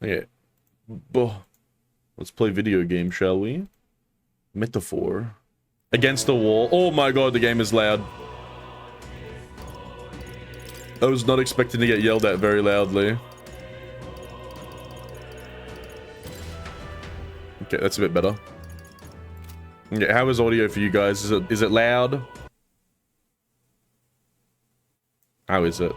Okay. Let's play video game, shall we? Metaphor. Against the wall. Oh my god, the game is loud. I was not expecting to get yelled at very loudly. Okay, that's a bit better. Okay, how is audio for you guys? Is it loud? How is it?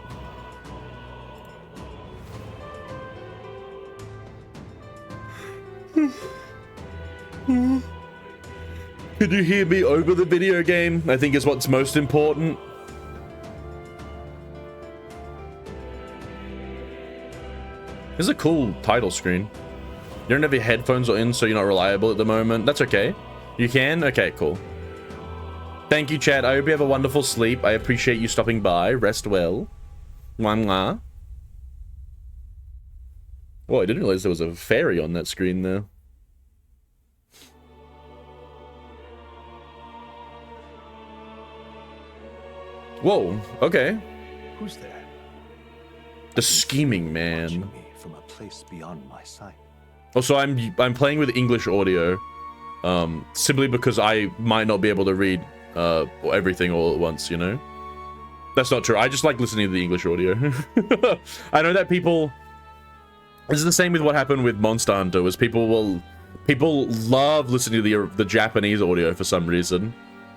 Could you hear me over the video game? I think is what's most important. This is a cool title screen. You don't have your headphones in, so you're not reliable at the moment. That's okay. You can? Okay, cool. Thank you, chat. I hope you have a wonderful sleep. I appreciate you stopping by. Rest well. Mwah, mwah. Oh, I didn't realize there was a fairy on that screen there. Whoa, okay. Who's there? The scheming man. Watching me from a place beyond my sight. Oh, so I'm playing with English audio, simply because I might not be able to read everything all at once, you know? That's not true. I just like listening to the English audio. I know that people... This is the same with what happened with Monster Hunter, was people love listening to the Japanese audio for some reason,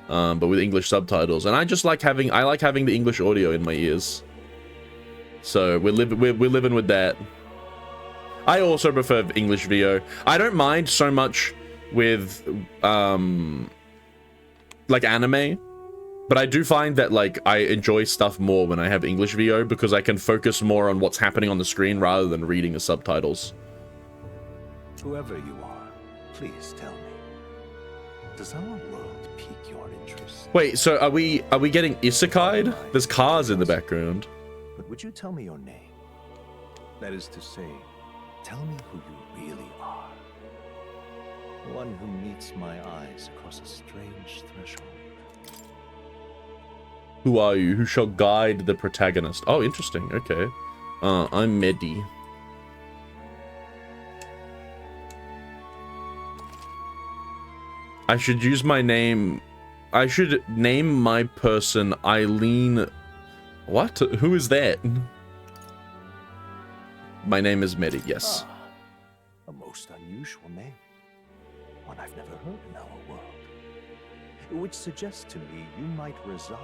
but with English subtitles. And I just like having the English audio in my ears. So we're living with that. I also prefer English VO. I don't mind so much with like anime, but I do find that like I enjoy stuff more when I have English VO because I can focus more on what's happening on the screen rather than reading the subtitles. Whoever you are, please tell me. Does our world pique your interest? Wait, so are we getting isekai'd? There's cars in the background. But would you tell me your name? That is to say, tell me who you really are. One who meets my eyes across a strange threshold. Who are you? Who shall guide the protagonist? Oh, interesting. Okay. I'm Medi. I should use my name. I should name my person Eileen. What? Who is that? My name is Medi, yes. A most unusual name. One I've never heard in our world. Which suggests to me you might reside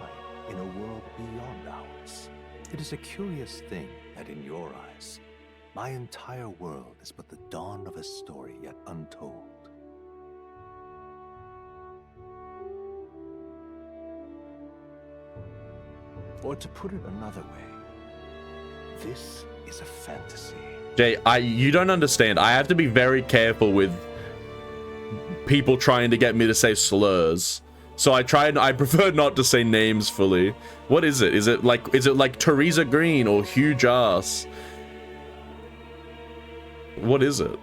in a world beyond ours. It is a curious thing that in your eyes, my entire world is but the dawn of a story yet untold. Or to put it another way, this is a fantasy. Jay, you don't understand. I have to be very careful with people trying to get me to say slurs. So I prefer not to say names fully. What is it? Is it like Teresa Green or huge ass? What is it?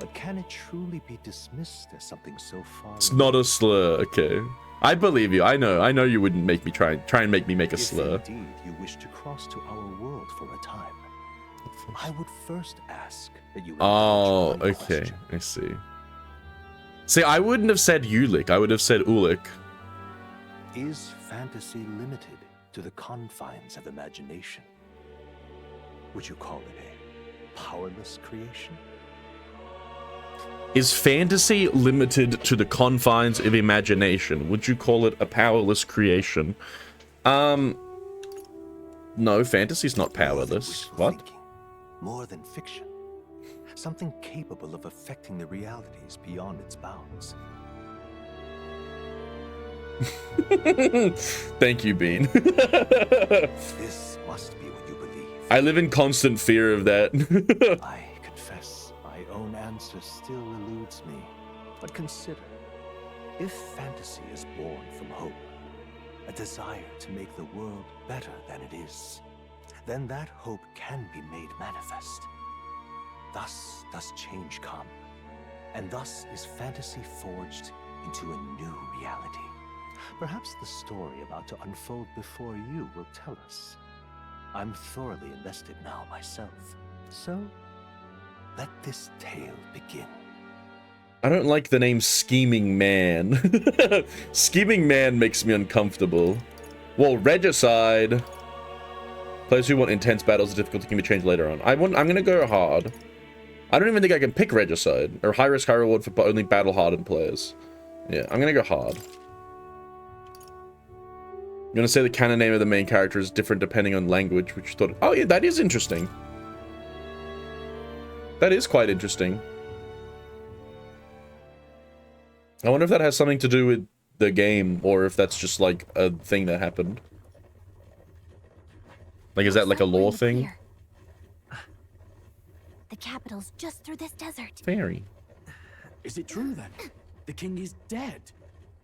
But can it truly be dismissed as something so far? It's not a slur, okay. I believe you. I know you wouldn't make me try and make me make a slur. If indeed you wish to cross to our world for a time, I would first ask that you. Oh, okay. I see. See, I wouldn't have said Ulik. I would have said Ulik. Is fantasy limited to the confines of imagination? Would you call it a powerless creation? Is fantasy limited to the confines of imagination? Would you call it a powerless creation? No, fantasy's not powerless. What? Thinking, more than fiction. Something capable of affecting the realities beyond its bounds. Thank you, Bean. This must be what you believe. I live in constant fear of that. I confess, my own answer still eludes me. But consider, if fantasy is born from hope, a desire to make the world better than it is, then that hope can be made manifest. Thus does change come, and thus is fantasy forged into a new reality. Perhaps the story about to unfold before you will tell us. I'm thoroughly invested now myself. So, Let this tale begin. I don't like the name Scheming Man. Scheming Man makes me uncomfortable. Well, Regicide. Players who want intense battles, the difficulty can be changed later on. I'm gonna go hard. I don't even think I can pick Regicide. Or high risk, high reward for only battle hardened players. Yeah, I'm gonna go hard. I'm gonna say the canon name of the main character is different depending on language, which you thought, oh yeah, that is interesting. That is quite interesting. I wonder if that has something to do with the game, or if that's just like a thing that happened. Like, is that like a lore thing? The capital's just through this desert. Fairy. Is it true then? The king is dead.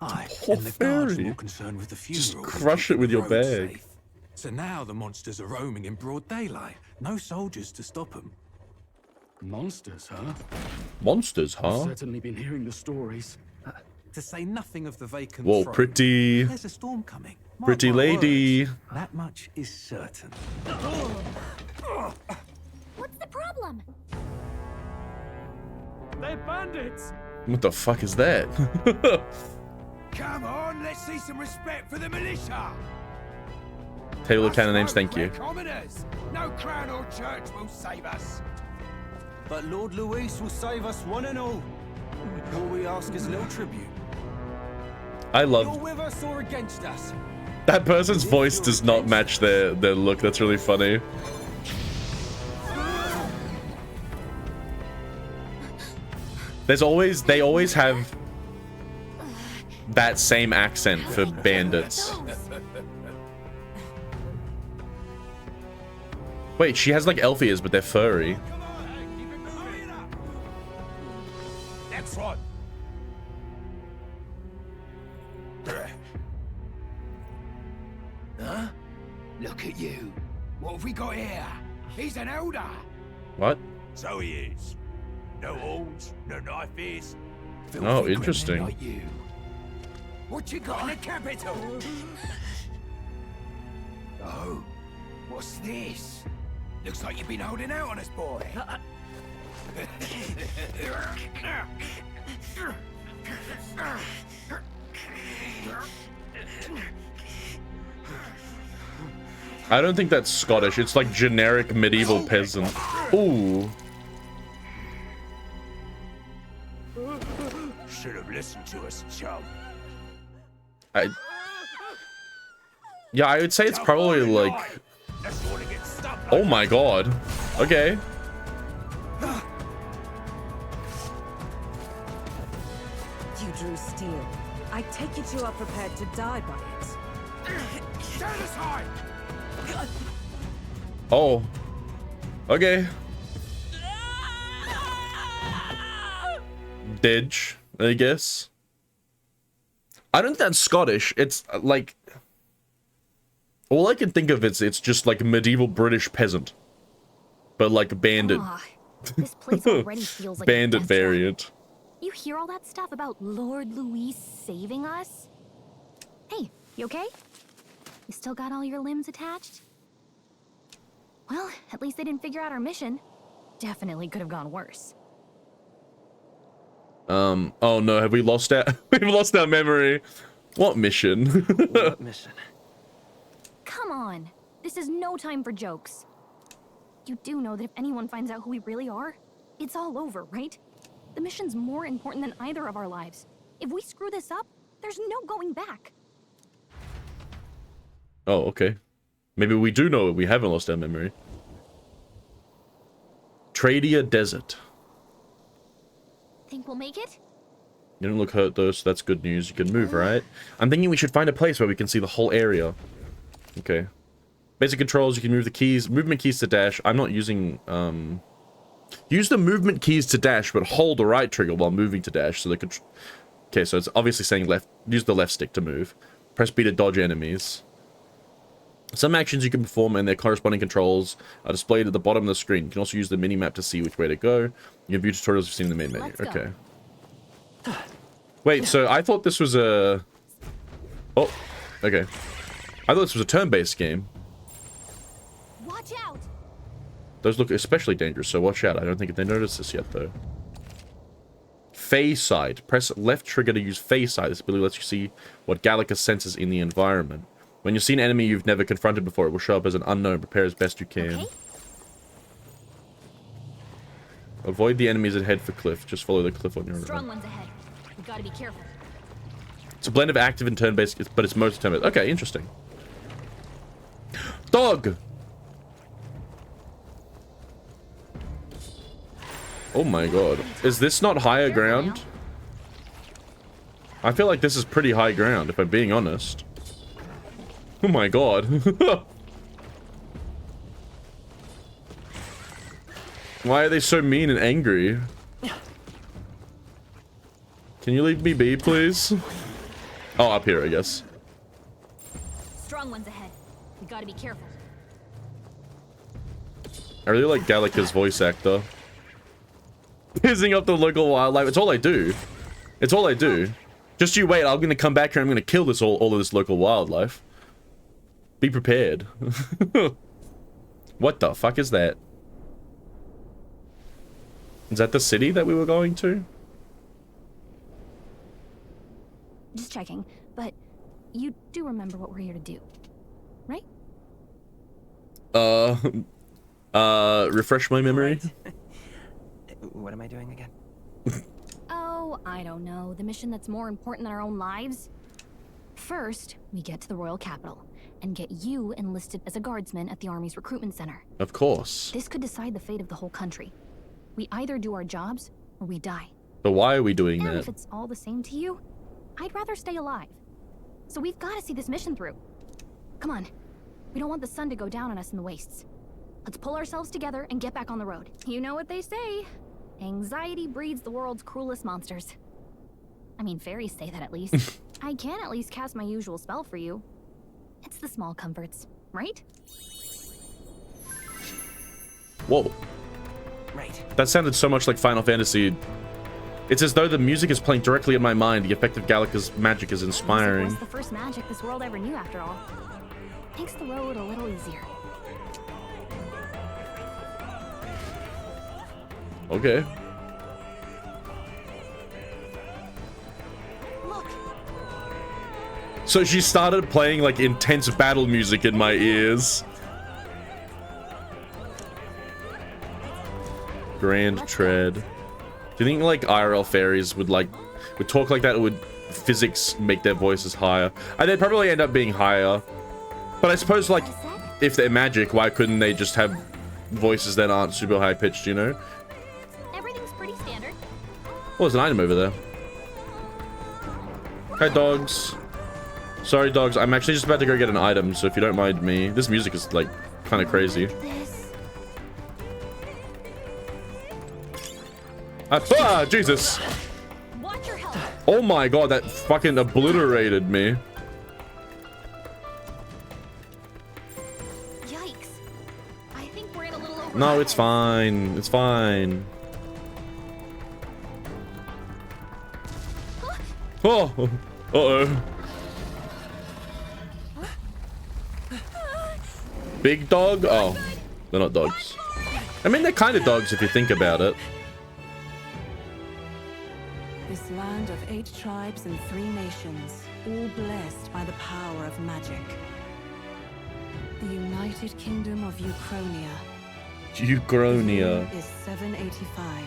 Aye, Poor and the guards are fairy. more concerned with the Just funeral. than crush it keeping with the your roads bag. safe. So now the monsters are roaming in broad daylight. No soldiers to stop them. Monsters, huh? Monsters, I've huh? certainly been hearing the stories. To say nothing of the vacant Whoa, throne. pretty. There's a storm coming. Mark Pretty my lady. words. That much is certain. What's the problem? They're bandits! What the fuck is that? Come on, let's see some respect for the militia. Table of Us canon names, folk, thank we're you. commoners. No crown or church will save us. But Lord Luis will save us one and all. All we ask is no tribute. I You're love with us or against us. that person's voice does not match their look. That's really funny. They always have that same accent for bandits. Wait, she has like elf ears, but they're furry. Come on, hey, keep it moving up. Next one. Huh? Look at you. What have we got here? He's an elder. What? So he is. No horns, no knife ears. Oh, Filthy interesting. gremlin like you. What you got in the capital? Oh, what's this? Looks like you've been holding out on us, boy. I don't think that's Scottish. It's like generic medieval peasant. Ooh. Should have listened to us, chum. Yeah, I would say it's probably like... That's what it gets stuck Oh like. my god. Okay. You drew steel. I take it you are prepared to die by it. Stand aside! Oh. Okay. Didge, I guess. I don't think that's Scottish. It's like... All I can think of is it's just like medieval British peasant. But like bandit. Ah, this place already feels like a Bandit death trap. variant. You hear all that stuff about Lord Luis saving us? Hey, you okay? You still got all your limbs attached? Well, at least they didn't figure out our mission. Definitely could have gone worse. Oh no, have we lost our we've lost our memory. What mission? What mission? Come on, this is no time for jokes. You do know that if anyone finds out who we really are, it's all over, right? The mission's more important than either of our lives. If we screw this up, there's no going back. Oh, okay. Maybe we do know it. We haven't lost our memory. Tradia Desert. Think we'll make it? You don't look hurt though, so that's good news. You can move, right? I'm thinking we should find a place where we can see the whole area. Okay. Basic controls, you can move the keys, movement keys to dash. I'm not using, use the movement keys to dash, but hold the right trigger while moving to dash, so the okay, so it's obviously saying left, use the left stick to move. Press B to dodge enemies. Some actions you can perform and their corresponding controls are displayed at the bottom of the screen. You can also use the mini-map to see which way to go. You can view tutorials you've seen in the main menu. Let's go. Okay. Wait, so I thought this was a... Oh, okay. I thought this was a turn-based game. Watch out! Those look especially dangerous, so watch out. I don't think they noticed this yet, though. Phase sight. Press left trigger to use phase sight. This ability lets you see what Gallica senses in the environment. When you see an enemy you've never confronted before, it will show up as an unknown. Prepare as best you can. Okay. Avoid the enemies and head for cliff. Just follow the cliff on your Strong own. ones ahead. We gotta be careful. It's a blend of active and turn-based, but it's mostly turn-based. Okay, interesting. Dog! Oh my god. Is this not higher ground? I feel like this is pretty high ground, if I'm being honest. Oh my god. Why are they so mean and angry? Can you leave me be, please? Oh, up here, I guess. Strong ones ahead. We gotta be careful. I really like Gallica's voice actor. Pissing up the local wildlife. It's all I do. It's all I do. Just you wait. I'm gonna come back here and I'm gonna kill this all of this local wildlife. Be prepared. What the fuck is that? Is that the city that we were going to? Just checking, but you do remember what we're here to do, right? Refresh my memory. What am I doing again? Oh, I don't know. The mission that's more important than our own lives? First, we get to the royal capital and get you enlisted as a guardsman at the army's recruitment center. Of course. This could decide the fate of the whole country. We either do our jobs or we die. But why are we doing And that? if it's all the same to you, I'd rather stay alive. So we've got to see this mission through. Come on. We don't want the sun to go down on us in the wastes. Let's pull ourselves together and get back on the road. You know what they say. Anxiety breeds the world's cruelest monsters. I mean, fairies say that at least. I can at least cast my usual spell for you. It's the small comforts, right? Whoa. Right. That sounded so much like Final Fantasy. It's as though the music is playing directly in my mind. The effect of Gallica's magic is inspiring. It's the first magic this world ever knew, after all. Makes the road a little easier. Okay. Look, So she started playing like intense battle music in my ears. Grand tread. Do you think like IRL fairies would talk like that, or would physics make their voices higher? And they'd probably end up being higher. But I suppose like if they're magic, why couldn't they just have voices that aren't super high pitched, you know? everything's pretty standard. Oh, there's an item over there. Hi, dogs. Sorry, dogs. I'm actually just about to go get an item, so if you don't mind me. This music is, like, kind of crazy. This. Ah, Jesus. Watch your health. Oh my god, that fucking obliterated me. Yikes. I think we're in a little over. No, it's fine. It's fine. Oh. Uh-oh. Big dog? Oh. They're not dogs. I mean, they're kind of dogs if you think about it. This land of 8 tribes and 3 nations, all blessed by the power of magic. The United Kingdom of Ukrainia. Ukrainia. Is 785.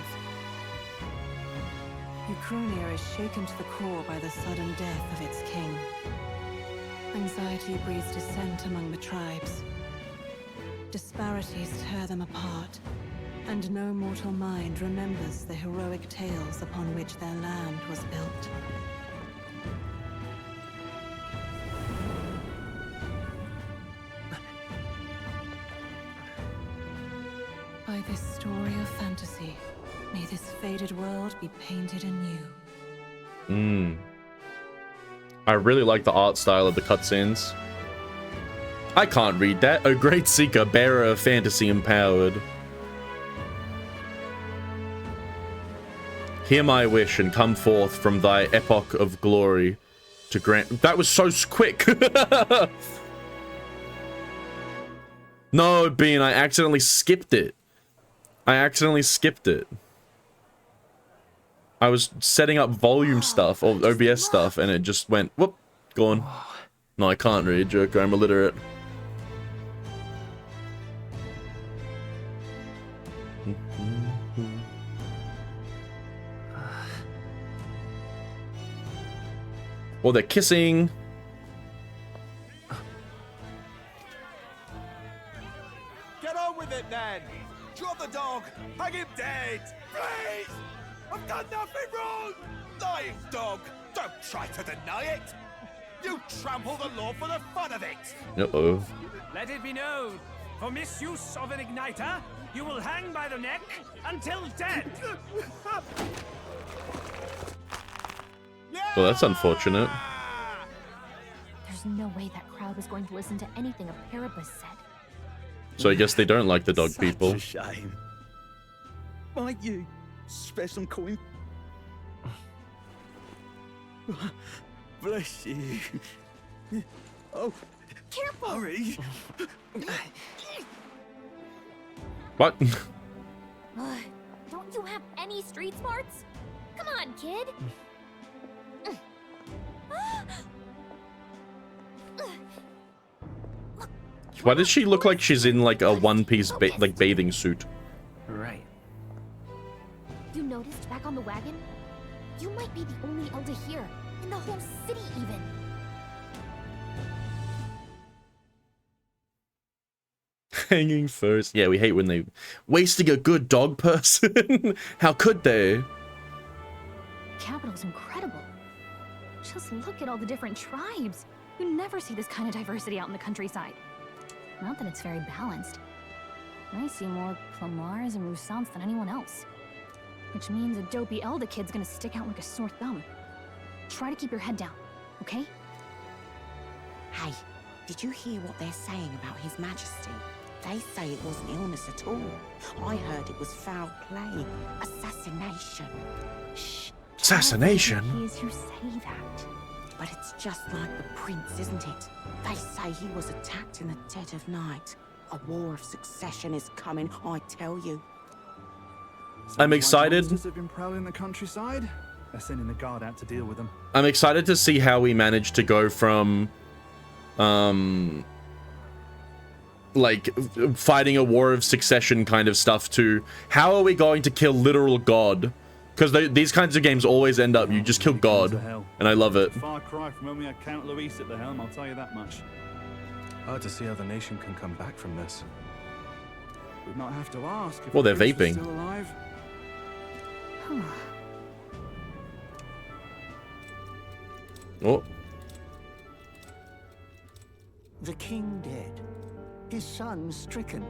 Ukrainia is shaken to the core by the sudden death of its king. Anxiety breeds dissent among the tribes. Disparities tear them apart, and no mortal mind remembers the heroic tales upon which their land was built. By this story of fantasy, may this faded world be painted anew. I really like the art style of the cutscenes. I can't read that. A great seeker, bearer of fantasy empowered. Hear my wish and come forth from thy epoch of glory to grant. That was so quick. No, Bean, I accidentally skipped it. I accidentally skipped it. I was setting up volume stuff or OBS stuff and it just went, whoop, gone. No, I can't read, Joker. I'm illiterate. Oh, they're kissing. Get on with it, then! Drop the dog! Hang him dead! Please! I've done nothing wrong! Lying dog! Don't try to deny it! You trample the law for the fun of it! Uh-oh. Let it be known, for misuse of an igniter, you will hang by the neck until dead. Well, that's unfortunate. There's no way that crowd was going to listen to anything a Paribus said. So I guess they don't like the dog people. Such a shame. Might you spare some coin? Bless you. Oh, Careful! hurry. What? Don't you have any street smarts? Come on, kid! Why does she look like she's in like a one-piece like bathing suit? Right. You noticed back on the wagon? You might be the only elder here, in the whole city even. Hanging first. Yeah, we hate when they wasting a good dog person. How could they? Capital's incredible. Just look at all the different tribes. You never see this kind of diversity out in the countryside. Not that it's very balanced. I see more Plamars and Roussants than anyone else. Which means a dopey elder kid's gonna stick out like a sore thumb. Try to keep your head down, okay? Hey, did you hear what they're saying about His Majesty? They say it wasn't illness at all. I heard it was foul play, assassination. Shh. Assassination? Hears you say that. But it's just like the prince, isn't it? They say he was attacked in the dead of night. A war of succession is coming, I tell you. I'm excited. Monsters have been prowling the countryside. They're sending the guard out to deal with them. I'm excited to see how we manage to go from, like, fighting a war of succession kind of stuff to how are we going to kill literal God? Because these kinds of games always end up, you just kill God, and I love it. Far cry from when we had Count Luis at the helm, I'll tell you that much. Hard to see how the nation can come back from this. We'd not have to ask if Well, they're the prince was vaping. still alive. Oh, The king dead, his son stricken.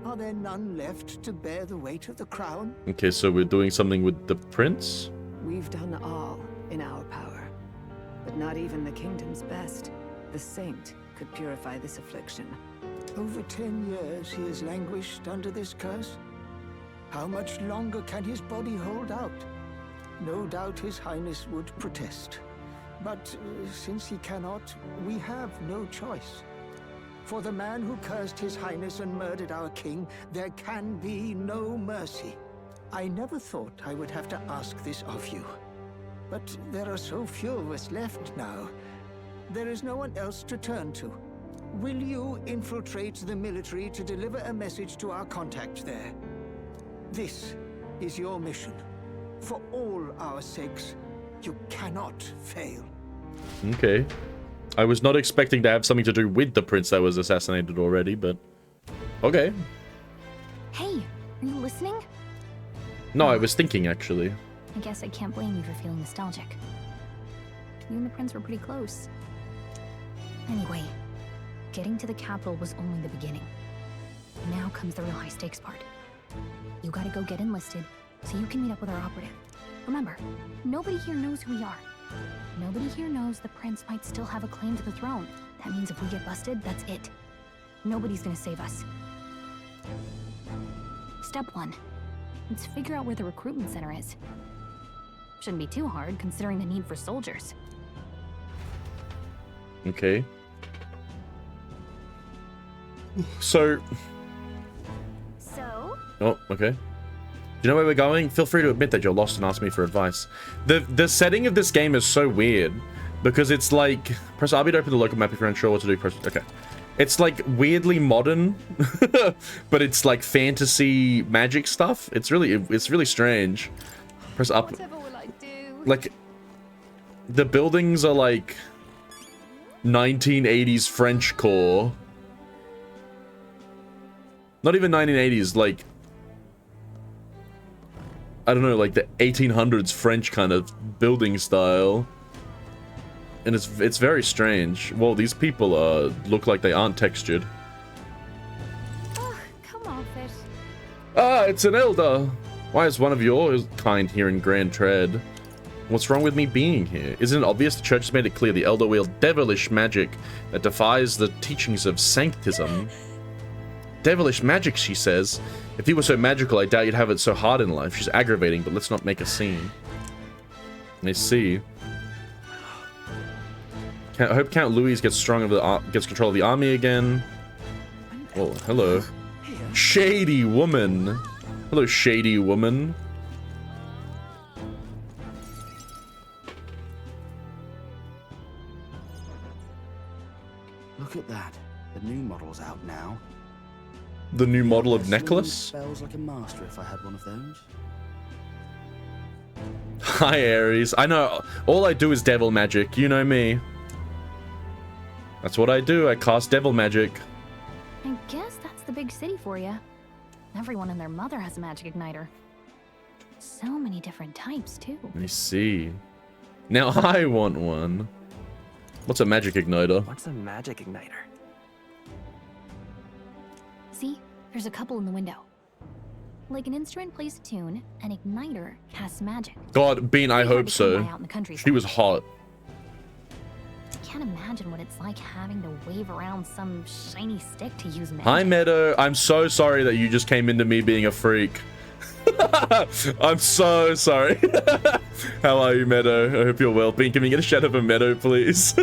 Are there none left to bear the weight of the crown? okay, so we're doing something with the prince? We've done all in our power, but not even the kingdom's best, the saint, could purify this affliction. Over 10 years he has languished under this curse. How much longer can his body hold out? No doubt his highness would protest. But since he cannot, we have no choice. For the man who cursed his highness and murdered our king, there can be no mercy. I never thought I would have to ask this of you. But there are so few of us left now. There is no one else to turn to. Will you infiltrate the military to deliver a message to our contact there? This is your mission. For all our sakes, you cannot fail. Okay. I was not expecting to have something to do with the prince that was assassinated already, but okay. Hey, are you listening? No, I was thinking, actually. I guess I can't blame you for feeling nostalgic. You and the prince were pretty close. Anyway, getting to the capital was only the beginning. Now comes the real high-stakes part. You gotta go get enlisted, so you can meet up with our operative. Remember, nobody here knows who we are. Nobody here knows the prince might still have a claim to the throne. That means if we get busted, that's it. Nobody's gonna save us. Step 1. Let's figure out where the recruitment center is. Shouldn't be too hard, considering the need for soldiers. Okay. So... So, Oh, okay. Do you know where we're going? Feel free to admit that you're lost and ask me for advice. The setting of this game is so weird because it's like press RB to open the local map if you're unsure what to do. Press okay. It's like weirdly modern, but it's like fantasy magic stuff. It's really strange. Press up. Whatever will I do? Like the buildings are like 1980s French core. Not even 1980s, like I don't know, like the 1800s French kind of building style. And it's very strange. Well, these people look like they aren't textured. Oh, come off it. Ah, it's an elder. Why is one of your kind here in Grand Tread? What's wrong with me being here? Isn't it obvious the church has made it clear the elder wield devilish magic that defies the teachings of sanctism? Devilish magic, she says. If he were so magical, I doubt you'd have it so hard in life. She's aggravating, but let's not make a scene. I see. I hope Count Louis gets gets control of the army again. Oh, hello. Shady woman. Hello, shady woman. Look at that. The new model's out now. The new model of necklace? Spells like a master if I had one of those. Hi, Ares. I know. All I do is devil magic. You know me. That's what I do. I cast devil magic. I guess that's the big city for you. Everyone and their mother has a magic igniter. So many different types, too. I see. Now I want one. What's a magic igniter? What's a magic igniter? See? There's a couple in the window. Like an instrument plays a tune, an igniter casts magic. God, Bean, I hope so. Out in the countryside. She was hot. Can't imagine what it's like having to wave around some shiny stick to use magic. Hi, Meadow. I'm so sorry that you just came into me being a freak. I'm so sorry. How are you, Meadow? I hope you're well. Bean, can we get a shout out of Meadow, please?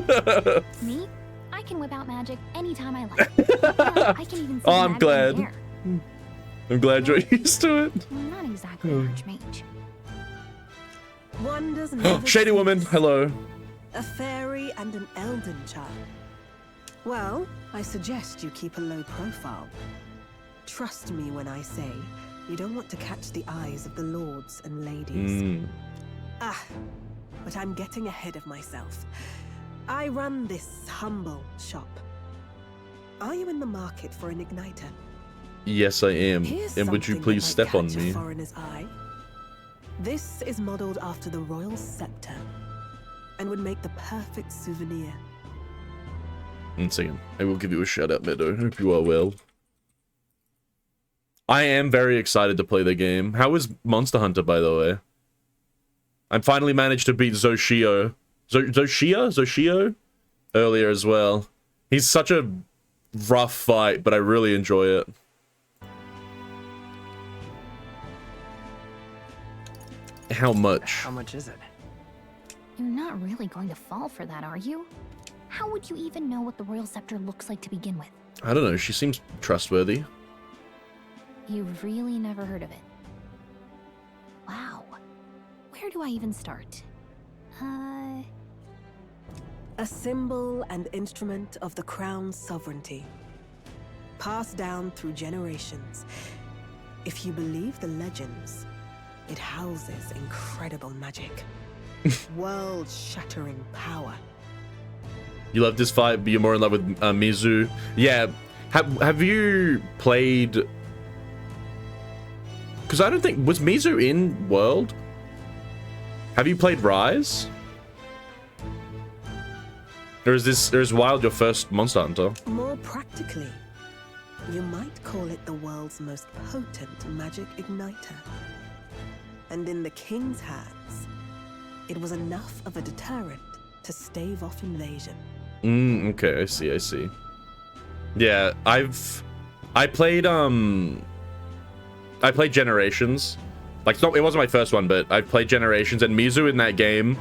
Me? I can whip out magic anytime I like. Yeah, I can even see Oh, I'm magic in the glad. air. I'm glad you're used to it. I'm not exactly a archmage. Wonders never Shady woman, cease. hello. A fairy and an elden child. Well, I suggest you keep a low profile. Trust me when I say you don't want to catch the eyes of the lords and ladies. Ah, but I'm getting ahead of myself. I run this humble shop. Are you in the market for an igniter? Yes, I am. Here's And would you something please that might step on catch a me? foreigner's eye. This is modeled after the royal scepter and would make the perfect souvenir. 1 second. I will give you a shout out, Meadow. Hope you are well. I am very excited to play the game. How is Monster Hunter, by the way? I finally managed to beat Zoshio. Zoshio? Earlier as well. He's such a rough fight, but I really enjoy it. How much? How much is it? You're not really going to fall for that, are you? How would you even know what the royal scepter looks like to begin with? I don't know. She seems trustworthy. You've really never heard of it. Wow. Where do I even start? A symbol and instrument of the crown's sovereignty. Passed down through generations. If you believe the legends, it houses incredible magic. World-shattering power. You love this fight, but you're more in love with Mizu. Yeah. Have you played... Because I don't think... Was Mizu in World? Have you played Rise? Or is Wild your first Monster Hunter? More practically, you might call it the world's most potent magic igniter. And in the king's hands, it was enough of a deterrent to stave off invasion. Okay, I see. Yeah, I played Generations. Like, it wasn't my first one, but I played Generations, and Mizu in that game,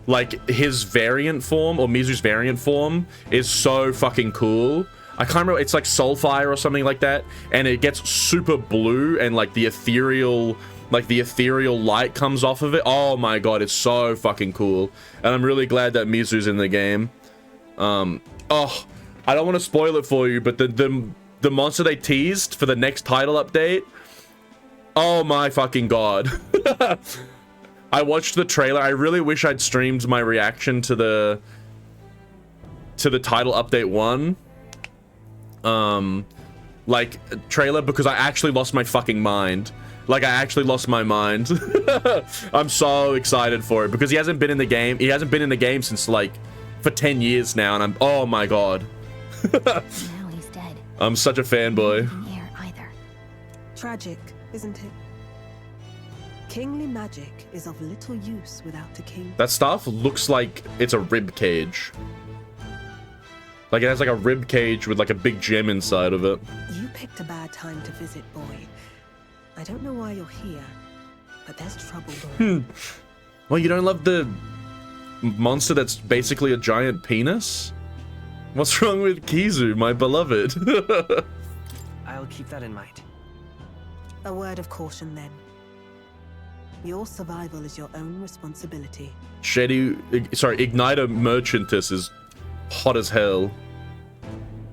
like, his variant form, or Mizu's variant form, is so fucking cool. I can't remember, it's like Soulfire or something like that, and it gets super blue and like the ethereal light comes off of it. Oh my god, it's so fucking cool. And I'm really glad that Mizu's in the game. Oh, I don't want to spoil it for you, but the monster they teased for the next title update, oh my fucking god. I watched the trailer. I really wish I'd streamed my reaction to the title update 1 like trailer, because I actually lost my fucking mind. Like, I actually lost my mind. I'm so excited for it because he hasn't been in the game. He hasn't been in the game since like for 10 years now, and I'm, oh my god. Now he's dead. I'm such a fanboy. Either. Tragic, isn't it? Kingly magic is of little use without a king. That stuff looks like it's a rib cage. Like, it has like a rib cage with like a big gem inside of it. You picked a bad time to visit, boy. I don't know why you're here, but there's trouble brewing. Well, you don't love the monster that's basically a giant penis? What's wrong with Kizu, my beloved? I'll keep that in mind. A word of caution then. Your survival is your own responsibility. Igniter Merchantus is hot as hell.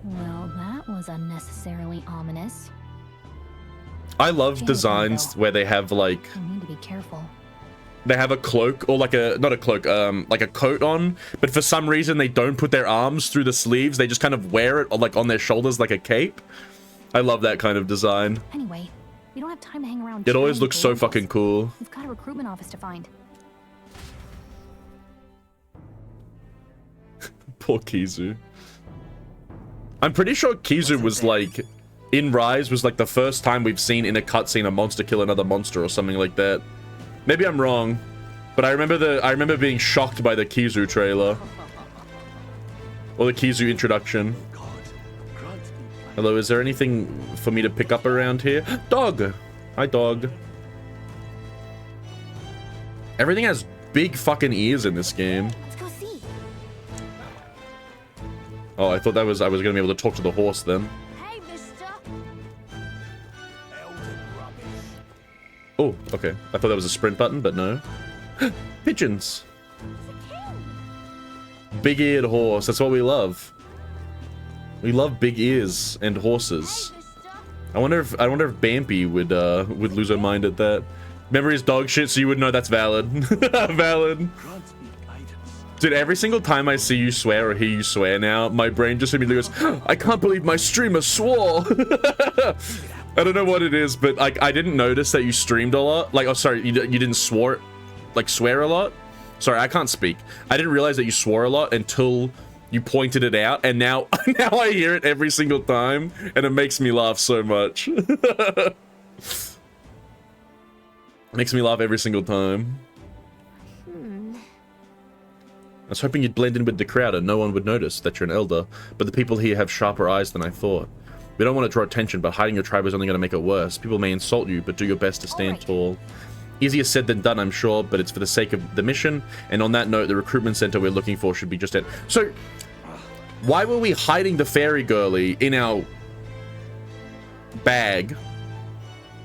Well, that was unnecessarily ominous. I love designs where they have like, I need to be careful. They have a cloak, or like a, not a cloak, like a coat on, but for some reason they don't put their arms through the sleeves. They just kind of wear it like on their shoulders like a cape. I love that kind of design. Anyway, we don't have time to hang around. It always looks so fucking cool. We've got a recruitment office to find. Poor Kizu. I'm pretty sure Kizu was like, in Rise was like the first time we've seen in a cutscene a monster kill another monster or something like that. Maybe I'm wrong, but I remember being shocked by the Kizu trailer. Or the Kizu introduction. Hello, is there anything for me to pick up around here? Dog! Hi, dog. Everything has big fucking ears in this game. Let's go see. Oh, I thought I was gonna be able to talk to the horse then. Hey, mister. Oh, okay. I thought that was a sprint button, but no. Pigeons. Big-eared horse. That's what we love. We love big ears and horses. I wonder if Bampy would lose her mind at that. Remember his dog shit, so you would know that's valid. Valid. Dude, every single time I see you swear or hear you swear now, my brain just immediately goes, I can't believe my streamer swore. I don't know what it is, but like I didn't notice that you streamed a lot. Like, oh, sorry, you didn't swear a lot. Sorry, I can't speak. I didn't realize that you swore a lot until you pointed it out, and now I hear it every single time, and it makes me laugh so much. Makes me laugh every single time. I was hoping you'd blend in with the crowd and no one would notice that you're an elder, but the people here have sharper eyes than I thought. We don't want to draw attention, but hiding your tribe is only going to make it worse. People may insult you, but do your best to stand tall. Easier said than done, I'm sure, but it's for the sake of the mission. And on that note, the recruitment center we're looking for should be just it. So, why were we hiding the fairy girlie in our bag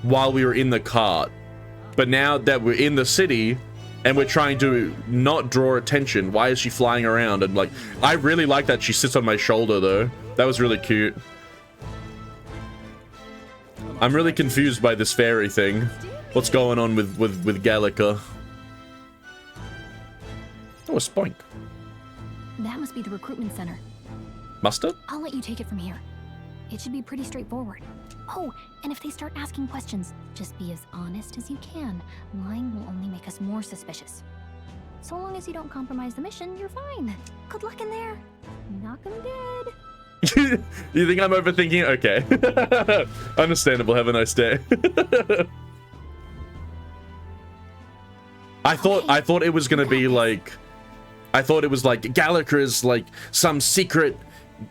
while we were in the cart? But now that we're in the city and we're trying to not draw attention, why is she flying around? And like, I really like that she sits on my shoulder though. That was really cute. I'm really confused by this fairy thing. What's going on with Gallica? Oh, a spoink. That must be the recruitment center. Mustard? I'll let you take it from here. It should be pretty straightforward. Oh, and if they start asking questions, just be as honest as you can. Lying will only make us more suspicious. So long as you don't compromise the mission, you're fine. Good luck in there. Knock 'em dead. You think I'm overthinking? Okay. Understandable. Have a nice day. I thought it was gonna be like, I thought it was like Gallica is like some secret,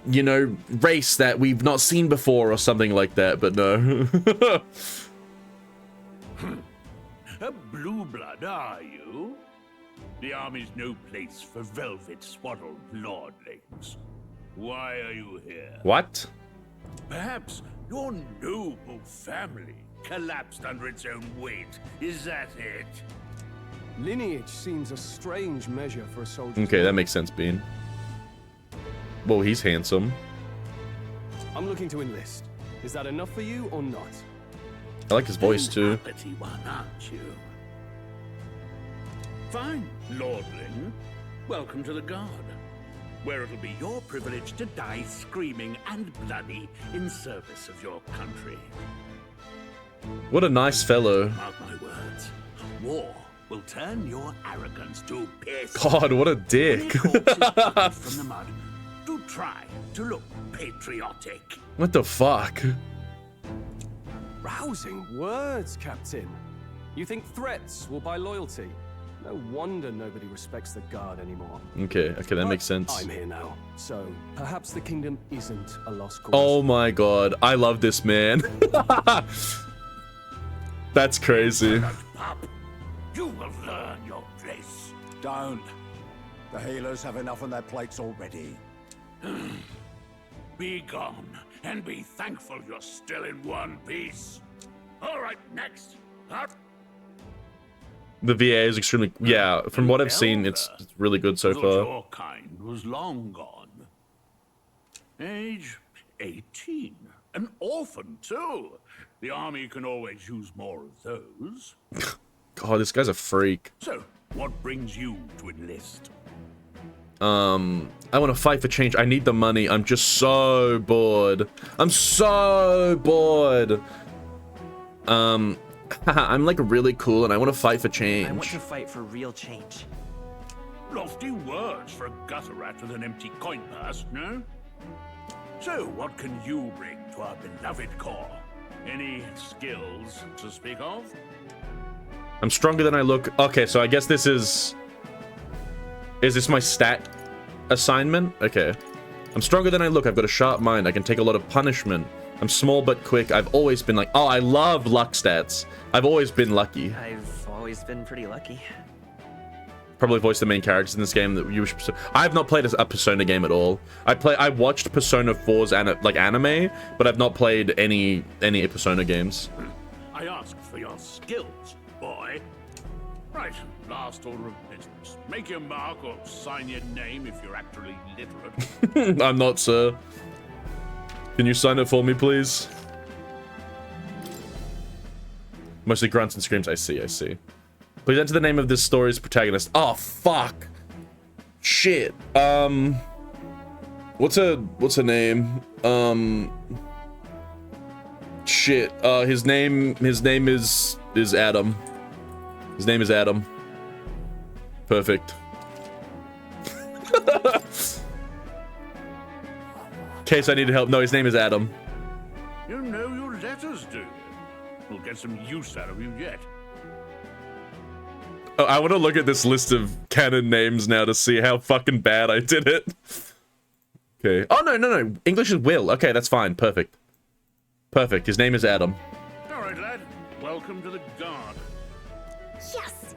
you know, race that we've not seen before or something like that, but no. A blue blood, are you? The army's no place for velvet swaddled lordlings. Why are you here? What? Perhaps your noble family collapsed under its own weight. Is that it? Lineage seems a strange measure for a soldier. Okay, that makes sense, Bean. Well, he's handsome. I'm looking to enlist. Is that enough for you or not? I like his voice too. Uppity one, aren't you? Fine, lordling. Welcome to the Guard, where it'll be your privilege to die screaming and bloody in service of your country. What a nice fellow. Mark my words. War will turn your arrogance to piss. God, what a dick. From the mud, do try to look patriotic. What the fuck? Rousing words, Captain. You think threats will buy loyalty? No wonder nobody respects the Guard anymore. Okay, that makes sense. I'm here now, so perhaps the kingdom isn't a lost cause. Oh my god, I love this man. That's crazy. Pup, you will learn your place. Don't. The healers have enough on their plates already. Be gone, and be thankful you're still in one piece. All right, next. The VA is extremely, yeah, from what I've seen, it's really good so Thought far. your kind was long gone. Age 18. An orphan, too. The army can always use more of those. God, this guy's a freak. So, what brings you to enlist? I want to fight for change. I need the money. I'm just so bored. I'm so bored. I'm like really cool and I want to fight for change. I want to fight for real change. Lofty words for a gutter rat with an empty coin purse, no? So, what can you bring to our beloved corps? Any skills to speak of? I'm stronger than I look. Okay, so I guess this is... Is this my stat assignment? Okay. I'm stronger than I look. I've got a sharp mind. I can take a lot of punishment. I'm small but quick. I've always been like... Oh, I love luck stats. I've always been lucky. I've always been pretty lucky. Probably voice the main characters in this game that you should... I have not played a Persona game at all. I watched Persona 4's anime, but I've not played any Persona games. I asked for your skills, boy. Right, last order of business. Make your mark or sign your name if you're actually literate. I'm not, sir. Can you sign it for me, please? Mostly grunts and screams. I see. Please enter the name of this story's protagonist. Oh, fuck. Shit. What's her name? Shit. His name is Adam. His name is Adam. Perfect. Case I need help. No, his name is Adam. You know your letters, do you? We'll get some use out of you yet. Oh, I want to look at this list of canon names now to see how fucking bad I did it. Okay. Oh, no. English is Will. Okay, that's fine. Perfect. His name is Adam. All right, lad. Welcome to the Guard. Yes!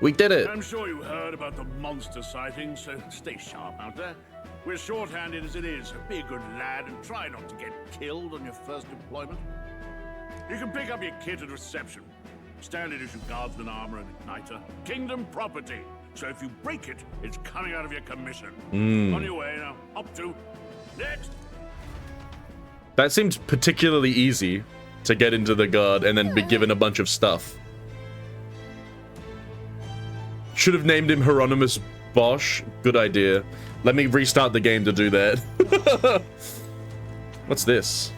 We did it. I'm sure you heard about the monster sightings, so stay sharp out there. We're short-handed as it is, so be a good lad and try not to get killed on your first deployment. You can pick up your kit at reception. Standard issue guardsman armor and igniter. Kingdom property. So if you break it, it's coming out of your commission. On your way now. Up to. Next. That seems particularly easy to get into the Guard and then be given a bunch of stuff. Should have named him Hieronymus Bosch. Good idea. Let me restart the game to do that. What's this?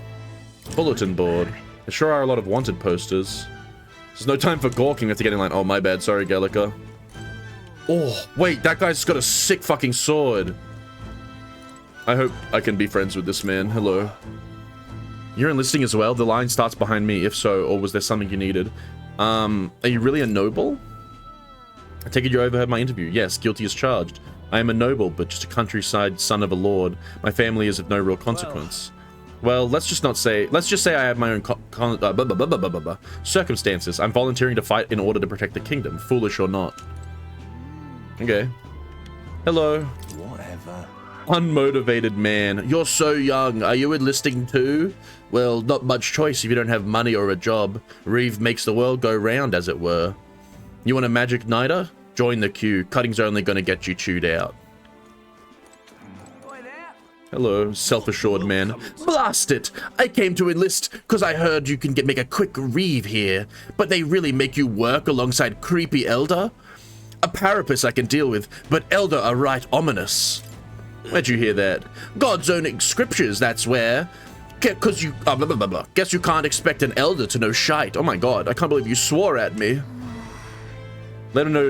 Bulletin board. There sure are a lot of wanted posters. There's no time for gawking. We have to get in line. Oh, my bad. Sorry, Gallica. Oh, wait. That guy's got a sick fucking sword. I hope I can be friends with this man. Hello. You're enlisting as well? The line starts behind me. If so, or was there something you needed? Are you really a noble? I take it you overheard my interview. Yes, guilty as charged. I am a noble, but just a countryside son of a lord. My family is of no real consequence. Well, let's just say I have my own circumstances. I'm volunteering to fight in order to protect the kingdom, foolish or not. Okay. Hello. Whatever. Unmotivated man. You're so young. Are you enlisting too? Well, not much choice if you don't have money or a job. Reeve makes the world go round, as it were. You want a magic niter? Join the queue. Cutting's only gonna get you chewed out. Hello, self-assured man. Blast it! I came to enlist because I heard you can make a quick Reeve here, but they really make you work alongside creepy Elder? A Parapus I can deal with, but Elder are right ominous. Where'd you hear that? God's own scriptures, that's where. Cause you, guess you can't expect an Elder to know shite. Oh my god, I can't believe you swore at me. Let him know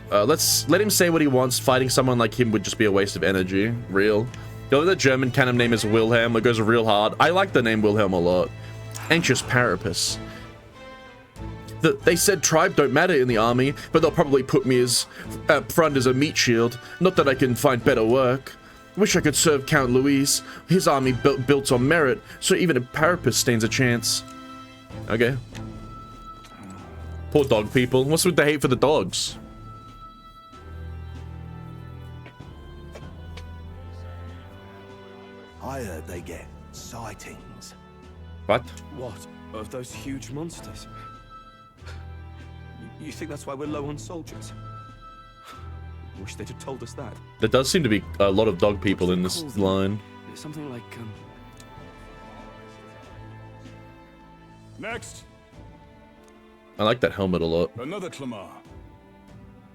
that let him say what he wants. Fighting someone like him would just be a waste of energy. Real. You know, the German canon name is Wilhelm. It goes real hard. I like the name Wilhelm a lot. Anxious Parapus. They said tribe don't matter in the army, but they'll probably put me as front as a meat shield. Not that I can find better work. Wish I could serve Count Louis. His army built on merit, so even a Parapus stands a chance. Okay. Poor dog people. What's with the hate for the dogs? I heard they get sightings. What? What? Of those huge monsters? You think that's why we're low on soldiers? Wish they'd have told us that. There does seem to be a lot of dog people in this line. Something like, Next. I like that helmet a lot. Another Clamar.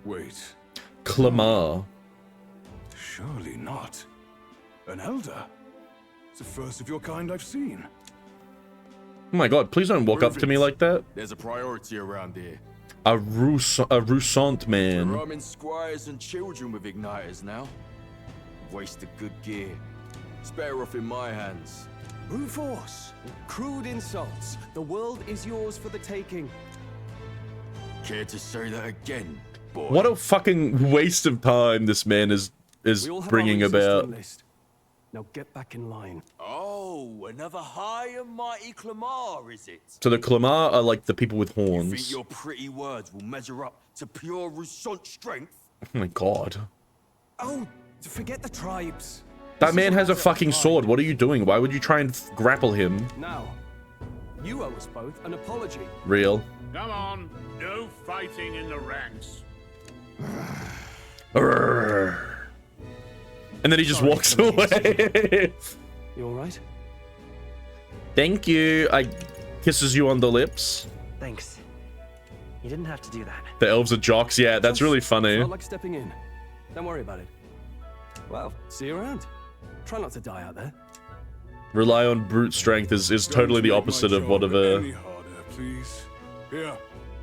Wait. Clamar. Surely not. An Elder? It's the first of your kind I've seen. Oh my god, please don't walk up to me like that. There's a priority around here. A Roussant man. We're arming squires and children with igniters now. Waste of good gear. It's better off in my hands. brute force, crude insults. The world is yours for the taking. Care to say that again, boy? What a fucking waste of time this man is bringing about. Now get back in line. Oh, another high and mighty Clamar, is it? So the Clamar are like the people with You horns. think your pretty words will measure up to pure Roussant strength? Oh my god. Oh, forget the tribes. That man has a fucking sword. What are you doing? Why would you try and grapple him? Now, you owe us both an apology. Real. Come on, no fighting in the ranks. And then he just walks away. You all right? Thank you. I kisses you on the lips. Thanks. You didn't have to do that. The elves are jocks. Yeah, that's really funny. Felt like stepping in. Don't worry about it. Well, see you around. Try not to die out there. Rely on brute strength is totally the opposite of whatever. Any harder, please. Here,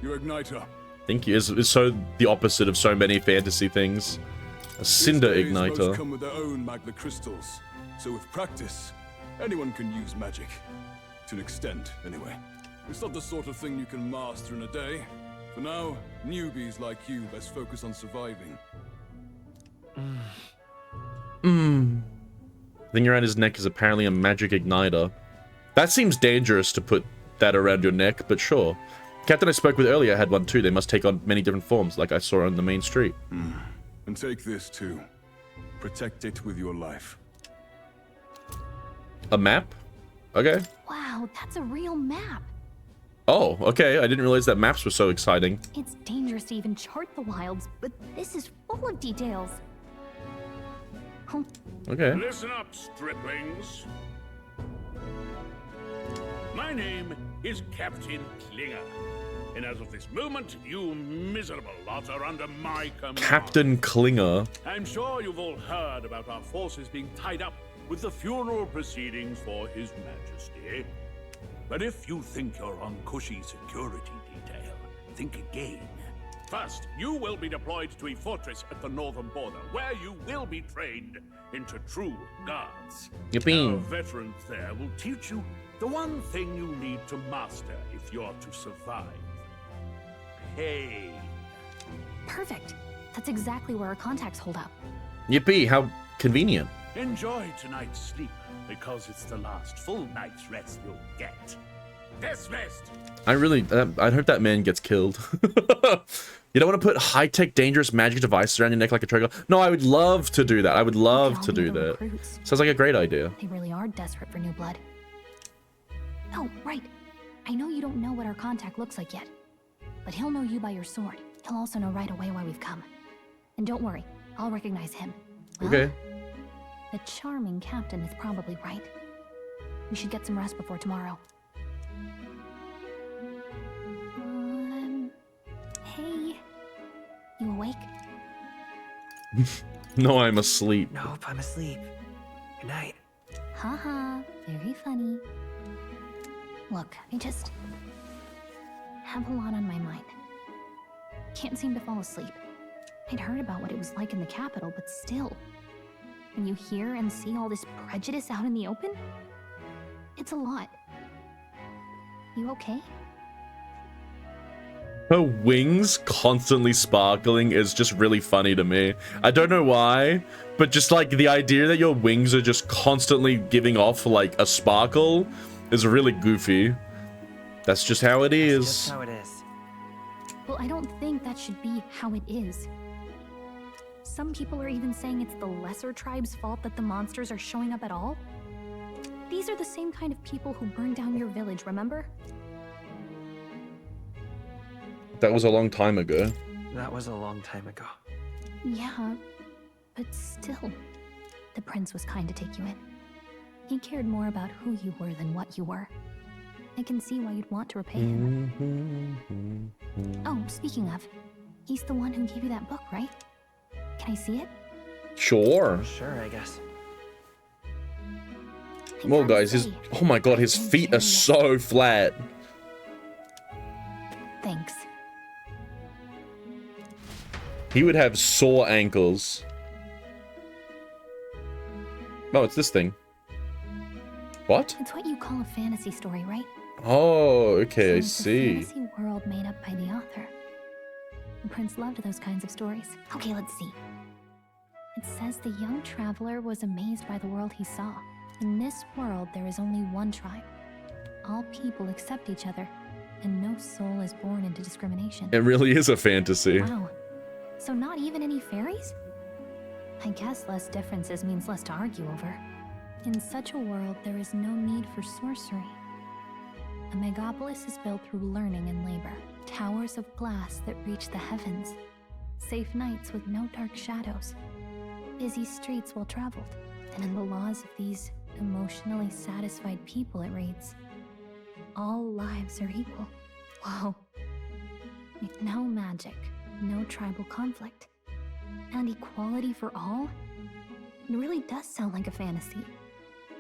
your igniter. Thank you. It's so the opposite of so many fantasy things. A cinder These days, most igniter. come with their own magna crystals, so with practice, anyone can use magic. To an extent, anyway. It's not the sort of thing you can master in a day. For now, newbies like you best focus on surviving. Thing around his neck is apparently a magic igniter. That seems dangerous to put that around your neck, but sure. Captain I spoke with earlier had one too. They must take on many different forms, like I saw on the main street. And take this too. Protect it with your life. A map? Okay. Wow, that's a real map. Oh, okay. I didn't realize that maps were so exciting. It's dangerous to even chart the wilds, but this is full of details. Huh. Okay. Listen up, striplings. My name is Captain Klinger. And as of this moment, you miserable lot are under my command. Captain Klinger. I'm sure you've all heard about our forces being tied up with the funeral proceedings for His Majesty. But if you think you're on cushy security detail, think again. First, you will be deployed to a fortress at the northern border, where you will be trained into true guards. Yippee. Our veterans there will teach you the one thing you need to master if you're to survive. Pain. Perfect. That's exactly where our contacts hold up. Yippee, how convenient. Enjoy tonight's sleep, because it's the last full night's rest you'll get. Dismissed. I hope that man gets killed. You don't want to put high-tech, dangerous magic devices around your neck like a trigger. No, I would love to do that. I would love to do that. Recruits. Sounds like a great idea. They really are desperate for new blood. Oh, right. I know you don't know what our contact looks like yet, but he'll know you by your sword. He'll also know right away why we've come. And don't worry, I'll recognize him. Well, okay. The charming captain is probably right. We should get some rest before tomorrow. Hey. You awake? No, I'm asleep. Nope, I'm asleep. Good night. Haha, very funny. Look, I just have a lot on my mind. Can't seem to fall asleep. I'd heard about what it was like in the capital, but still. When you hear and see all this prejudice out in the open, it's a lot. You okay? Her wings constantly sparkling is just really funny to me. I don't know why, but just like the idea that your wings are just constantly giving off like a sparkle is really goofy. That's just how it is. That's just how it is. Well, I don't think that should be how it is. Some people are even saying it's the lesser tribe's fault that the monsters are showing up at all. These are the same kind of people who burned down your village, remember? That was a long time ago. That was a long time ago. Yeah, but still, the prince was kind to take you in. He cared more about who you were than what you were. I can see why you'd want to repay him. Oh, speaking of, he's the one who gave you that book, right? Can I see it? Sure. Sure, I guess. Well, guys, oh my god, his feet are so flat. Thanks. He would have sore ankles. Oh, it's this thing. What? It's what you call a fantasy story, right? Oh, okay, I So it's a see. fantasy world made up by the author. The prince loved those kinds of stories. Okay, let's see. It says the young traveler was amazed by the world he saw. In this world, there is only one tribe. All people accept each other, and no soul is born into discrimination. It really is a fantasy. Wow. So not even any fairies? I guess less differences means less to argue over. In such a world, there is no need for sorcery. A megapolis is built through learning and labor. Towers of glass that reach the heavens. Safe nights with no dark shadows. Busy streets well traveled. And in the laws of these emotionally satisfied people, it reads, all lives are equal. Whoa. With no magic, no tribal conflict, and equality for all? It really does sound like a fantasy.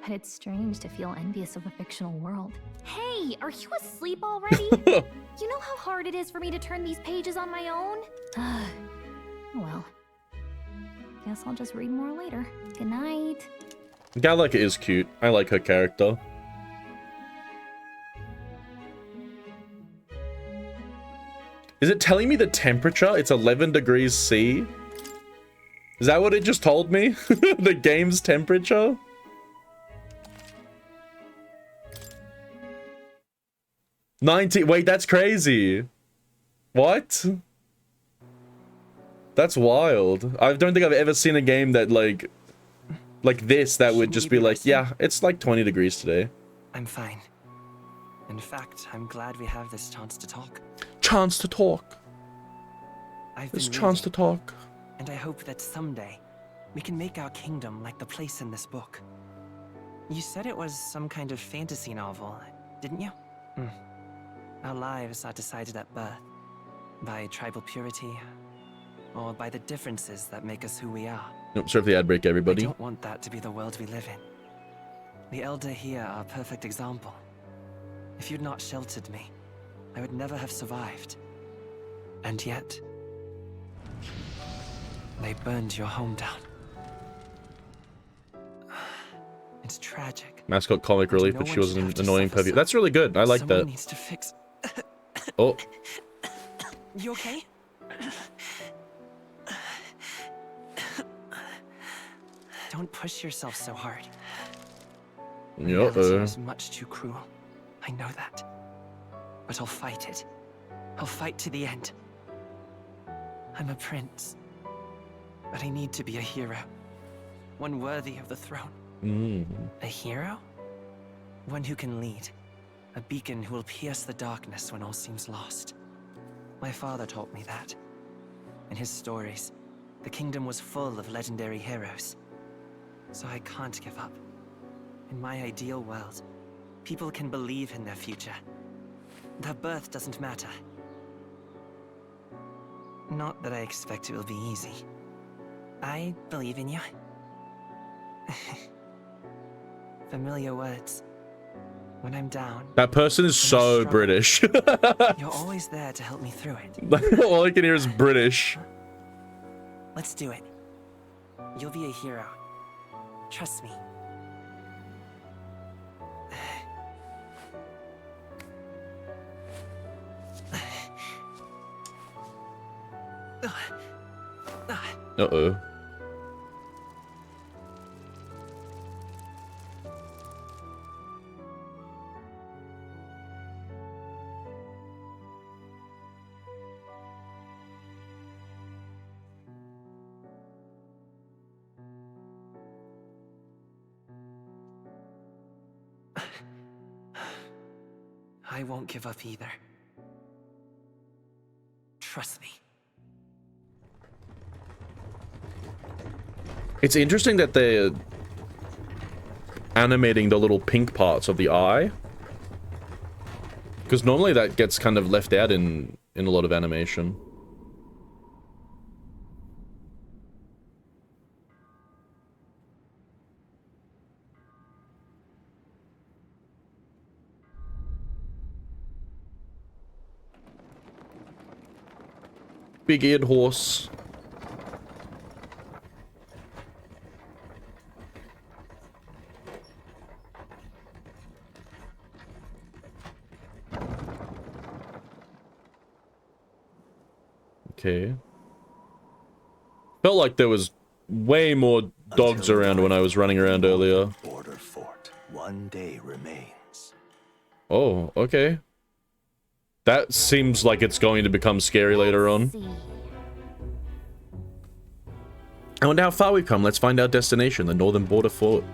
But it's strange to feel envious of a fictional world. Hey, are you asleep already? You know how hard it is for me to turn these pages on my own? Well, guess I'll just read more later. Good night. Gallica is cute. I like her character. Is it telling me the temperature? It's 11 degrees C. Is that what it just told me? The game's temperature? Wait, that's crazy. What? That's wild. I don't think I've ever seen a game that like this that would just be like, yeah, it's like 20 degrees today. I'm fine. In fact, I'm glad we have this chance to talk. Chance to talk. This chance to talk. And I hope that someday we can make our kingdom like the place in this book. You said it was some kind of fantasy novel, didn't you? Our lives are decided at birth, by tribal purity, or by the differences that make us who we are. Nope, sorry for the ad break, everybody. I don't want that to be the world we live in. The Elder here are a perfect example. If you'd not sheltered me, I would never have survived. And yet, they burned your home down. It's tragic. Mascot comic relief, but she was an annoying puppy. That's really good. I like Someone that. Needs to fix. Oh. You okay? Don't push yourself so hard. Reality is much too cruel. I know that. but I'll fight it. I'll fight to the end. I'm a prince, but I need to be a hero. One worthy of the throne. A hero? One who can lead. A beacon who will pierce the darkness when all seems lost. My father taught me that. In his stories, the kingdom was full of legendary heroes. So I can't give up. In my ideal world, people can believe in their future. Their birth doesn't matter. Not that I expect it will be easy. I believe in you. Familiar words. When I'm down. That person is so British. You're always there to help me through it. All I can hear is British. Let's do it. You'll be a hero. Trust me. Uh-oh. I won't give up either. Trust me. It's interesting that they're animating the little pink parts of the eye. Because normally that gets kind of left out in a lot of animation. Big-eared horse. Okay. Felt like there was way more dogs around when I was running around earlier. Border fort. One day remains. Oh, okay. That seems like it's going to become scary later on. I wonder how far we've come. Let's find our destination, the Northern Border Fort.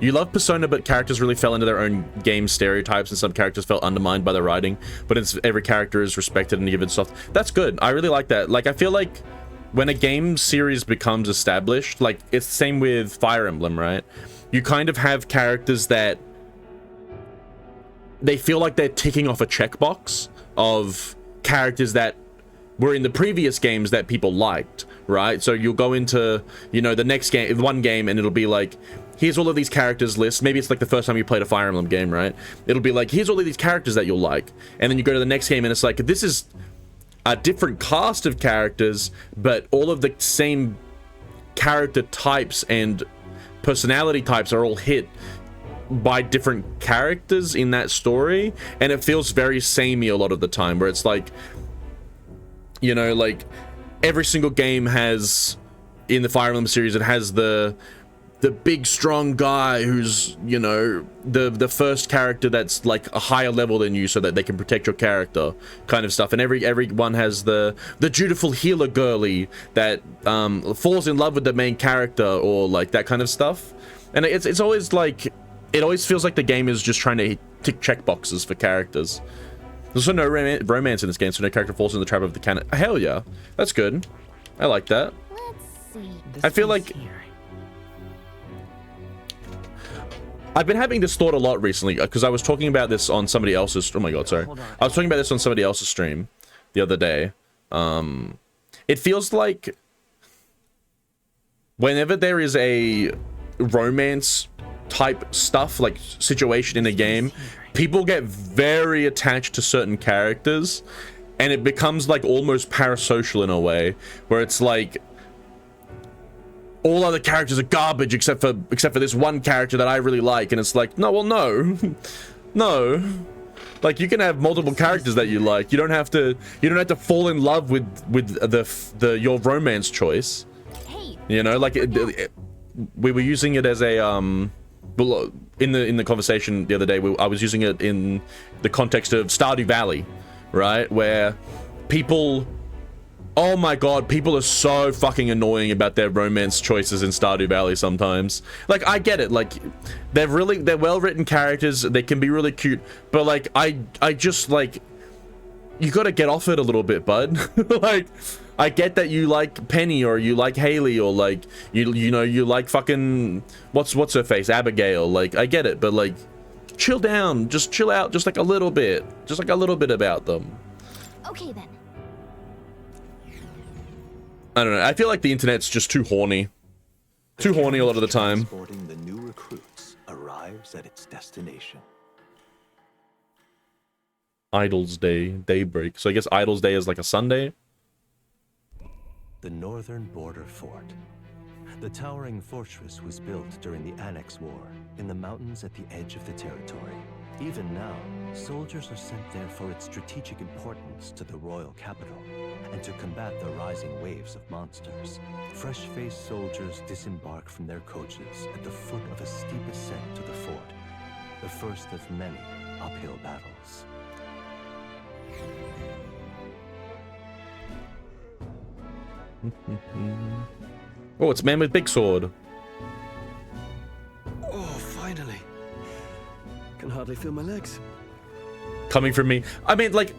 You love Persona, but characters really fell into their own game stereotypes, and some characters felt undermined by the writing, but every character is respected and given stuff. That's good. I really like that. Like, I feel like when a game series becomes established, like, it's the same with Fire Emblem, right? You kind of have characters that they feel like they're ticking off a checkbox of characters that were in the previous games that people liked, right? So you'll go into, you know, the next game, one game, and it'll be like, here's all of these characters lists. Maybe it's like the first time you played a Fire Emblem game, right? It'll be like, here's all of these characters that you'll like. And then you go to the next game and it's like, this is a different cast of characters, but all of the same character types and personality types are all hit by different characters in that story. And it feels very samey a lot of the time, where it's like, you know, like every single game has, in the Fire Emblem series, it has the big strong guy who's, you know, the first character that's like a higher level than you so that they can protect your character kind of stuff. And everyone has the dutiful healer girly that falls in love with the main character, or like that kind of stuff. And it's always like, it always feels like the game is just trying to tick check boxes for characters. There's also no romance in this game, so no character falls in the trap of the canon. Hell yeah, that's good. I like that. Let's see. I feel like I've been having this thought a lot recently, because I was talking about this on somebody else's, oh my god, sorry. I was talking about this on somebody else's stream the other day. It feels like whenever there is a romance type stuff, like situation in a game, people get very attached to certain characters, and it becomes like almost parasocial in a way, where it's like all other characters are garbage except for this one character that I really like. And it's like, no, well, no. No, like, you can have multiple characters that you like. You don't have to fall in love with your romance choice. You know, like we were using it as a in the conversation the other day, I was using it in the context of Stardew Valley, right? Where people, oh my god, people are so fucking annoying about their romance choices in Stardew Valley sometimes. Like, I get it, like, they're well-written characters, they can be really cute, but like, I just, like, you gotta get off it a little bit, bud. Like, I get that you like Penny, or you like Haley, or like, you know, you like fucking, what's her face, Abigail, like, I get it, but like, chill down, just chill out, just like a little bit about them. Okay then. I don't know, I feel like the internet's just too horny. Too horny a lot of the time. Transporting the new recruits arrives at its destination. Idol's Day, daybreak. So I guess Idol's Day is like a Sunday. The northern border fort. The towering fortress was built during the Annex War in the mountains at the edge of the territory. Even now, soldiers are sent there for its strategic importance to the royal capital and to combat the rising waves of monsters. Fresh-faced soldiers disembark from their coaches at the foot of a steep ascent to the fort, the first of many uphill battles. Oh, it's man with big sword. Oh, finally. Can hardly feel my legs. Coming from me. I mean, like,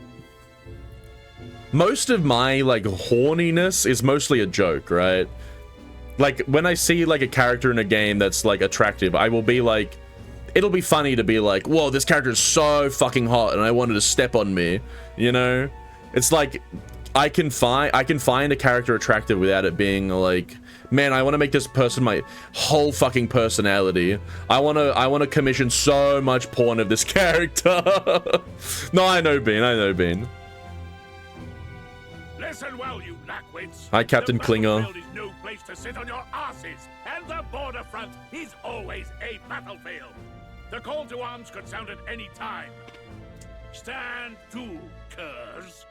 most of my, like, horniness is mostly a joke, right? Like, when I see, like, a character in a game that's, like, attractive, I will be like, it'll be funny to be like, whoa, this character is so fucking hot and I wanted to step on me, you know? It's like, I can find a character attractive without it being like, man, I want to make this person my whole fucking personality. I want to commission so much porn of this character. No, I know Bean. Listen well, you lackwits. Hi, Captain Klinger. The battlefield is no place to sit on your asses, and the border front is always a battlefield. The call to arms could sound at any time. Stand to, curs.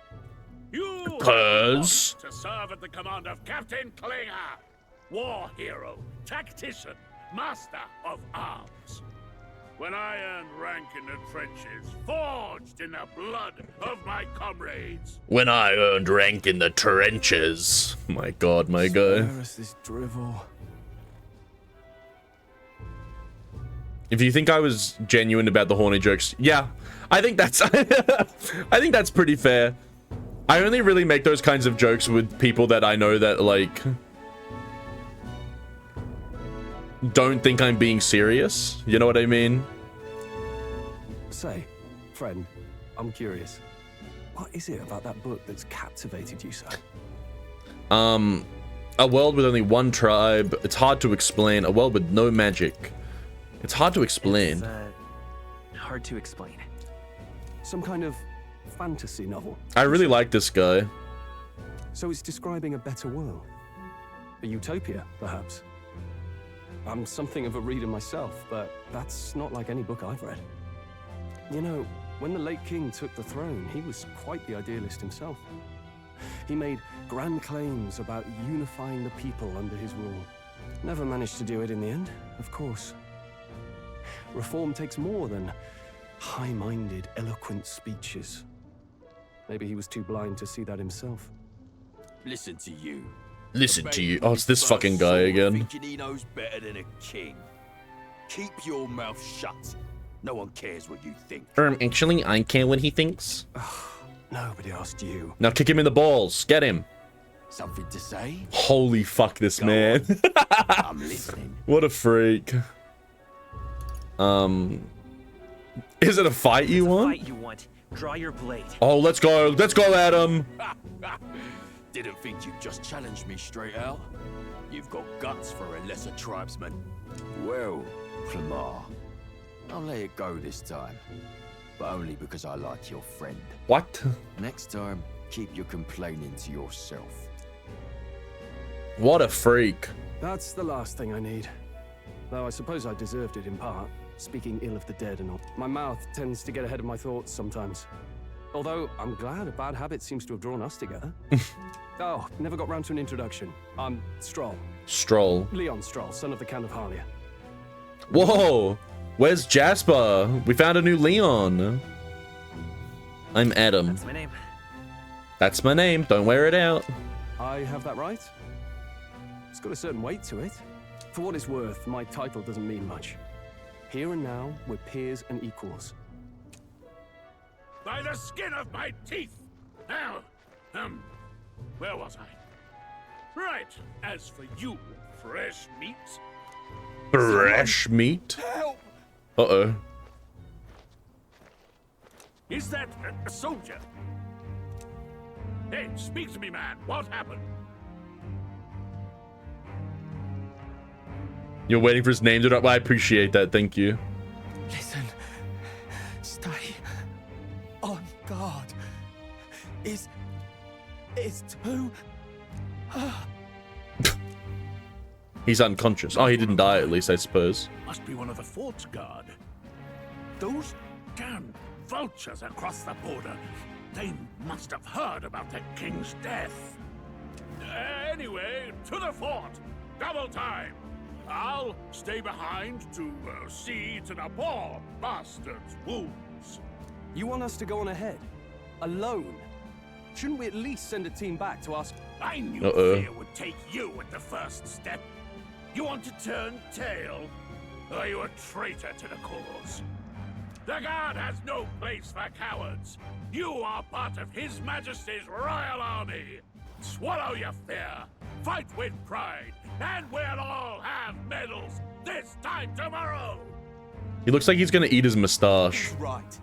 You Curs. to serve at the command of Captain Klinger, war hero, tactician, master of arms. When I earned rank in the trenches, forged in the blood of my comrades. When I earned rank in the trenches. My god, my guy. Where is this drivel? If you think I was genuine about the horny jokes, yeah, I think that's I think that's pretty fair. I only really make those kinds of jokes with people that I know that, like, don't think I'm being serious. You know what I mean? Say, friend, I'm curious. What is it about that book that's captivated you so? A world with only one tribe. It's hard to explain. A world with no magic. It's hard to explain. It's, hard to explain. Some kind of fantasy novel. I really like this guy. So it's describing a better world. A utopia, perhaps. I'm something of a reader myself, but that's not like any book I've read. You know, when the late king took the throne, he was quite the idealist himself. He made grand claims about unifying the people under his rule. Never managed to do it in the end, of course. Reform takes more than high-minded, eloquent speeches. Maybe he was too blind to see that himself. Listen to you. Listen to you. Oh, it's this fucking guy again. Thinking he knows better than a king. Keep your mouth shut. No one cares what you think. Actually, I care what he thinks. Nobody asked you. Now kick him in the balls. Get him. Something to say? Holy fuck, this man. I'm listening. What a freak. Is it a fight you want? Fight you want. Draw your blade. Oh, let's go. Let's go, Adam. Didn't think you'd just challenge me straight out. You've got guts for a lesser tribesman. Well, Clamar, I'll let it go this time. But only because I like your friend. What? Next time, keep your complaining to yourself. What a freak. That's the last thing I need. Though I suppose I deserved it in part, speaking ill of the dead and all. My mouth tends to get ahead of my thoughts sometimes. Although, I'm glad a bad habit seems to have drawn us together. Oh, never got round to an introduction. I'm Stroll. Stroll. Leon Stroll, son of the Count of Harlia. Whoa! Where's Jasper? We found a new Leon. I'm Adam. That's my name. That's my name. Don't wear it out. I have that right? It's got a certain weight to it. For what it's worth, my title doesn't mean much. Here and now, we're peers and equals. By the skin of my teeth! Now, where was I? Right, as for you, fresh meat. Fresh meat? Help! Uh-oh. Is that a soldier? Hey, speak to me, man. What happened? You're waiting for his name to drop? I appreciate that. Thank you. Listen. Stay on guard. It's too... He's unconscious. Oh, he didn't die at least, I suppose. Must be one of the fort's guard. Those damn vultures across the border. They must have heard about the king's death. Anyway, to the fort. Double time. I'll stay behind to see to the poor bastard's wounds. You want us to go on ahead? Alone? Shouldn't we at least send a team back to ask... I knew fear would take you at the first step. You want to turn tail? Are you a traitor to the cause? The guard has no place for cowards. You are part of His Majesty's Royal Army. Swallow your fear. Fight with pride. And we'll all have medals this time tomorrow. He looks like he's gonna eat his mustache. Right.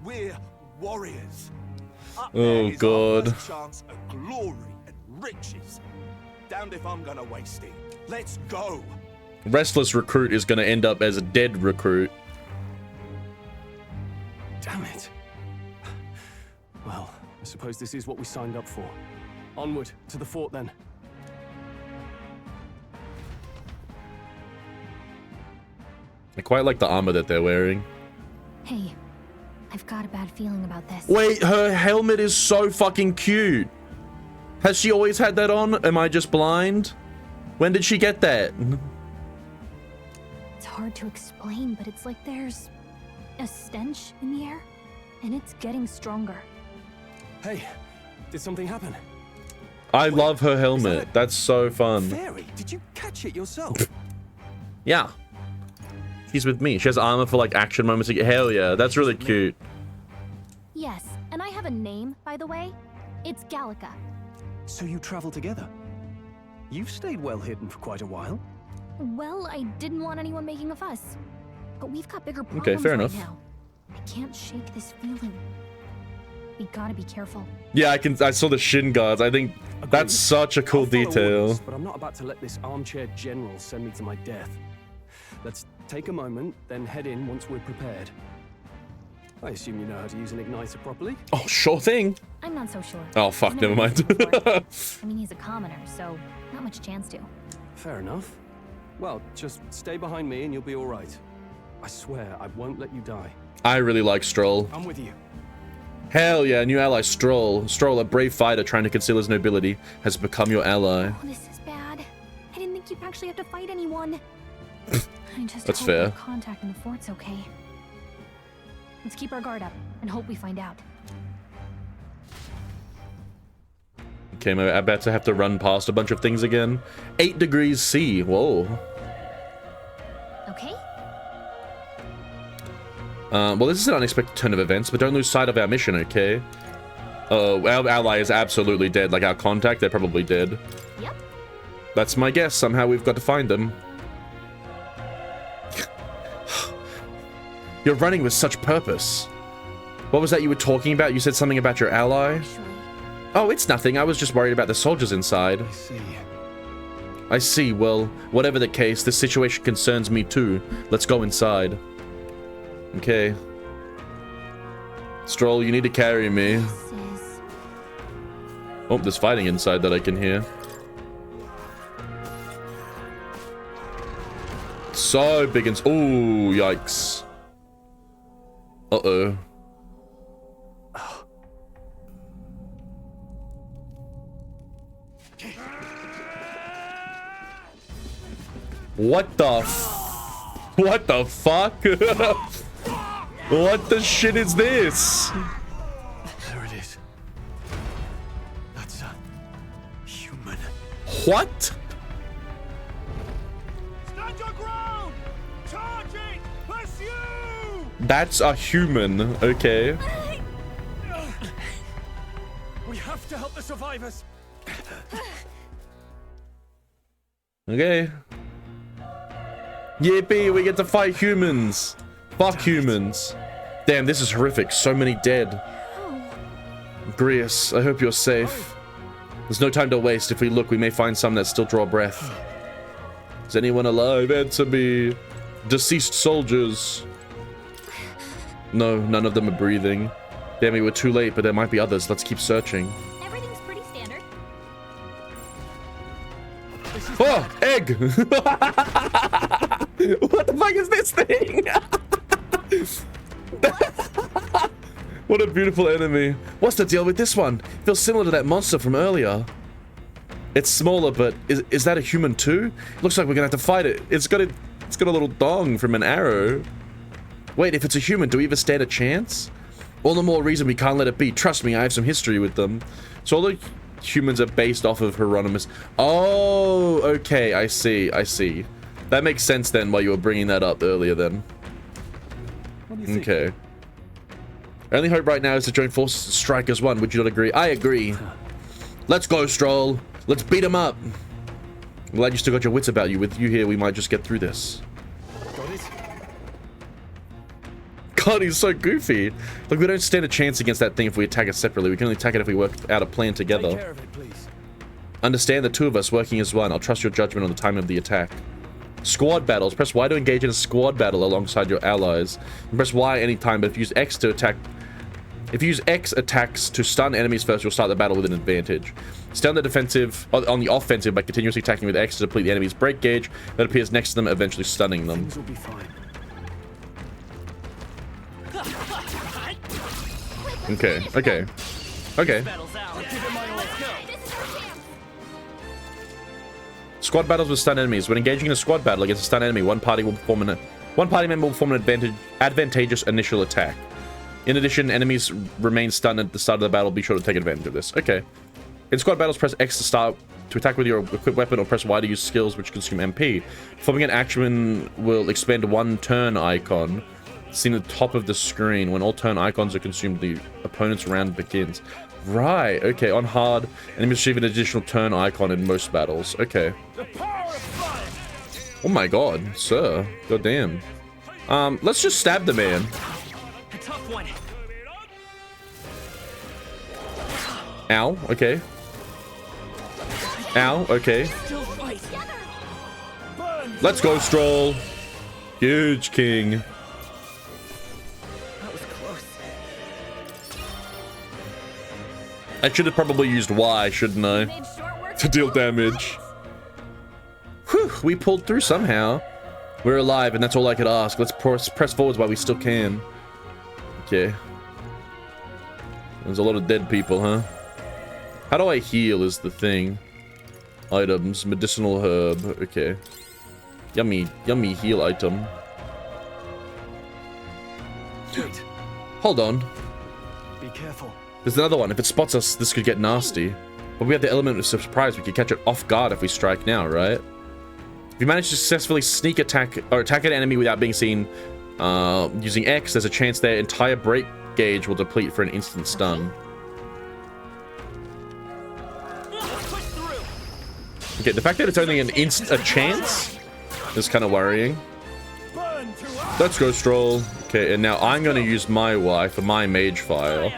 We're warriors. Up Oh, there is God. our first chance of glory and riches. Damned if I'm gonna waste it. Let's go. Restless recruit is gonna end up as a dead recruit. Damn it. Well, I suppose this is what we signed up for. Onward, to the fort then. I quite like the armor that they're wearing. Hey, I've got a bad feeling about this. Wait, her helmet is so fucking cute. Has she always had that on? Am I just blind? When did she get that? It's hard to explain, but it's like there's a stench in the air, and it's getting stronger. Hey, did something happen? I love her helmet. That's so fun. Fairy, did you catch it yourself? Yeah. She's with me. She has armor for like action moments. Hell yeah, that's really cute. Yes, and I have a name, by the way. It's Gallica. So you travel together? You've stayed well hidden for quite a while. Well, I didn't want anyone making a fuss. But we've got bigger problems Okay, fair right enough. now. I can't shake this feeling. We gotta be careful. Yeah, I saw the shin guards. I think that's such a cool I'll follow detail. orders, but I'm not about to let this armchair general send me to my death. Let's take a moment, then head in once we're prepared. I assume you know how to use an igniter properly? Oh, sure thing. I'm not so sure. Oh, fuck, I've never mind. used it before. I mean, he's a commoner, so not much chance to. Fair enough. Well, just stay behind me and you'll be all right. I swear I won't let you die. I really like Stroll. I'm with you. Hell yeah, new ally Stroll. Stroll, a brave fighter trying to conceal his nobility, has become your ally. Oh, this is bad. I didn't think you'd actually have to fight anyone. I just That's hope fair. our contact in the fort's okay. Let's keep our guard up and hope we find out. Okay, I'm about to have to run past a bunch of things again. 8 degrees C. Whoa. Okay? Well, this is an unexpected turn of events, but don't lose sight of our mission, okay? Oh, our ally is absolutely dead. Like our contact, they're probably dead. Yep. That's my guess. Somehow we've got to find them. You're running with such purpose. What was that you were talking about? You said something about your ally? Actually, Oh, it's nothing. I was just worried about the soldiers inside. I see. I see. Well, whatever the case, this situation concerns me too. Let's go inside. Okay. Stroll, you need to carry me. this is... Oh, there's fighting inside that I can hear. So big and... Ooh, yikes. Uh-oh. What the f... What the fuck? What the shit is this? There it is. That's a human. What? Stand your ground! Charging! Pursue! That's a human. Okay. We have to help the survivors. Okay. Yippee, we get to fight humans. Fuck humans. Damn, this is horrific. So many dead. Grius, I hope you're safe. There's no time to waste. If we look, we may find some that still draw breath. Is anyone alive? Answer me. Deceased soldiers. No, none of them are breathing. Damn, we were too late, but there might be others. Let's keep searching. Everything's pretty standard. Oh, egg! What the fuck is this thing? What a beautiful enemy. What's the deal with this one? Feels similar to that monster from earlier. It's smaller, but is that a human too? Looks like we're gonna have to fight it. It's got a little dong from an arrow. Wait, if it's a human, do we even stand a chance? All the more reason we can't let it be. Trust me, I have some history with them. So all the humans are based off of Hieronymus. Oh, okay, I see. That makes sense then, why you were bringing that up earlier then. Okay. Our only hope right now is to join forces to strike as one. Would you not agree? I agree. Let's go, Stroll. Let's beat him up. I'm glad you still got your wits about you. With you here, we might just get through this. Got it? God, he's so goofy. Look, we don't stand a chance against that thing if we attack it separately. We can only attack it if we work out a plan together. Take care of it, please. Understand the two of us working as one. I'll trust your judgment on the time of the attack. Squad battles. Press Y to engage in a squad battle alongside your allies. And press Y anytime, but if you use X to attack... If you use X attacks to stun enemies first, you'll start the battle with an advantage. Stay on the defensive, on the offensive by continuously attacking with X to deplete the enemy's break gauge that appears next to them, eventually stunning them. Things will be fine. Okay. Squad battles with stun enemies. When engaging in a squad battle against a stun enemy, one party member will form an advantageous initial attack. In addition, enemies remain stunned at the start of the battle. Be sure to take advantage of this. Okay. In squad battles, press X to start to attack with your equipped weapon, or press Y to use skills which consume MP. Performing an action will expand one turn icon seen at the top of the screen. When all turn icons are consumed, the opponent's round begins. Right. Okay. On hard, enemies receive an additional turn icon in most battles. Okay. Oh my god, sir. God damn. Let's just stab the man. A tough one. Ow. Okay. Ow. Okay. Still fight. Let's go, Stroll. Huge king. That was close. I should have probably used Y, shouldn't I? To deal damage. Whew, we pulled through somehow. We're alive, and that's all I could ask. Let's press forwards while we still can. Okay. There's a lot of dead people, huh? How do I heal is the thing. Items, medicinal herb. Okay. Yummy heal item. Wait. Hold on. Be careful. There's another one. If it spots us, this could get nasty. But we have the element of surprise. We could catch it off guard if we strike now, right? If you manage to successfully sneak attack or attack an enemy without being seen using X, there's a chance their entire break gauge will deplete for an instant stun. Okay, the fact that it's only a chance is kind of worrying. Let's go, Stroll. Okay, and now I'm going to use my Y for my mage fire.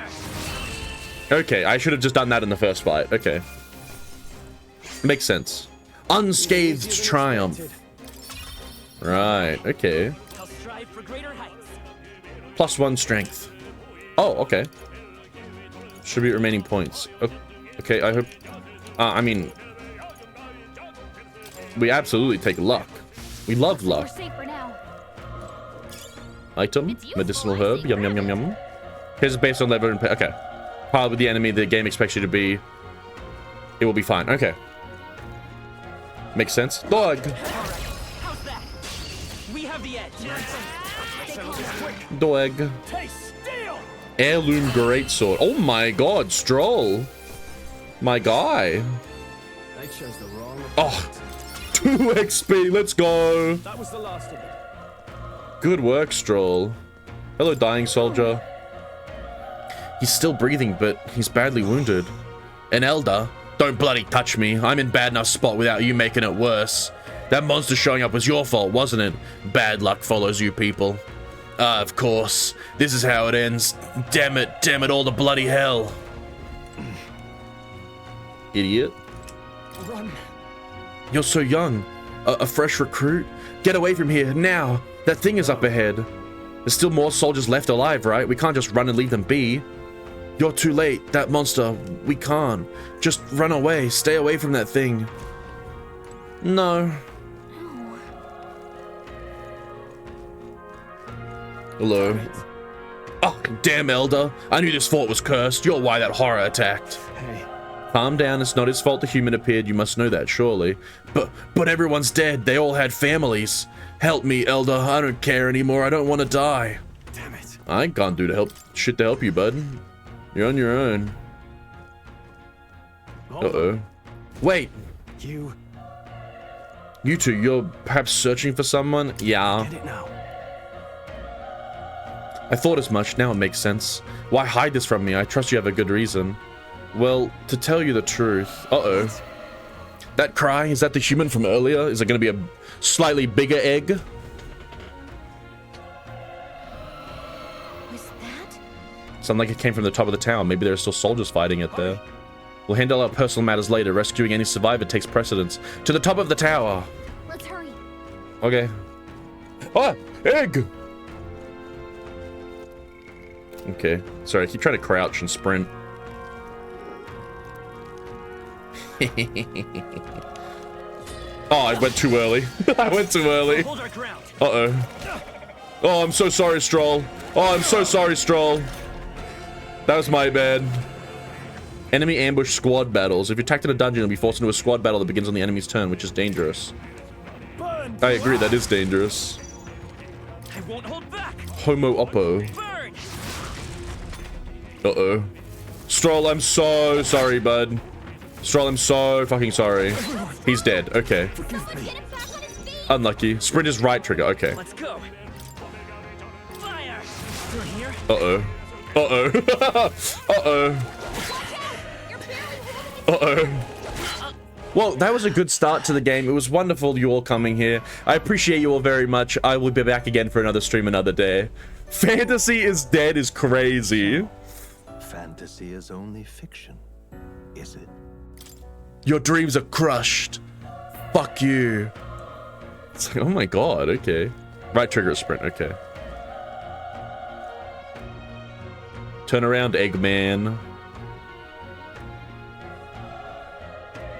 Okay, I should have just done that in the first fight. Okay. Makes sense. Unscathed triumph. Right, okay. +1 strength. Oh, okay. Distribute remaining points. Okay, I hope... I mean... We absolutely take luck. We love luck. Item, medicinal herb, yum yum yum yum. Here's based on level and okay. Piled with the enemy, the game expects you to be. It will be fine. Okay. Makes sense. Dog. How's that? We have the Dog. Heirloom greatsword. Oh my god, Stroll. My guy. They chose the wrong. Oh, 2 XP. Let's go. That was the last of it. Good work, Stroll. Hello, dying soldier. He's still breathing, but he's badly wounded. An elder? Don't bloody touch me. I'm in bad enough spot without you making it worse. That monster showing up was your fault, wasn't it? Bad luck follows you people. Of course. This is how it ends. Damn it, all the bloody hell. Idiot. Run. You're so young. A fresh recruit? Get away from here, now. That thing is up ahead. There's still more soldiers left alive, right? We can't just run and leave them be. You're too late. That monster, we can't. Just run away. Stay away from that thing. No. Hello. Oh, damn, Elder. I knew this fort was cursed. You're why that horror attacked. Hey. Calm down. It's not his fault the human appeared. You must know that, surely. But everyone's dead. They all had families. Help me, Elder. I don't care anymore. I don't want to die. Damn it. I can't do shit to help you, bud. You're on your own. Uh-oh. Wait. You two, you're perhaps searching for someone? Yeah. get it now. I thought as much. Now it makes sense. Why hide this from me? I trust you have a good reason. Well, to tell you the truth... Uh-oh. That cry, is that the human from earlier? Is it going to be a slightly bigger egg? Was that? Sounded like it came from the top of the tower. Maybe there are still soldiers fighting it there. We'll handle our personal matters later. Rescuing any survivor takes precedence. To the top of the tower. Let's hurry. Okay. Ah! Egg! Okay. Sorry, I keep trying to crouch and sprint. Oh, I went too early. I went too early. Uh-oh. Oh, I'm so sorry, Stroll. Oh, I'm so sorry, Stroll. That was my bad. Enemy ambush squad battles. If you're attacked in a dungeon, you'll be forced into a squad battle that begins on the enemy's turn, which is dangerous. I agree, that is dangerous. I won't hold back. Homo oppo. Uh-oh. Stroll, I'm so sorry, bud. Stroll, I'm so fucking sorry. He's dead. Okay. Unlucky. Sprint is right trigger. Okay. Let's go. Fire. Through here. Uh-oh. Uh-oh. Uh-oh. Uh-oh. Well, that was a good start to the game. It was wonderful you all coming here. I appreciate you all very much. I will be back again for another stream another day. Fantasy is dead is crazy. Fantasy is only fiction, is it? Your dreams are crushed. Fuck you. It's like, oh my god, okay. Right trigger sprint, okay. Turn around, Eggman.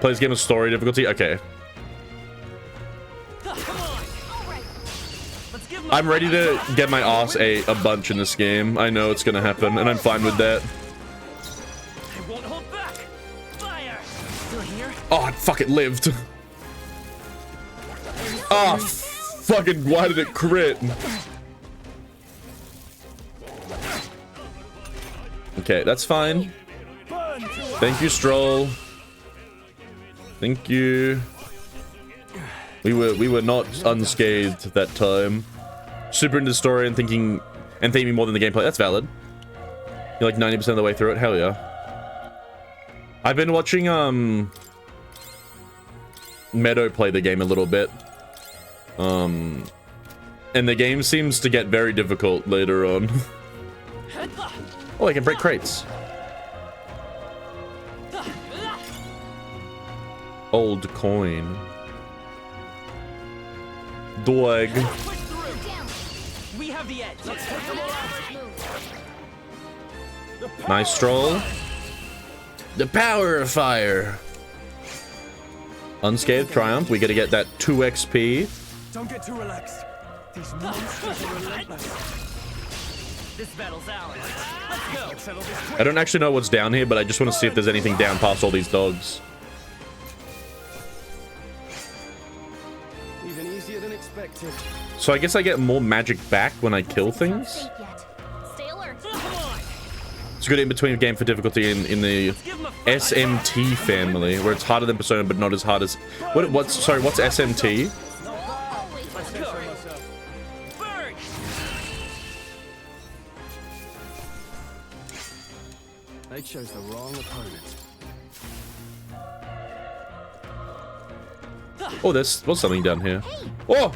Play this game with story difficulty? Okay. I'm ready to get my ass a bunch in this game. I know it's gonna happen, and I'm fine with that. I won't hold back. Fire. Through here. Oh, fuck, it lived. Ah, fucking, why did it crit? Okay, that's fine. Thank you, Stroll. Thank you. We were not unscathed that time. Super into the story and thinking me more than the gameplay. That's valid. You're like 90% of the way through it. Hell yeah. I've been watching Meadow play the game a little bit. And the game seems to get very difficult later on. Oh, I can break crates. Old coin. Dog. We have the edge. Let's take them all. Nice Stroll. The power of fire. Unscathed triumph. We gotta get that 2 XP. Don't get too relaxed. These monsters are relentless. This battle's ours. Let's go. I don't actually know what's down here, but I just want to see if there's anything down past all these dogs. Even easier easier than expected. So I guess I get more magic back when I kill things. Stay alert. It's a good in-between game for difficulty in the SMT family, where it's harder than Persona but not as hard as... What's SMT? They chose the wrong opponent. Oh, there's something down here. Oh!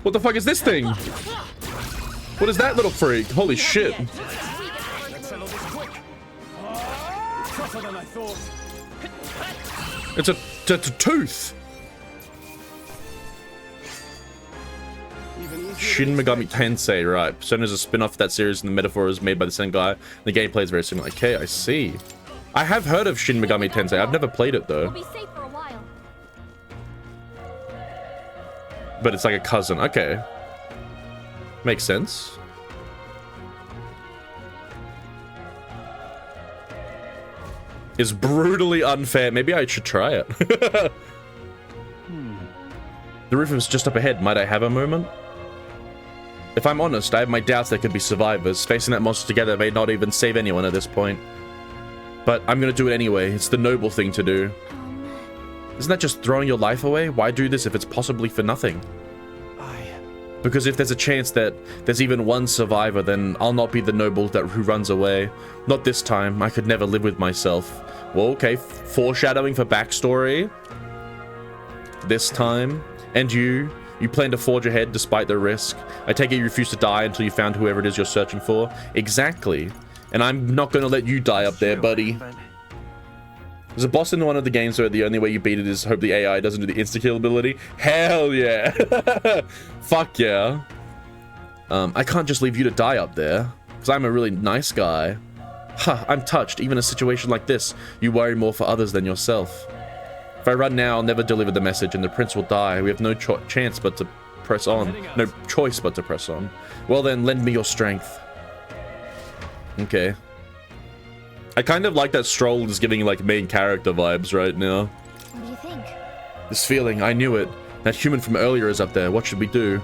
What the fuck is this thing? What is that little freak? Holy shit. It's a tooth. Shin Megami Tensei, right. Persona is a spin-off of that series and the metaphor is made by the same guy. The gameplay is very similar. Okay, I see. I have heard of Shin Megami Tensei. I've never played it though. But it's like a cousin. Okay. Makes sense. Is brutally unfair. Maybe I should try it. The roof is just up ahead. Might I have a moment? If I'm honest, I have my doubts there could be survivors. Facing that monster together may not even save anyone at this point. But I'm gonna do it anyway. It's the noble thing to do. Isn't that just throwing your life away? Why do this if it's possibly for nothing? Because if there's a chance that there's even one survivor, then I'll not be the noble who runs away. Not this time. I could never live with myself. Well, okay. Foreshadowing for backstory. This time. And you plan to forge ahead despite the risk. I take it you refuse to die until you found whoever it is you're searching for. Exactly. And I'm not going to let you die up there, buddy. There's a boss in one of the games where the only way you beat it is hope the AI doesn't do the insta-kill ability. Hell yeah. Fuck yeah. I can't just leave you to die up there, because I'm a really nice guy. Huh, I'm touched. Even in a situation like this, you worry more for others than yourself. If I run now, I'll never deliver the message and the prince will die. We have no chance but to press on. No choice but to press on. Well then, lend me your strength. Okay. I kind of like that Stroll is giving like main character vibes right now. What do you think? This feeling, I knew it. That human from earlier is up there. What should we do?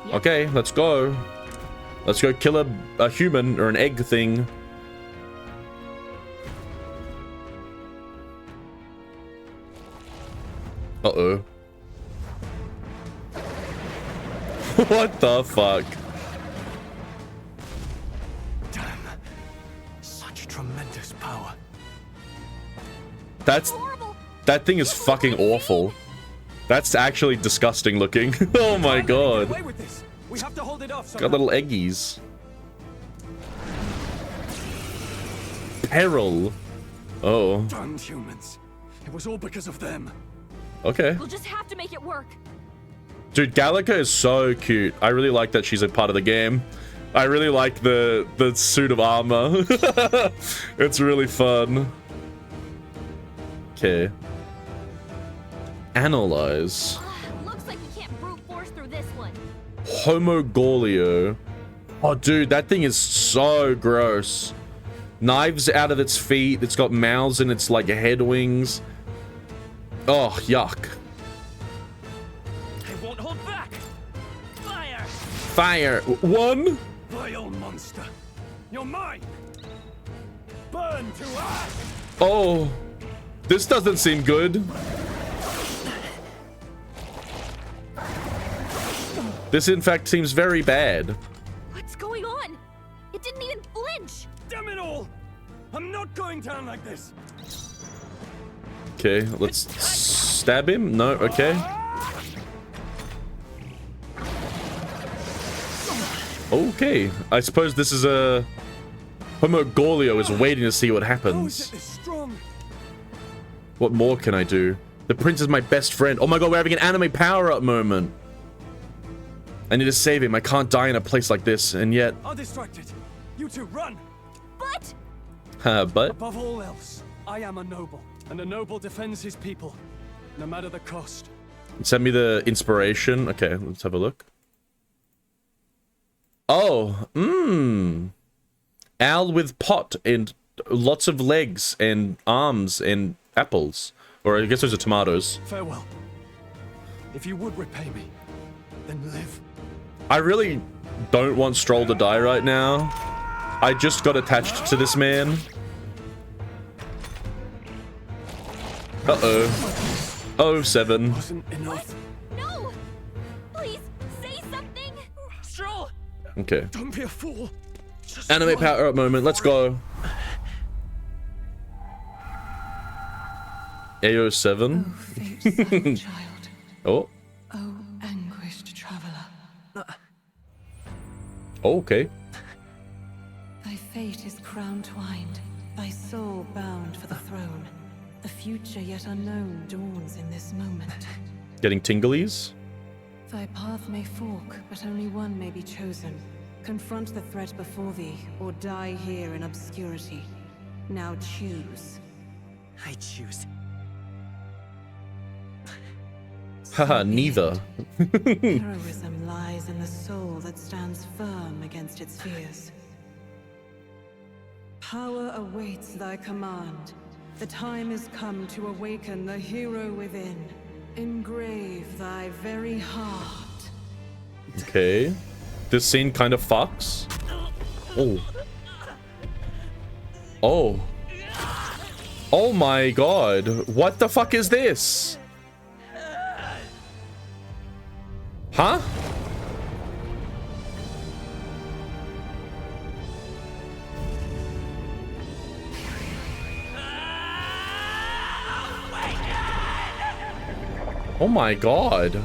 Yep. Okay, let's go. Let's go kill a human or an egg thing. Uh-oh. What the fuck? Tremendous power. That thing is fucking awful. That's actually disgusting looking. Oh my god. We have to hold it off. Got little eggies. Peril. Oh. Damn humans. It was all because of them. Okay. We'll just have to make it work. Dude, Gallica is so cute. I really like that she's a part of the game. I really like the suit of armor. It's really fun. Okay. Analyze. Looks like we can't brute force through this one. Homogorlio. Oh, dude, that thing is so gross. Knives out of its feet. It's got mouths and its like head wings. Oh, yuck. I won't hold back. Fire. Fire. One. Vile monster. You're mine. Burn to ash. Oh, this doesn't seem good. This, in fact, seems very bad. What's going on? It didn't even flinch. Damn it all! I'm not going down like this. Okay, let's stab him. No, okay. Okay, I suppose this is a... Homogorlio is waiting to see what happens. What more can I do? The prince is my best friend. Oh my god, we're having an anime power-up moment. I need to save him. I can't die in a place like this, and yet... I'll distract it. You two, run! But... but... Above all else, I am a noble, and a noble defends his people, no matter the cost. Send me the inspiration. Okay, let's have a look. Oh, owl with pot and lots of legs and arms and apples. Or I guess those are tomatoes. Farewell. If you would repay me, than live. I really don't want Stroll to die right now. I just got attached to this man. Uh-oh. Oh, 7. Wasn't enough. No! Please, say something! Stroll! Okay. Don't be a fool. Just Animate run. power up moment. Let's go. AO7. Oh, fate-silent child. Oh. Oh, anguished traveler. Oh, okay. Thy fate is crown-twined, thy soul bound for the throne. The future yet unknown dawns in this moment. Getting tinglies. Thy path may fork, but only one may be chosen. Confront the threat before thee, or die here in obscurity. Now choose. I choose. Haha, neither. Heroism lies in the soul that stands firm against its fears. Power awaits thy command. The time is come to awaken the hero within. Engrave thy very heart. Okay. This scene kind of fucks. Oh. Oh. Oh my god. What the fuck is this? Huh? Oh my god.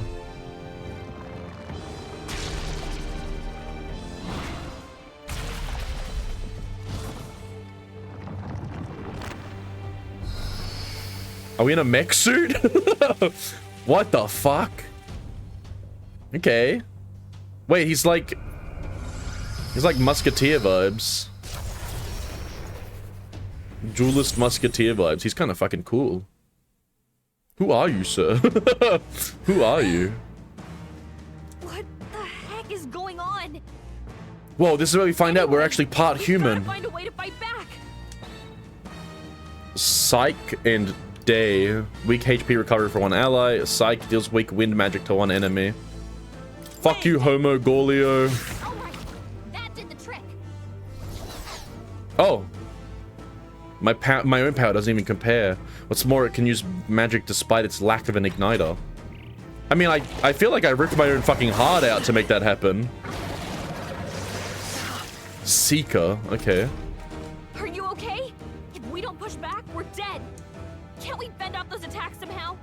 Are we in a mech suit? What the fuck? Okay. Wait, he's like musketeer vibes. Duelist musketeer vibes. He's kind of fucking cool. Who are you, sir? Who are you? What the heck is going on? Whoa, this is where we find out we're actually part human. Find a way to fight back. Psych and Day. Weak HP recovery for one ally. Psych deals weak wind magic to one enemy. Fuck you, Homo Gorlio. Alright, that did the trick. Oh. My own power doesn't even compare. What's more, it can use magic despite its lack of an igniter. I mean, I feel like I ripped my own fucking heart out to make that happen. Seeker, okay. Are you okay? If we don't push back, we're dead. Can't we fend off those attacks somehow?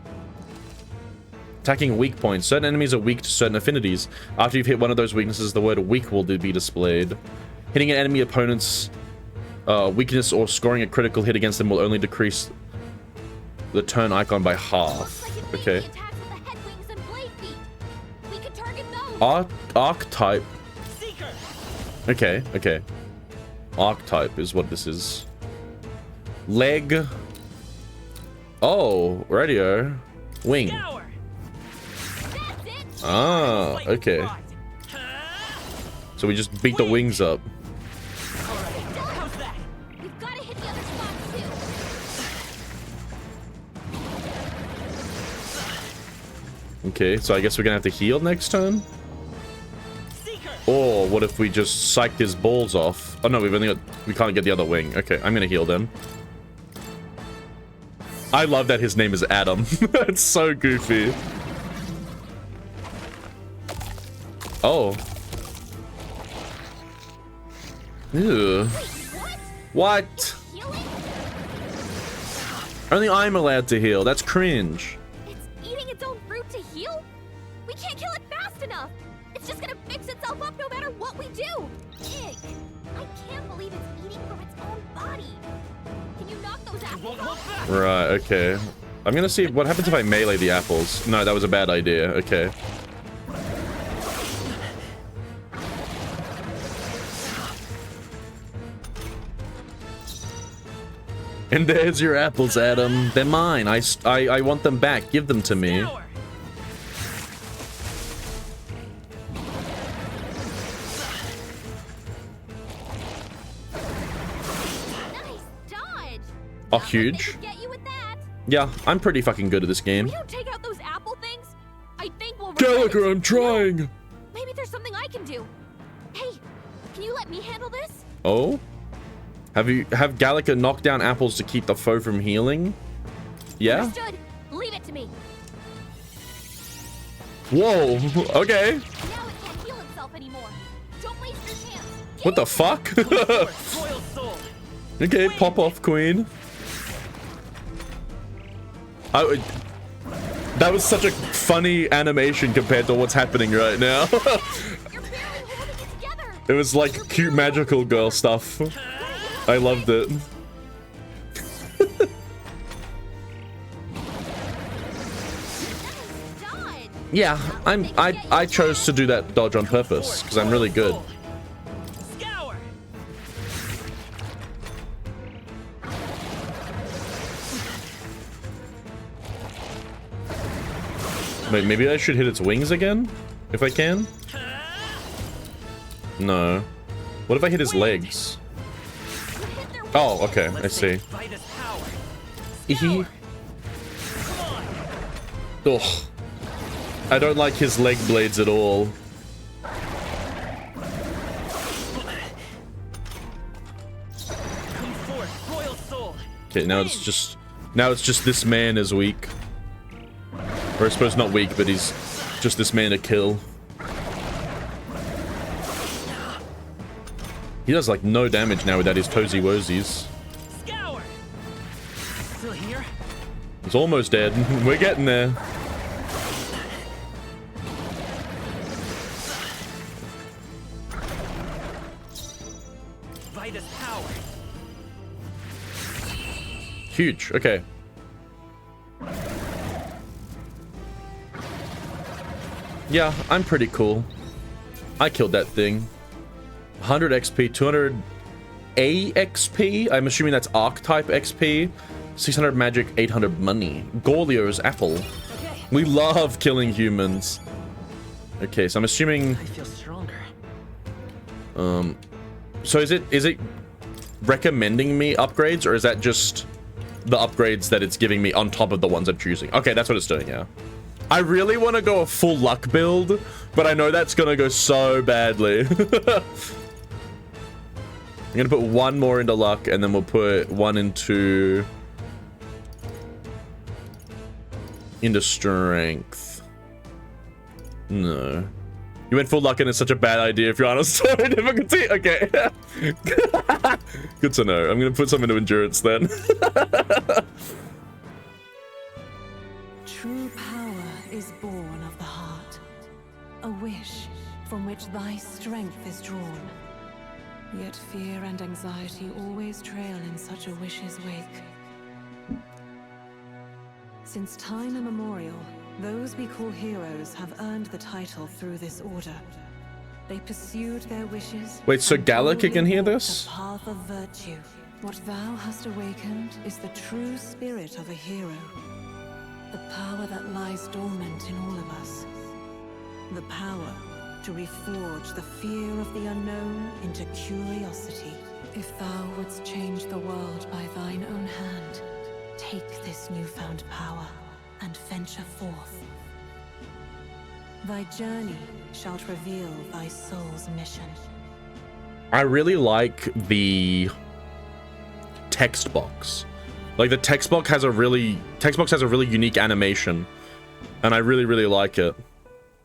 Attacking weak points. Certain enemies are weak to certain affinities. After you've hit one of those weaknesses, the word weak will be displayed. Hitting an enemy opponent's weakness or scoring a critical hit against them will only decrease the turn icon by half. Okay. Archetype. Okay, okay. Archetype is what this is. Leg. Oh, radio. Wing. Ah, okay. So we just beat the wings up. Okay, so I guess we're gonna have to heal next turn? Or what if we just psyched his balls off? Oh no, we can't get the other wing. Okay, I'm gonna heal them. I love that his name is Adam. It's so goofy. Oh. Ew. What? Only I'm allowed to heal. That's cringe. It's eating its own fruit to heal? We can't kill it fast enough. It's just gonna fix itself up no matter what we do. Ick. I can't believe it's eating from its own body. Can you knock those apples off? Right, okay. I'm gonna see what happens if I melee the apples. No, that was a bad idea. Okay. And there's your apples, Adam. They're mine. I want them back. Give them to me. Oh, huge. Yeah, I'm pretty fucking good at this game. We don't take out those apple things. I think we'll Gallica, I'm trying. Maybe there's something I can do. Hey, can you let me handle this? Oh? Have Gallica knocked down apples to keep the foe from healing? Yeah? Understood. Leave it to me. Whoa, okay. Now it can't heal itself anymore. Don't waste your chance. What the fuck? Okay, pop off, queen. That was such a funny animation compared to what's happening right now. It was like cute magical girl stuff. I loved it. Yeah, I chose to do that dodge on purpose because I'm really good. Wait, maybe I should hit its wings again? If I can? No. What if I hit his legs? Oh, okay, I see. Ugh. I don't like his leg blades at all. Okay, now it's just this man is weak. Or I suppose not weak, but he's just this man to kill. He does like no damage now without his toesy woesies. Still here? He's almost dead. We're getting there. Vitus power. Huge. Okay. Yeah, I'm pretty cool. I killed that thing. 100 XP, 200 AXP. I'm assuming that's Archetype XP. 600 magic, 800 money. Gorlio's apple. We love killing humans. Okay, so I'm assuming. I feel stronger. So is it recommending me upgrades, or is that just the upgrades that it's giving me on top of the ones I'm choosing? Okay, that's what it's doing. Yeah. I really want to go a full luck build, but I know that's gonna go so badly. I'm gonna put one more into luck, and then we'll put one into strength. No. You went full luck, and it's such a bad idea, if you're honest. Sorry, difficulty. Okay. Good to know. I'm gonna put some into endurance then. True power is born of the heart, a wish from which thy strength is drawn. Yet fear and anxiety always trail in such a wish's wake. Since time immemorial, those we call heroes have earned the title through this order. They pursued their wishes. Wait, so Gallica can hear this? The path of virtue. What thou hast awakened is the true spirit of a hero. The power that lies dormant in all of us. The power to reforge the fear of the unknown into curiosity. If thou wouldst change the world by thine own hand, take this newfound power and venture forth. Thy journey shalt reveal thy soul's mission. I really like the text box. Like the text box has a really unique animation, and I really like it.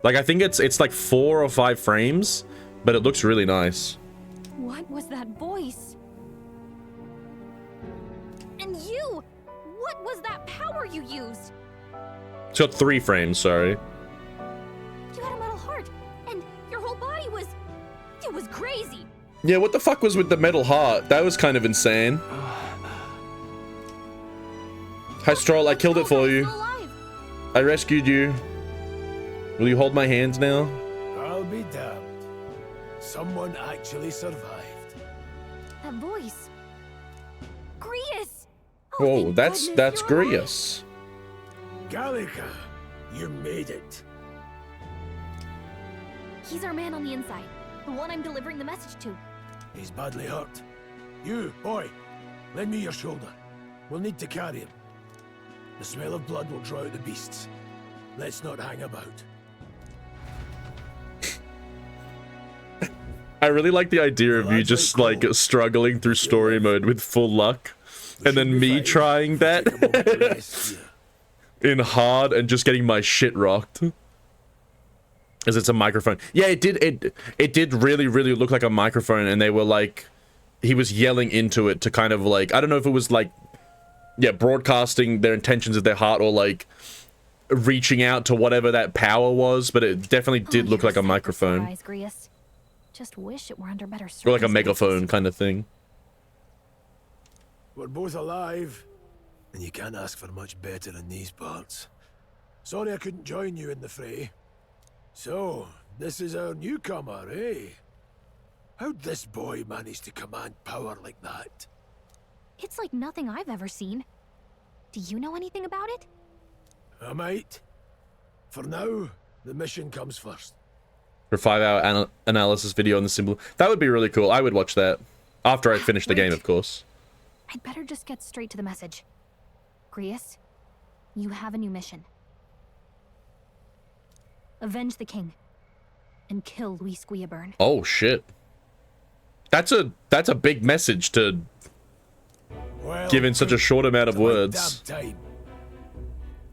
Like I think it's like 4 or 5 frames, but it looks really nice. What was that voice? And you! What was that power you used? It's got 3 frames, sorry. You had a metal heart, and your whole body was... It was crazy! Yeah, what the fuck was with the metal heart? That was kind of insane. Hi, Stroll, I killed it for you. I rescued you. Will you hold my hands now? I'll be damned. Someone actually survived. That voice. Grius! Oh, that's Grius. Gallica, you made it. He's our man on the inside. The one I'm delivering the message to. He's badly hurt. You, boy, lend me your shoulder. We'll need to carry him. The smell of blood will draw out the beasts. Let's not hang about. I really like the idea of you just like struggling through story mode with full luck, and then me trying that in hard and just getting my shit rocked. As it's a microphone. Yeah, it did really look like a microphone, and they were like, he was yelling into it to kind of like, I don't know if it was like, yeah, broadcasting their intentions of their heart, or like reaching out to whatever that power was, but it definitely did look like a microphone. Just wish it were under better Or like a megaphone kind of thing. We're both alive, and you can't ask for much better in these parts. Sorry I couldn't join you in the fray. So, this is our newcomer, eh? How'd this boy manage to command power like that? It's like nothing I've ever seen. Do you know anything about it? I might. For now, the mission comes first. For 5-hour analysis video on the symbol. That would be really cool. I would watch that. After I finish the game, of course. I'd better just get straight to the message. Grius, you have a new mission. Avenge the king. And kill Luis Guillaburn. Oh, shit. That's a big message to give in such a short amount of words.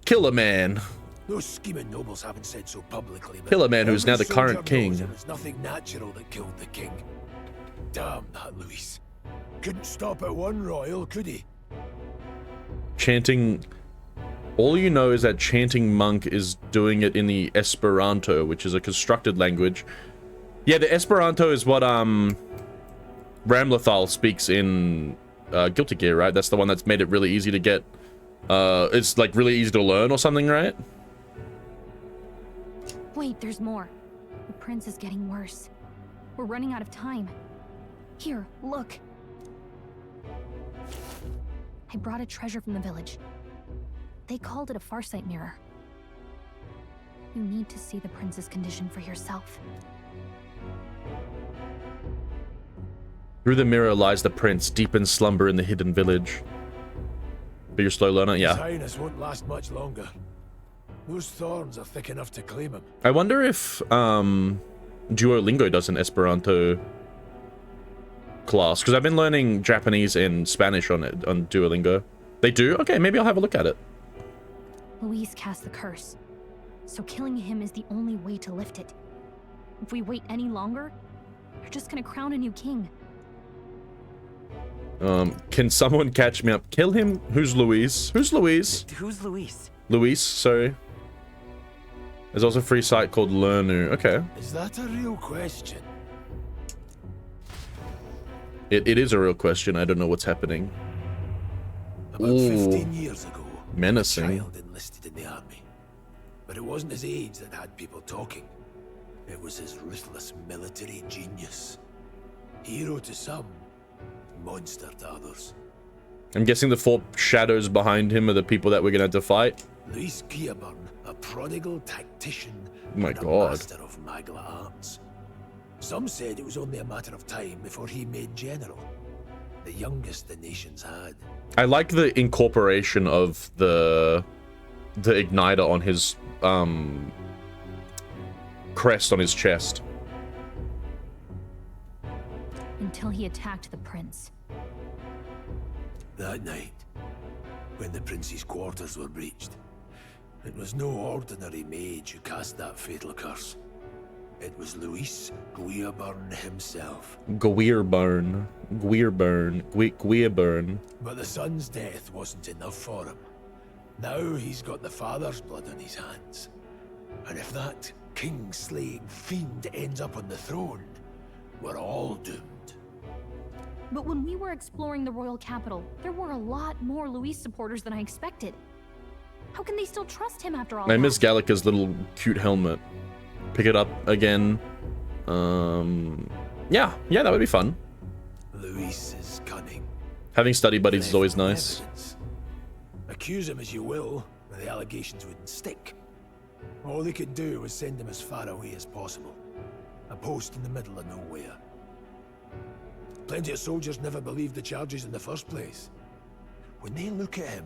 Kill a man. Those scheming nobles haven't said so publicly. Kill a man who's now the current king. It was nothing natural that killed the king. Damn that Luis. Couldn't stop at one royal, could he? Chanting. All you know is that chanting monk is doing it in the Esperanto, which is a constructed language. Yeah, the Esperanto is what Ramlethal speaks in Guilty Gear, right? That's the one that's made it really easy to get. It's like really easy to learn or something, right? Wait, there's more. The prince is getting worse. We're running out of time. Here, look. I brought a treasure from the village. They called it a farsight mirror. You need to see the prince's condition for yourself. Through the mirror lies the prince, deep in slumber in the hidden village. But you're slow learner, yeah. His Highness won't last much longer. Those thorns are thick enough to claim him. I wonder if Duolingo does an Esperanto class, because I've been learning Japanese and Spanish on Duolingo. They do? Okay, maybe I'll have a look at it. Luis cast the curse, so killing him is the only way to lift it. If we wait any longer, they're just gonna crown a new king. Can someone catch me up? Kill him? Who's Luis? Who's Luis? Who's Luis? Luis, sorry. There's also a free site called Learnu. Okay. Is that a real question? It is a real question. I don't know what's happening. About 15 years ago, menacing. a child enlisted in the army. But it wasn't his age that had people talking. It was his ruthless military genius. Hero to some, monster to others. I'm guessing the 4 shadows behind him are the people that we're gonna have to fight. Luis Guillaburn, a prodigal tactician Oh my and a god. master of Magla arts. Some said it was only a matter of time before he made general, the youngest the nations had. I like the incorporation of the igniter on his crest on his chest. Until he attacked the prince. That night, when the prince's quarters were breached, it was no ordinary mage who cast that fatal curse. It was Luis Guillaburn himself. Guillaburn. But the son's death wasn't enough for him. Now he's got the father's blood on his hands. And if that king-slaying fiend ends up on the throne, we're all doomed. But when we were exploring the royal capital, there were a lot more Luis supporters than I expected. How can they still trust him after all I that? miss Gallica's little cute helmet. Pick it up again. Yeah, that would be fun. Luis is cunning. Having study buddies is always nice. Evidence. Accuse him as you will, but the allegations wouldn't stick. All they could do was send him as far away as possible. A post in the middle of nowhere. Plenty of soldiers never believed the charges in the first place. When they look at him,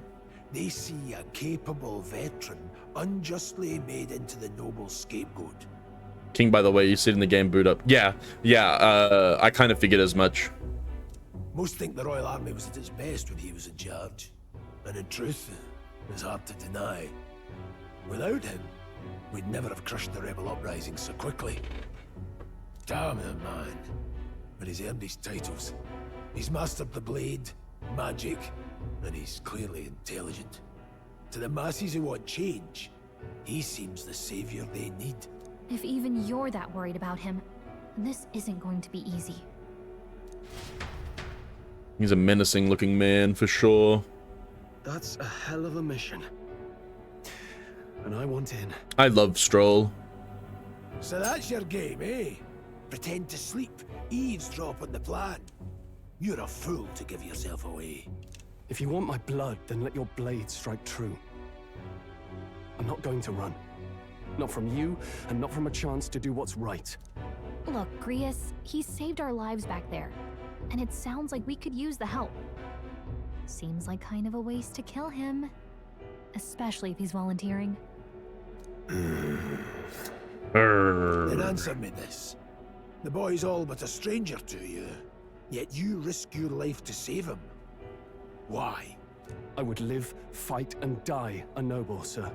they see a capable veteran unjustly made into the noble scapegoat. King, by the way, you sit in the game boot up. Yeah, I kind of figured as much. Most think the Royal Army was at its best when he was in charge. And in truth, it's hard to deny. Without him, we'd never have crushed the rebel uprising so quickly. Damn him, man. But he's earned his titles. He's mastered the blade, magic, and he's clearly intelligent. To the masses who want change, he seems the savior they need. If even you're that worried about him, this isn't going to be easy. He's a menacing looking man for sure. That's a hell of a mission. And I want in. I love Stroll. So that's your game, eh? Pretend to sleep, eavesdrop on the plan. You're a fool to give yourself away. If you want my blood, then let your blade strike true. I'm not going to run. Not from you, and not from a chance to do what's right. Look, Grius, he saved our lives back there. And it sounds like we could use the help. Seems like kind of a waste to kill him. Especially if he's volunteering. Then answer me this. The boy's all but a stranger to you, yet you risk your life to save him. Why? I would live, fight, and die a noble, sir.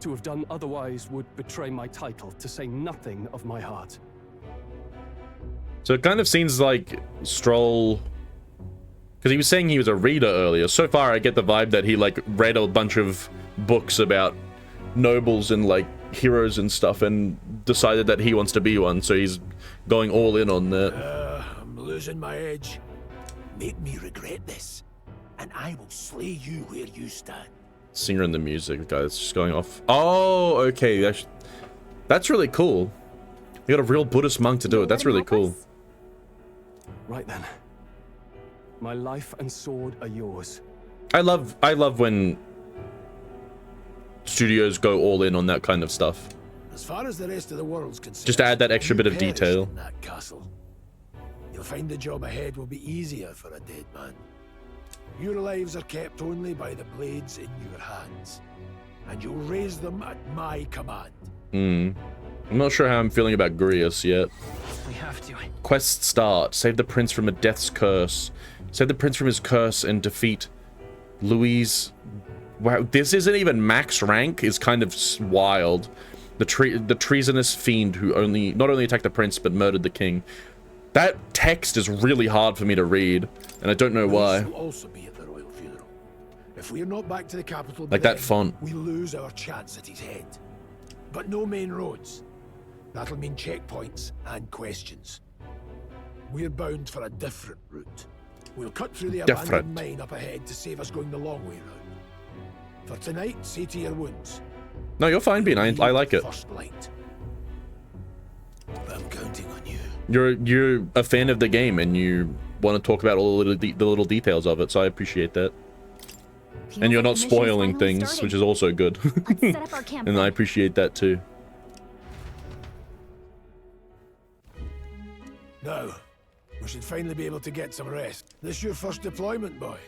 To have done otherwise would betray my title, to say nothing of my heart. So it kind of seems like Stroll, because he was saying he was a reader earlier. So far, I get the vibe that he like read a bunch of books about nobles and like heroes and stuff, and decided that he wants to be one. So he's going all in on that. I'm losing my edge. Make me regret this, and I will slay you where you stand. Singer and the music, guys, just going off. Oh, okay, that's really cool. You got a real Buddhist monk to do it. That's really cool. Right then. My life and sword are yours. I love when studios go all in on that kind of stuff. As far as the rest of the world's concerned, Just to add that extra bit of detail. In that castle. You'll find the job ahead will be easier for a dead man. Your lives are kept only by the blades in your hands, and you'll raise them at my command. I'm not sure how I'm feeling about Grius yet. We have to. Quest start. Save the prince from a death's curse. Save the prince from his curse and defeat Louise. Wow, this isn't even max rank. Is kind of wild. The treasonous fiend who not only attacked the prince but murdered the king. That text is really hard for me to read, and I don't know why. Will also be at the royal funeral. If we're not back to the capital, Like that font. we lose our chance at his head. But no main roads. That'll mean checkpoints and questions. We're bound for a different route. We'll cut through the abandoned mine up ahead to save us going the long way round. For tonight, see to your wounds. No, you're fine, Bean. I like it. First light. I'm counting on you. You're a fan of the game and you want to talk about all the little details of it, so I appreciate that. And you're not spoiling things, which is also good. And I appreciate that too. Now, we should finally be able to get some rest. This your first deployment, boy.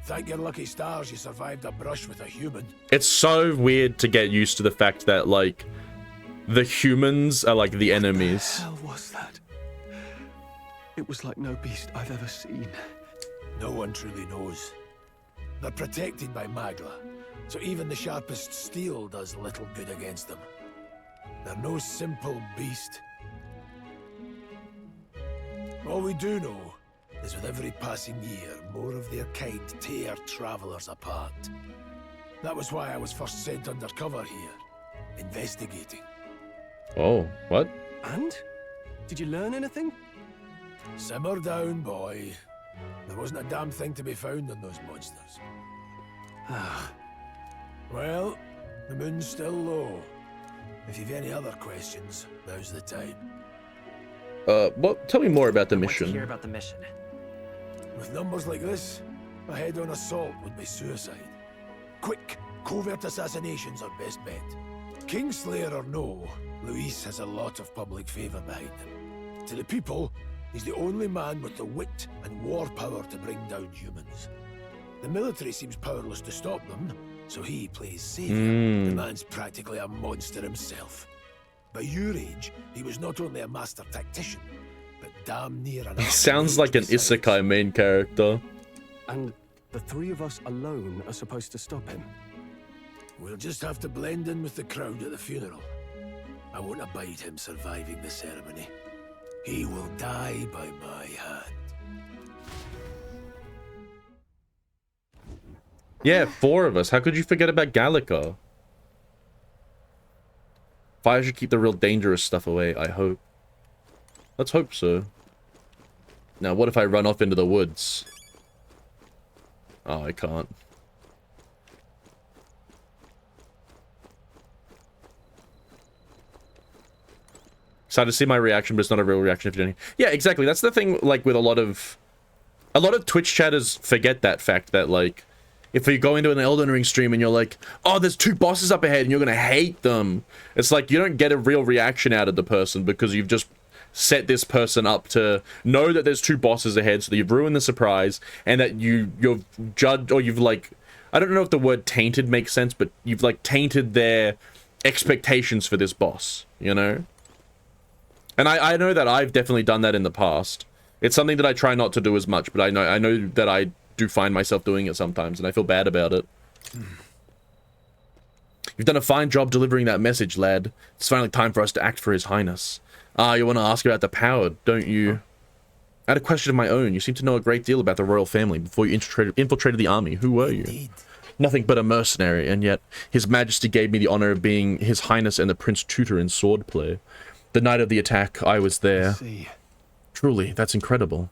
Thank your lucky stars you survived a brush with a human. It's so weird to get used to the fact that, like, the humans are, like, the enemies. What the hell was that? It was like no beast I've ever seen. No one truly knows. They're protected by Magla, so even the sharpest steel does little good against them. They're no simple beast. All we do know is with every passing year, more of their kind tear travelers apart. That was why I was first sent undercover here, investigating. Oh, what? And? Did you learn anything? Simmer down, boy. There wasn't a damn thing to be found on those monsters. Well, the moon's still low. If you've any other questions, now's the time. Tell me more about the I want mission. to hear about the mission. With numbers like this, a head-on assault would be suicide. Quick, covert assassinations are best bet. Kingslayer or no, Luis has a lot of public favor behind him. To the people, he's the only man with the wit and war power to bring down humans. The military seems powerless to stop them, so he plays savior. The man's practically a monster himself. By your age, he was not only a master tactician, but damn near an He sounds like an isekai main character. And the three of us alone are supposed to stop him. We'll just have to blend in with the crowd at the funeral. I won't abide him surviving the ceremony. He will die by my hand. Yeah, 4 of us. How could you forget about Gallica? Fire should keep the real dangerous stuff away, I hope. Let's hope so. Now, what if I run off into the woods? Oh, I can't. Excited to see my reaction, but it's not a real reaction if you don't. Yeah, exactly. That's the thing, like, with a lot of Twitch chatters forget that fact that, like, if you go into an Elden Ring stream and you're like, oh, there's 2 bosses up ahead and you're gonna hate them. It's like, you don't get a real reaction out of the person because you've just set this person up to know that there's 2 bosses ahead, so that you've ruined the surprise, and that you've judged, or you've, like, I don't know if the word tainted makes sense, but you've, like, tainted their expectations for this boss, you know? And I know that I've definitely done that in the past. It's something that I try not to do as much, but I know that I do find myself doing it sometimes, and I feel bad about it. You've done a fine job delivering that message, lad. It's finally time for us to act for His Highness. Ah, you want to ask about the power, don't you? I had a question of my own. You seem to know a great deal about the royal family before you infiltrated the army. Who were you? Indeed. Nothing but a mercenary, and yet His Majesty gave me the honor of being His Highness and the Prince Tutor in swordplay. The night of the attack, I was there. I see. Truly, that's incredible.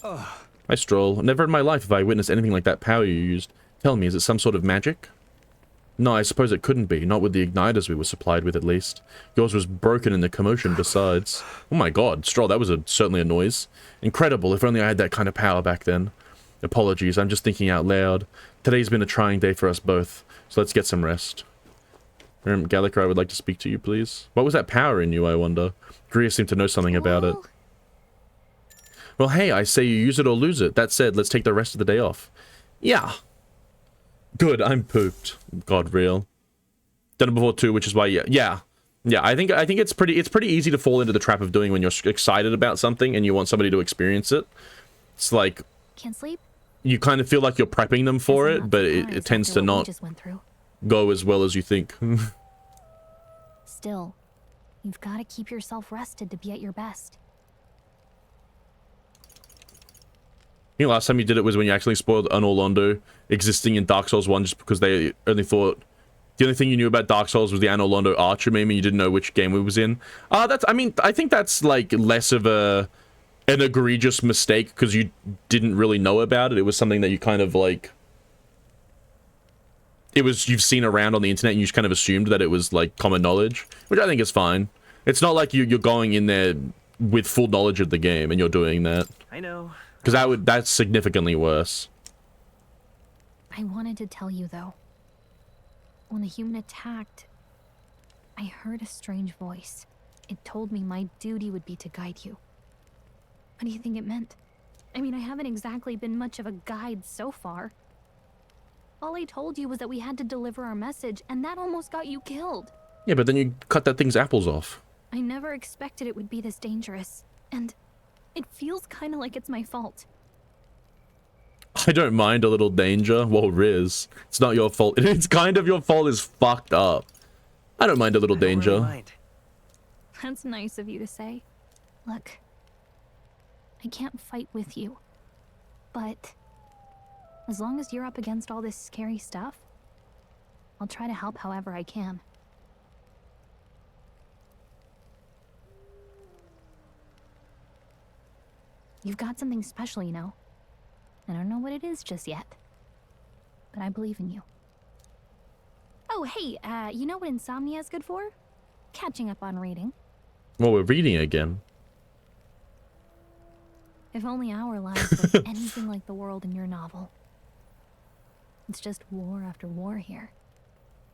I stroll. Never in my life have I witnessed anything like that power you used. Tell me, is it some sort of magic? No, I suppose it couldn't be. Not with the igniters we were supplied with, at least. Yours was broken in the commotion, besides. Oh my god, Stroll, that was certainly a noise. Incredible, if only I had that kind of power back then. Apologies, I'm just thinking out loud. Today's been a trying day for us both, so let's get some rest. Gallica, I would like to speak to you, please. What was that power in you, I wonder? Greer seemed to know something about it. Well, hey, I say you use it or lose it. That said, let's take the rest of the day off. Yeah. Good, I'm pooped. God, real. Done it before too, which is why, yeah. I think it's pretty easy to fall into the trap of doing when you're excited about something and you want somebody to experience it. It's like, can't sleep. You kind of feel like you're prepping them for it, but it tends to not go as well as you think. Still, you've got to keep yourself rested to be at your best. I think last time you did it was when you actually spoiled an Orlando existing in Dark Souls 1 just because they only thought the only thing you knew about Dark Souls was the Anne Orlando Archer meme and you didn't know which game it was in. I think that's like less of an egregious mistake because you didn't really know about it. It was something that you kind of like, you've seen around on the internet and you just kind of assumed that it was like common knowledge, which I think is fine. It's not like you're going in there with full knowledge of the game and you're doing that. I know. Because that's significantly worse. I wanted to tell you, though. When the human attacked, I heard a strange voice. It told me my duty would be to guide you. What do you think it meant? I mean, I haven't exactly been much of a guide so far. All I told you was that we had to deliver our message, and that almost got you killed. Yeah, but then you cut that thing's apples off. I never expected it would be this dangerous, and it feels kind of like it's my fault. I don't mind a little danger. Well, Riz, it's not your fault. It's kind of your fault is fucked up. I don't mind a little danger. That's nice of you to say. Look, I can't fight with you, but as long as you're up against all this scary stuff, I'll try to help however I can. You've got something special, you know. I don't know what it is just yet, but I believe in you. Oh, hey, you know what insomnia is good for? Catching up on reading. Well, we're reading again. If only our lives were anything like the world in your novel. It's just war after war here,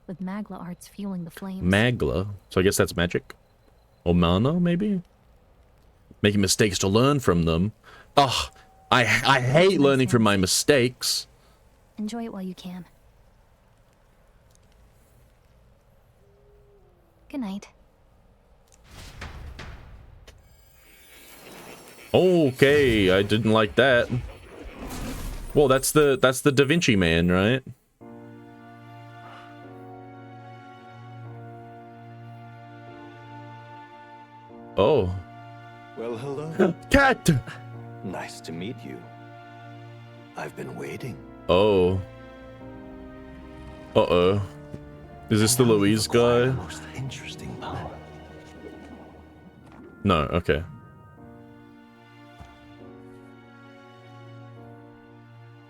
with Magla arts fueling the flames. Magla? So I guess that's magic? Or mana, maybe? Making mistakes to learn from them. Ugh, I hate learning from my mistakes. Enjoy it while you can. Good night. Okay, I didn't like that. Well, that's the Da Vinci Man, right? Oh. Well, hello. Cat! Nice to meet you. I've been waiting. Oh. Uh-oh. Is this the Louise guy? Most interesting power. No, okay.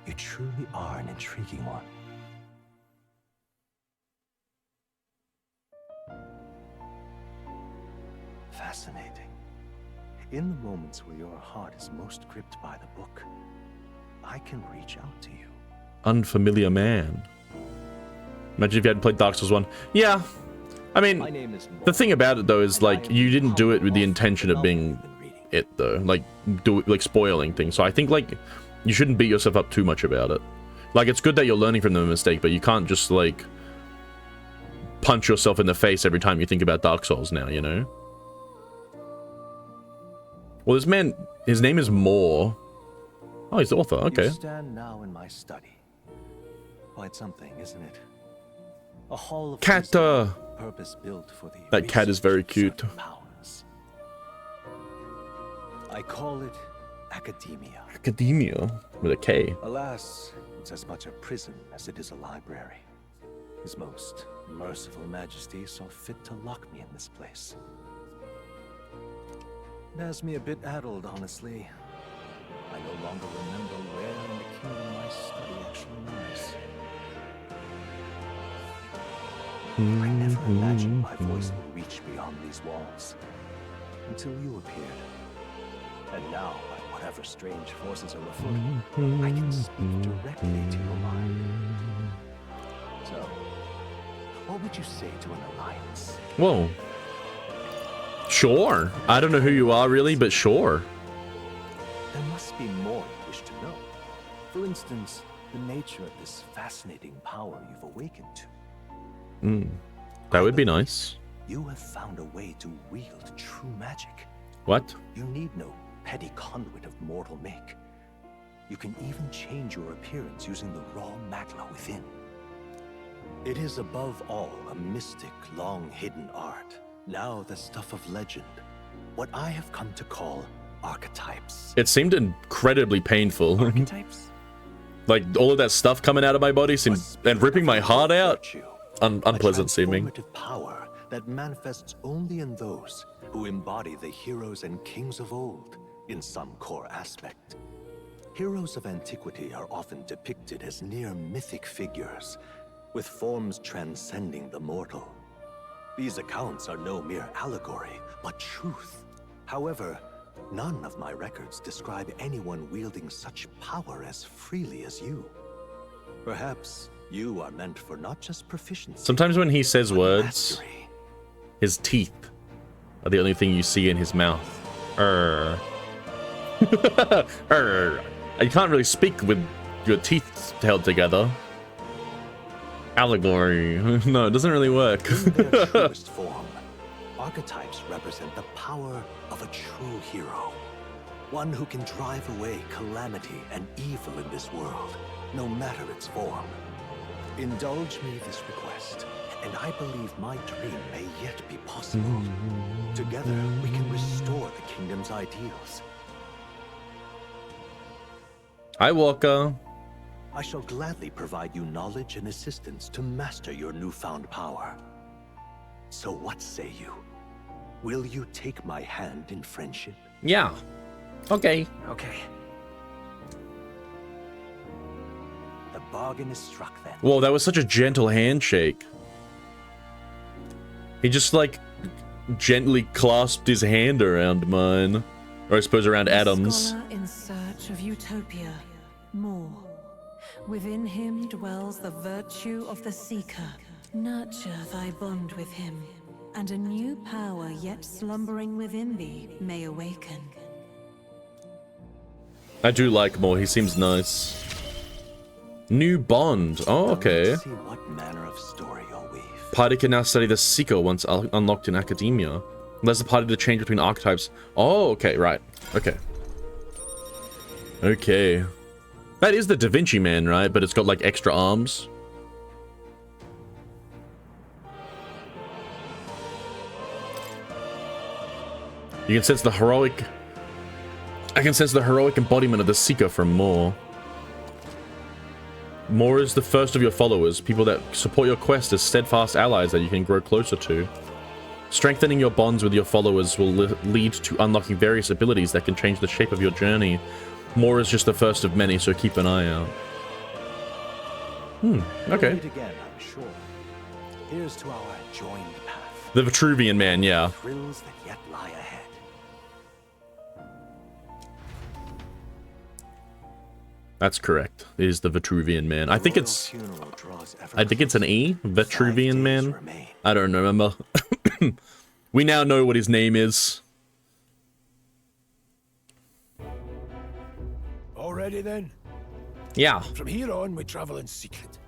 You truly are an intriguing one. Fascinating. In the moments where your heart is most gripped by the book, I can reach out to you. Unfamiliar man. Imagine if you hadn't played Dark Souls 1. Yeah. I mean, the thing about it though is like you didn't do it with the intention of being it though. Like spoiling things. So I think like you shouldn't beat yourself up too much about it. Like it's good that you're learning from the mistake, but you can't just like punch yourself in the face every time you think about Dark Souls now, you know? Well, this man, his name is Moore. Oh, he's the author. Okay. You stand now in my study. Quite something, isn't it? A hall of cat. Purpose built for the that cat is very cute. Powers. I call it academia. Academia with a K. Alas, it's as much a prison as it is a library. His most merciful majesty saw fit to lock me in this place. It has me a bit addled, honestly. I no longer remember where in the kingdom my study actually lies. I never imagined my voice would reach beyond these walls, until you appeared. And now, by whatever strange forces are afoot, I can speak directly to your mind. So, what would you say to an alliance? Whoa. Sure. I don't know who you are really, but sure. There must be more you wish to know. For instance, the nature of this fascinating power you've awakened to. That would be nice. You have found a way to wield true magic. What? You need no petty conduit of mortal make. You can even change your appearance using the raw magla within. It is above all a mystic, long-hidden art. Now the stuff of legend. What I have come to call archetypes. It seemed incredibly painful. Archetypes? Like all of that stuff coming out of my body seemed and ripping my heart out. Unpleasant seeming. Power that manifests only in those who embody the heroes and kings of old in some core aspect. Heroes of antiquity are often depicted as near mythic figures, with forms transcending the mortal. These accounts are no mere allegory, but truth. However, none of my records describe anyone wielding such power as freely as you. Perhaps you are meant for not just proficiency. Sometimes when he says words, mastery. His teeth are the only thing you see in his mouth. You can't really speak with your teeth held together. Allegory. No, it doesn't really work. In their truest form, archetypes represent the power of a true hero. One who can drive away calamity and evil in this world, no matter its form. Indulge me this request, and I believe my dream may yet be possible. Together, we can restore the kingdom's ideals. Hi, Walker. I shall gladly provide you knowledge and assistance to master your newfound power. So what say you? Will you take my hand in friendship? Yeah. Okay. Okay. The bargain is struck then. Whoa, that was such a gentle handshake. He just like gently clasped his hand around mine. Or I suppose around Adam's. Scholar in search of utopia. More. Within him dwells the virtue of the seeker. Nurture thy bond with him, and a new power yet slumbering within thee may awaken. I do like Moore, he seems nice. New bond. Oh, okay. Let's see what manner of story you'll weave. Party can now study the Seeker once unlocked in academia. Allows the party to change between archetypes. Oh, okay, right. Okay. Okay. That is the Da Vinci Man, right? But it's got like extra arms. You can sense the heroic... I can sense the heroic embodiment of the Seeker from Moore. Moore is the first of your followers, people that support your quest as steadfast allies that you can grow closer to. Strengthening your bonds with your followers will lead to unlocking various abilities that can change the shape of your journey. Moore is just the first of many, so keep an eye out. Okay. Again, I'm sure. Here's to our joined path. The Vitruvian Man, yeah. Thrills that yet lie ahead. That's correct. It is the Vitruvian Man. I think it's an E. Vitruvian Man. I don't remember. We now know what his name is. Already then? Yeah. From here on, we travel in secret.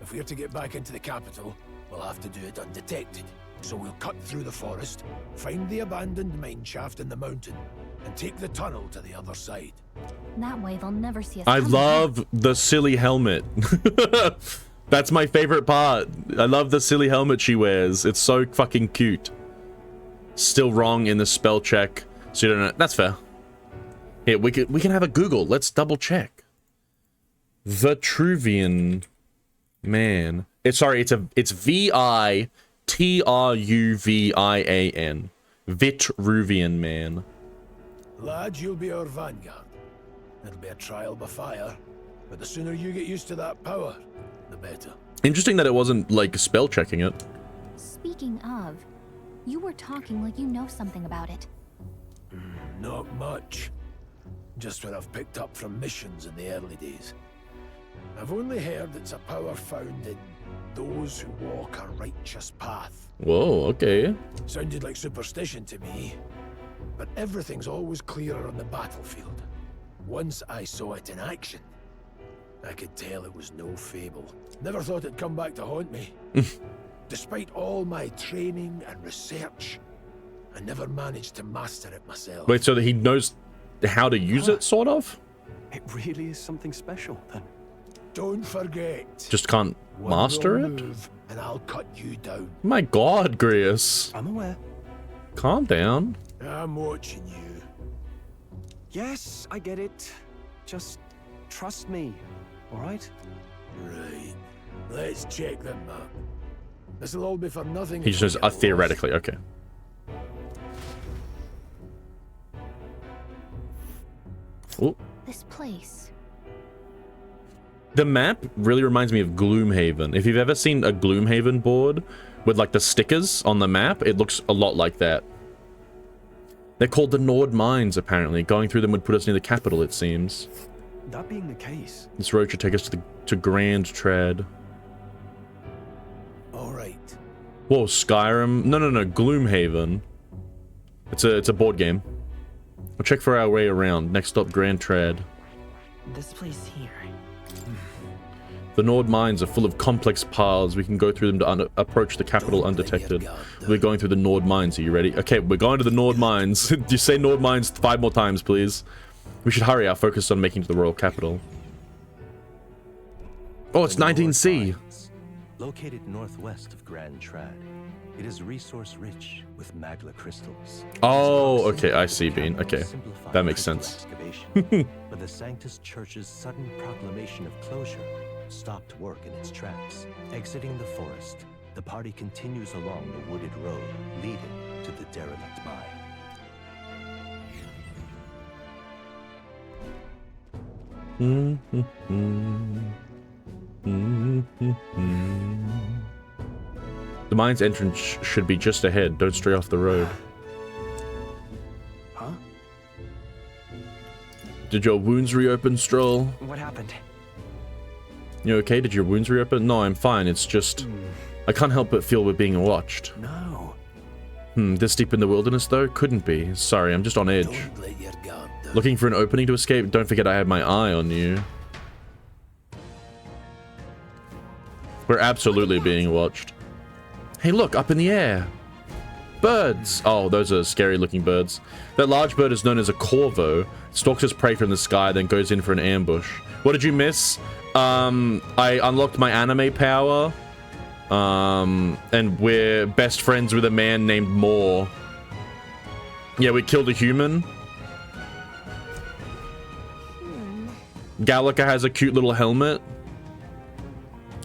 If we're to get back into the capital, we'll have to do it undetected. So we'll cut through the forest, find the abandoned mine shaft in the mountain, and take the tunnel to the other side. That way they'll never see us. I love the silly helmet. That's my favorite part. I love the silly helmet she wears. It's so fucking cute. Still wrong in the spell check. So you don't know. That's fair. Here, we can have a Google. Let's double check. Vitruvian Man. It's VITRUVIAN. Vitruvian Man. Lad, you'll be our vanguard. It'll be a trial by fire, but the sooner you get used to that power, the better. Interesting that it wasn't like spell checking it. Speaking of, you were talking like you know something about it. Not much. Just what I've picked up from missions in the early days. I've only heard it's a power found in those who walk a righteous path. Whoa, okay. Sounded like superstition to me, but everything's always clearer on the battlefield. Once I saw it in action, I could tell it was no fable. Never thought it'd come back to haunt me. Despite all my training and research, I never managed to master it myself. Wait, so that he knows how to use it, sort of? It really is something special, then. Don't forget. Just can't master it? And I'll cut you down. My god, Grius. I'm aware. Calm down. I'm watching you. Yes, I get it. Just trust me, all right? Right. Let's check the map. This'll all be for nothing. He just says, theoretically, okay. Oh. This place. The map really reminds me of Gloomhaven. If you've ever seen a Gloomhaven board with like the stickers on the map, it looks a lot like that. They're called the Nord Mines, apparently. Going through them would put us near the capital, it seems. That being the case. This road should take us to Grand Tread. Alright. Whoa, Skyrim? No, Gloomhaven. It's a board game. We'll check for our way around. Next stop, Grand Tread. This place here. The Nord Mines are full of complex paths. We can go through them to approach the capital undetected. We're going through the Nord Mines. Are you ready? Okay, we're going to the Nord Mines. You say Nord Mines 5 more times, please. We should hurry our focus on making it to the royal capital. Oh, it's 19C. Located northwest of Grand Trad, it is resource-rich with magla crystals. Oh, okay, I see, Bean. Okay, that makes sense. But the Sanctus Church's sudden proclamation of closure stopped work in its tracks. Exiting the forest, the party continues along the wooded road leading to the derelict mine. The mine's entrance should be just ahead. Don't stray off the road. Huh? Did your wounds reopen, Stroll? What happened? You okay? Did your wounds reopen? No, I'm fine. It's just... I can't help but feel we're being watched. No. This deep in the wilderness, though? Couldn't be. Sorry, I'm just on edge. Don't let your guard down. Looking for an opening to escape? Don't forget I have my eye on you. We're absolutely being watched. Hey, look, up in the air. Birds. Oh, those are scary looking birds. That large bird is known as a corvo. Stalks its prey from the sky, then goes in for an ambush. What did you miss? I unlocked my anime power. And we're best friends with a man named Moore. Yeah, we killed a human. Gallica has a cute little helmet.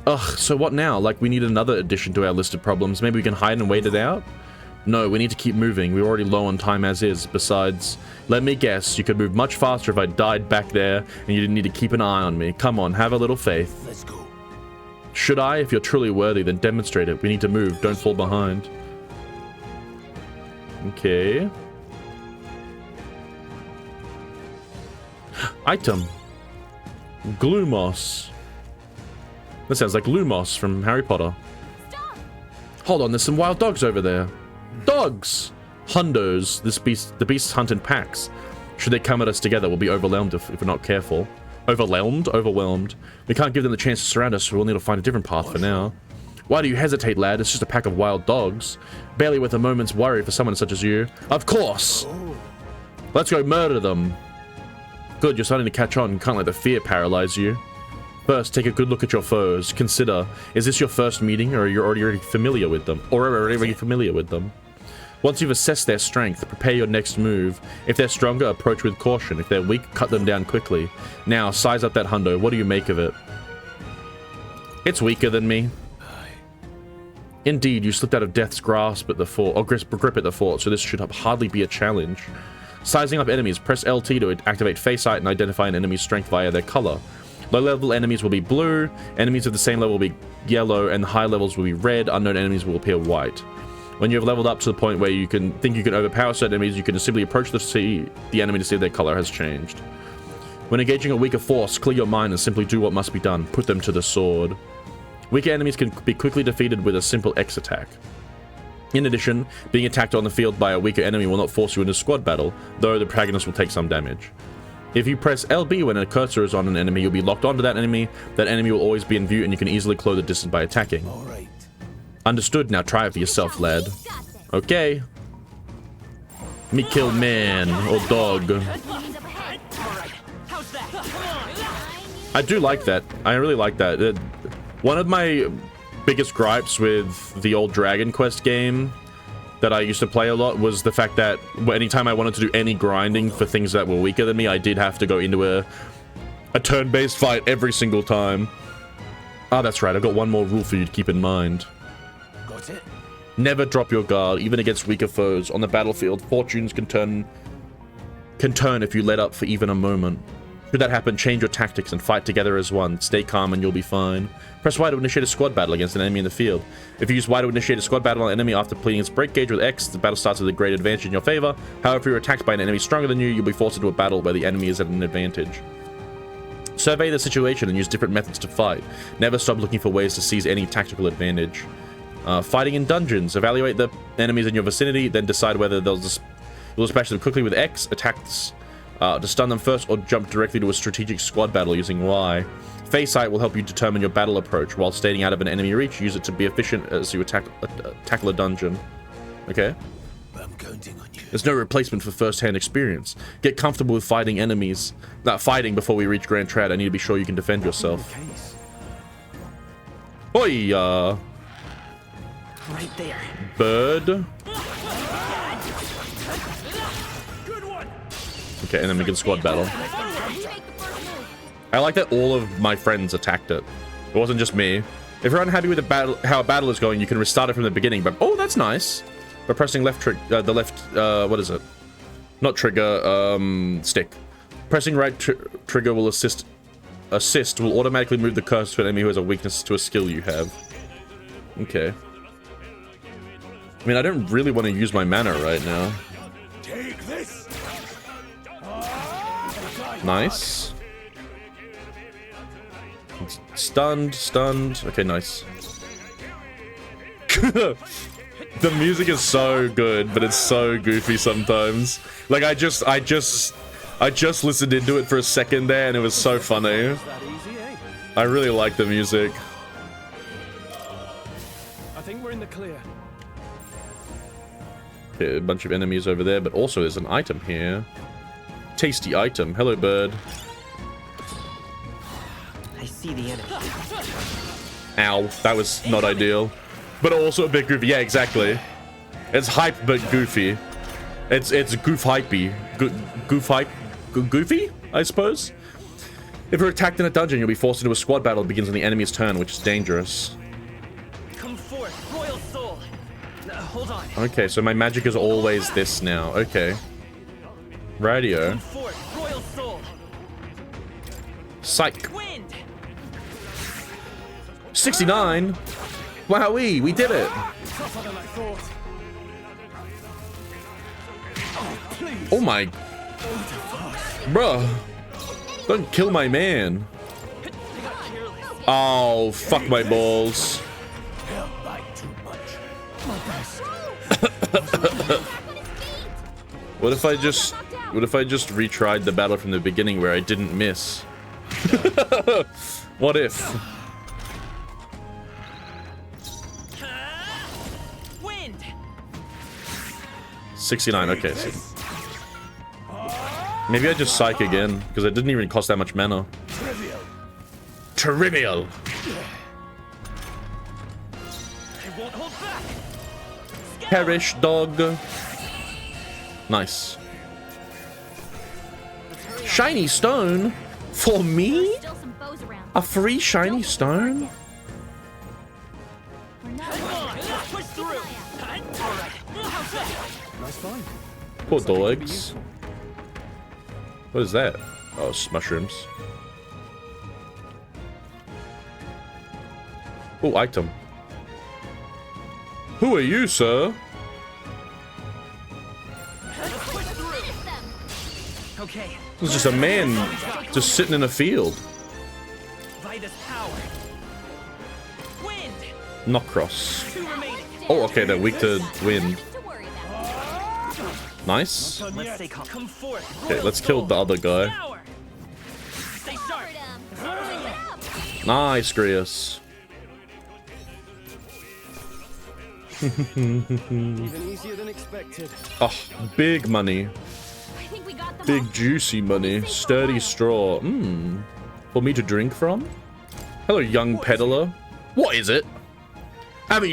Ugh, so what now? Like, we need another addition to our list of problems. Maybe we can hide and wait it out? No, we need to keep moving. We're already low on time as is. Besides, let me guess, you could move much faster if I died back there and you didn't need to keep an eye on me. Come on, have a little faith. Let's go. Should I? If you're truly worthy, then demonstrate it. We need to move. Don't fall behind. Okay. Item. Glumos. That sounds like Lumos from Harry Potter. Stop. Hold on, there's some wild dogs over there. Dogs! Hundos. The beasts hunt in packs. Should they come at us together, we'll be overwhelmed if we're not careful. Overwhelmed? Overwhelmed. We can't give them the chance to surround us, so we'll need to find a different path for now. Why do you hesitate, lad? It's just a pack of wild dogs. Barely worth a moment's worry for someone such as you. Of course! Let's go murder them. Good, you're starting to catch on. Can't let the fear paralyze you. First, take a good look at your foes. Consider, is this your first meeting, or are you already familiar with them? Once you've assessed their strength, prepare your next move. If they're stronger, approach with caution. If they're weak, cut them down quickly. Now, size up that hundo. What do you make of it? It's weaker than me. Indeed, you slipped out of death's grasp at the fort, or grip at the fort, so this should hardly be a challenge. Sizing up enemies, press LT to activate face sight and identify an enemy's strength via their color. Low-level enemies will be blue, enemies of the same level will be yellow, and high levels will be red. Unknown enemies will appear white. When you have leveled up to the point where you can overpower certain enemies, you can just simply approach the enemy to see if their color has changed. When engaging a weaker force, clear your mind and simply do what must be done. Put them to the sword. Weaker enemies can be quickly defeated with a simple X attack. In addition, being attacked on the field by a weaker enemy will not force you into squad battle, though the protagonist will take some damage. If you press LB when a cursor is on an enemy, you'll be locked onto that enemy. That enemy will always be in view, and you can easily close the distance by attacking. All right. Understood. Now try it for yourself, lad. Okay. Me kill man or dog. I do like that. I really like that. One of my biggest gripes with the old Dragon Quest game that I used to play a lot was the fact that anytime I wanted to do any grinding for things that were weaker than me, I did have to go into a turn-based fight every single time. Ah, that's right. I've got one more rule for you to keep in mind. Got it. Never drop your guard, even against weaker foes. On the battlefield, fortunes can turn if you let up for even a moment. Should that happen, change your tactics and fight together as one. Stay calm and you'll be fine. Press Y to initiate a squad battle against an enemy in the field. If you use Y to initiate a squad battle on an enemy after completing its break gauge with X, the battle starts with a great advantage in your favor. However, if you're attacked by an enemy stronger than you, you'll be forced into a battle where the enemy is at an advantage. Survey the situation and use different methods to fight. Never stop looking for ways to seize any tactical advantage. Fighting in dungeons. Evaluate the enemies in your vicinity, then decide whether you'll dispatch them quickly with X, attacks to stun them first, or jump directly to a strategic squad battle using Y. Face sight will help you determine your battle approach. While staying out of an enemy reach, use it to be efficient as you tackle a dungeon. Okay? I'm counting on you. There's no replacement for first-hand experience. Get comfortable with fighting enemies. Not fighting before we reach Grand Trad. I need to be sure you can defend yourself. Oi! Right there. Bird. Okay, and then we can squad battle. I like that all of my friends attacked it. It wasn't just me. If you're unhappy with the battle, how a battle is going, you can restart it from the beginning. But oh, that's nice. By pressing what is it? Not trigger, stick. Pressing right trigger will assist will automatically move the cursor to an enemy who has a weakness to a skill you have. Okay. I mean, I don't really want to use my mana right now. Take this. Nice. Stunned. Okay, nice. The music is so good, but it's so goofy sometimes. Like, I just listened into it for a second there, and it was so funny. I really like the music. I think we're in the clear. Okay, a bunch of enemies over there, but also there's an item here. Tasty item. Hello, bird. I see the enemy. Ow, that was not ideal. But also a bit goofy. Yeah, exactly. It's hype, but goofy. It's goof hypey. Goof hype. Goofy, I suppose. If you're attacked in a dungeon, you'll be forced into a squad battle that begins on the enemy's turn, which is dangerous. Come forth, royal soul. Hold on. Okay, so my magic is always this now. Okay. Radio. Come forth, royal soul. Psych. Wind. 69. Wowee, we did it. Oh my. Bruh. Don't kill my man. Oh, fuck my balls. What if I just retried the battle from the beginning where I didn't miss? What if? Wind. 69, okay. So maybe I just psych again, because it didn't even cost that much mana. Trivial. I won't hold back. Perish, dog. Nice. Shiny stone? For me? A free shiny stone? Push through. Nice find. Poor dogs. What is that? Oh, it's mushrooms. Oh, item. Who are you, sir? Okay. This is just a man just sitting in a field. Vitus power. Wind. Knockcross. Two remaining. Oh, okay, they're weak to wind. Nice. Let's stay calm. Come forth. Okay, let's kill the other guy. Stay sharp. Nice, Grius. Even easier than expected. Oh, big money. Big juicy money. Sturdy straw. Mmm. For me to drink from? Hello, young peddler. What is it? Haven't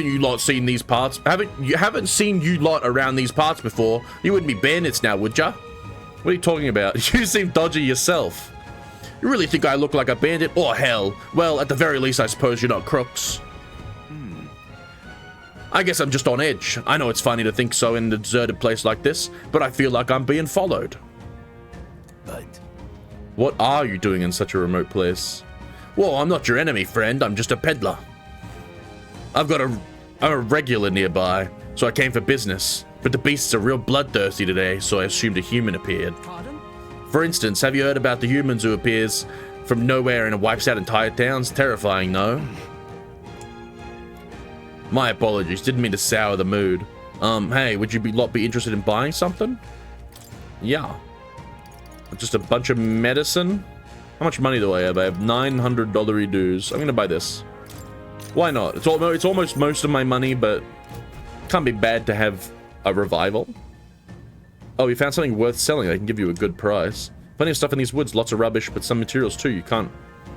you lot seen these parts? Haven't seen you lot around these parts before. You wouldn't be bandits now, would ya? What are you talking about? You seem dodgy yourself. You really think I look like a bandit? Oh, hell. Well, at the very least, I suppose you're not crooks. I guess I'm just on edge. I know it's funny to think so in a deserted place like this, but I feel like I'm being followed. But what are you doing in such a remote place? Well, I'm not your enemy, friend. I'm just a peddler. I'm a regular nearby, so I came for business. But the beasts are real bloodthirsty today, so I assumed a human appeared. Pardon? For instance, have you heard about the humans who appears from nowhere and wipes out entire towns? Terrifying, no? My apologies, didn't mean to sour the mood. Hey, would you lot be interested in buying something? Yeah. Just a bunch of medicine? How much money do I have? I have $900 dues. I'm gonna buy this. Why not? It's almost most of my money, but can't be bad to have a revival. Oh, we found something worth selling. I can give you a good price. Plenty of stuff in these woods, lots of rubbish, but some materials too. You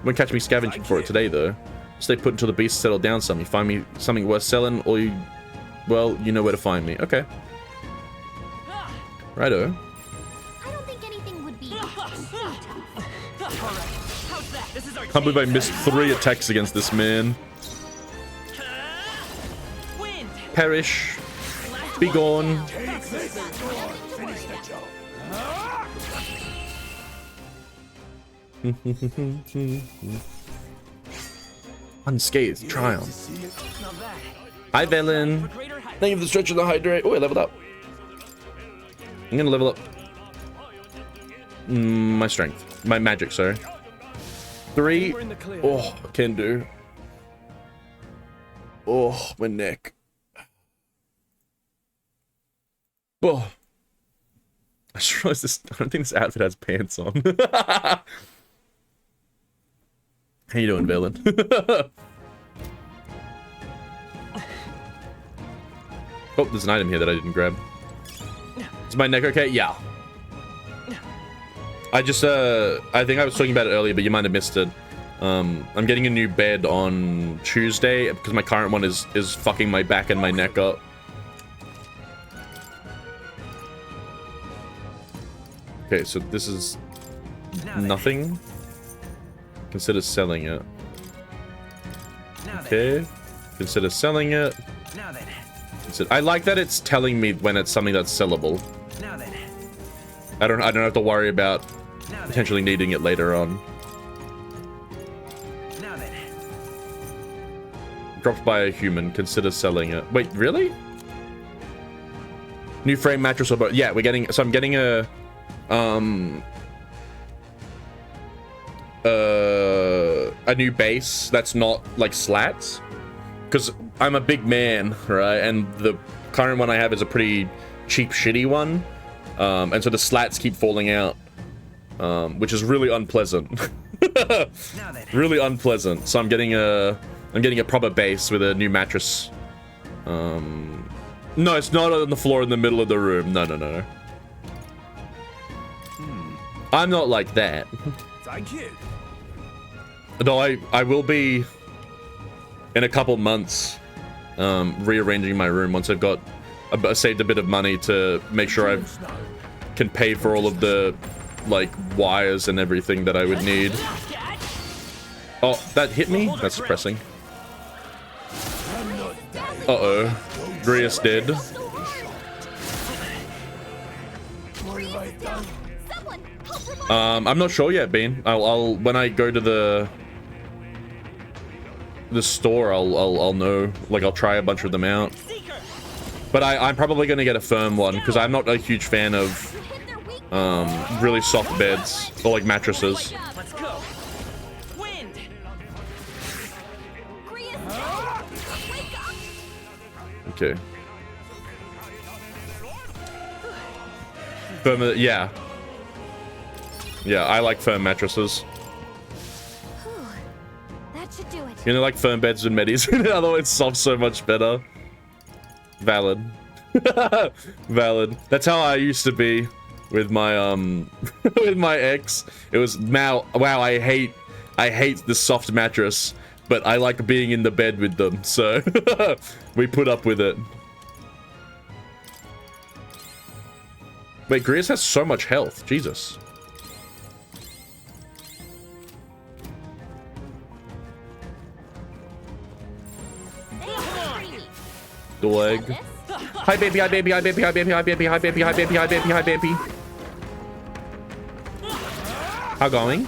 won't catch me scavenging for it today, though. Stay put until the beasts settle down some. You find me something worth selling, or you... well, you know where to find me. Okay. Righto. I don't think anything would be Can't believe I missed 3 attacks against this man. Perish. Be gone. Unscathed triumph. Hi, Velen. Thank you for the stretch of the hydrate. Oh, I leveled up. I'm gonna level up my strength. My magic, sorry. 3. Oh, can do. Oh, my neck. Oh. I just realized this. I don't think this outfit has pants on. How you doing, Valen? Oh, there's an item here that I didn't grab. Is my neck okay? Yeah. I just, I think I was talking about it earlier, but you might have missed it. I'm getting a new bed on Tuesday because my current one is fucking my back and my neck up. Okay, so this is nothing. Consider selling it. Okay. Consider selling it. I like that it's telling me when it's something that's sellable. I don't have to worry about potentially needing it later on. Dropped by a human. Consider selling it. Wait, really? New frame, mattress, or both? Yeah, we're getting. So I'm getting a new base that's not like slats, because I'm a big man, right? And the current one I have is a pretty cheap, shitty one, and so the slats keep falling out, which is really unpleasant. Really unpleasant. So I'm getting a proper base with a new mattress. No, it's not on the floor in the middle of the room. No. I'm not like that. Thank you. No, I will be in a couple months rearranging my room once I've got saved a bit of money to make sure I can pay for all of the like wires and everything that I would need. Oh, that hit me? That's depressing. Uh-oh. Grius dead. I'm not sure yet, Bean. I'll when I go to the store, I'll know. Like, I'll try a bunch of them out. But I'm probably gonna get a firm one because I'm not a huge fan of really soft beds or like mattresses. Okay. Firm, yeah. Yeah, I like firm mattresses. That should do it. You know, like firm beds and medis. Otherwise, soft's so much better. Valid. Valid. That's how I used to be with my with my ex. It was wow. I hate the soft mattress, but I like being in the bed with them. So we put up with it. Wait, Grius has so much health. Jesus. The leg. Hi baby, hi baby, hi baby, hi baby, hi baby, hi baby, hi baby, hi baby, hi baby. How going?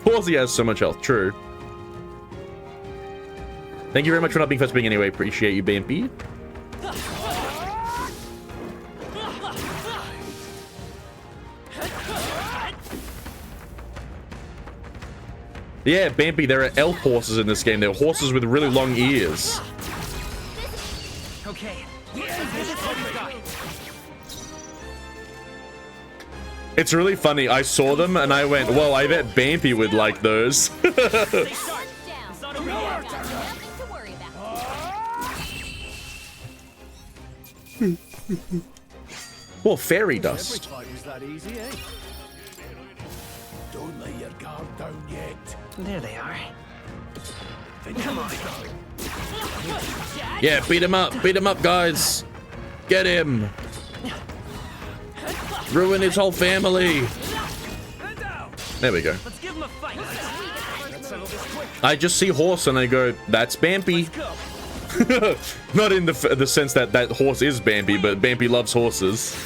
Horsey has so much health, true. Thank you very much for not being first being anyway. Appreciate you, BMP. Yeah, Bambi, there are elf horses in this game. There are horses with really long ears. Okay. It's really funny. I saw them and I went, whoa, I bet Bambi would like those. Well, fairy dust. Don't let your guard down yet. There they are. Come on. Yeah, beat him up, guys. Get him. Ruin his whole family. There we go. Let's give him a fight. I just see horse and I go, that's Bambi. Not in the sense that that horse is Bambi, but Bambi loves horses.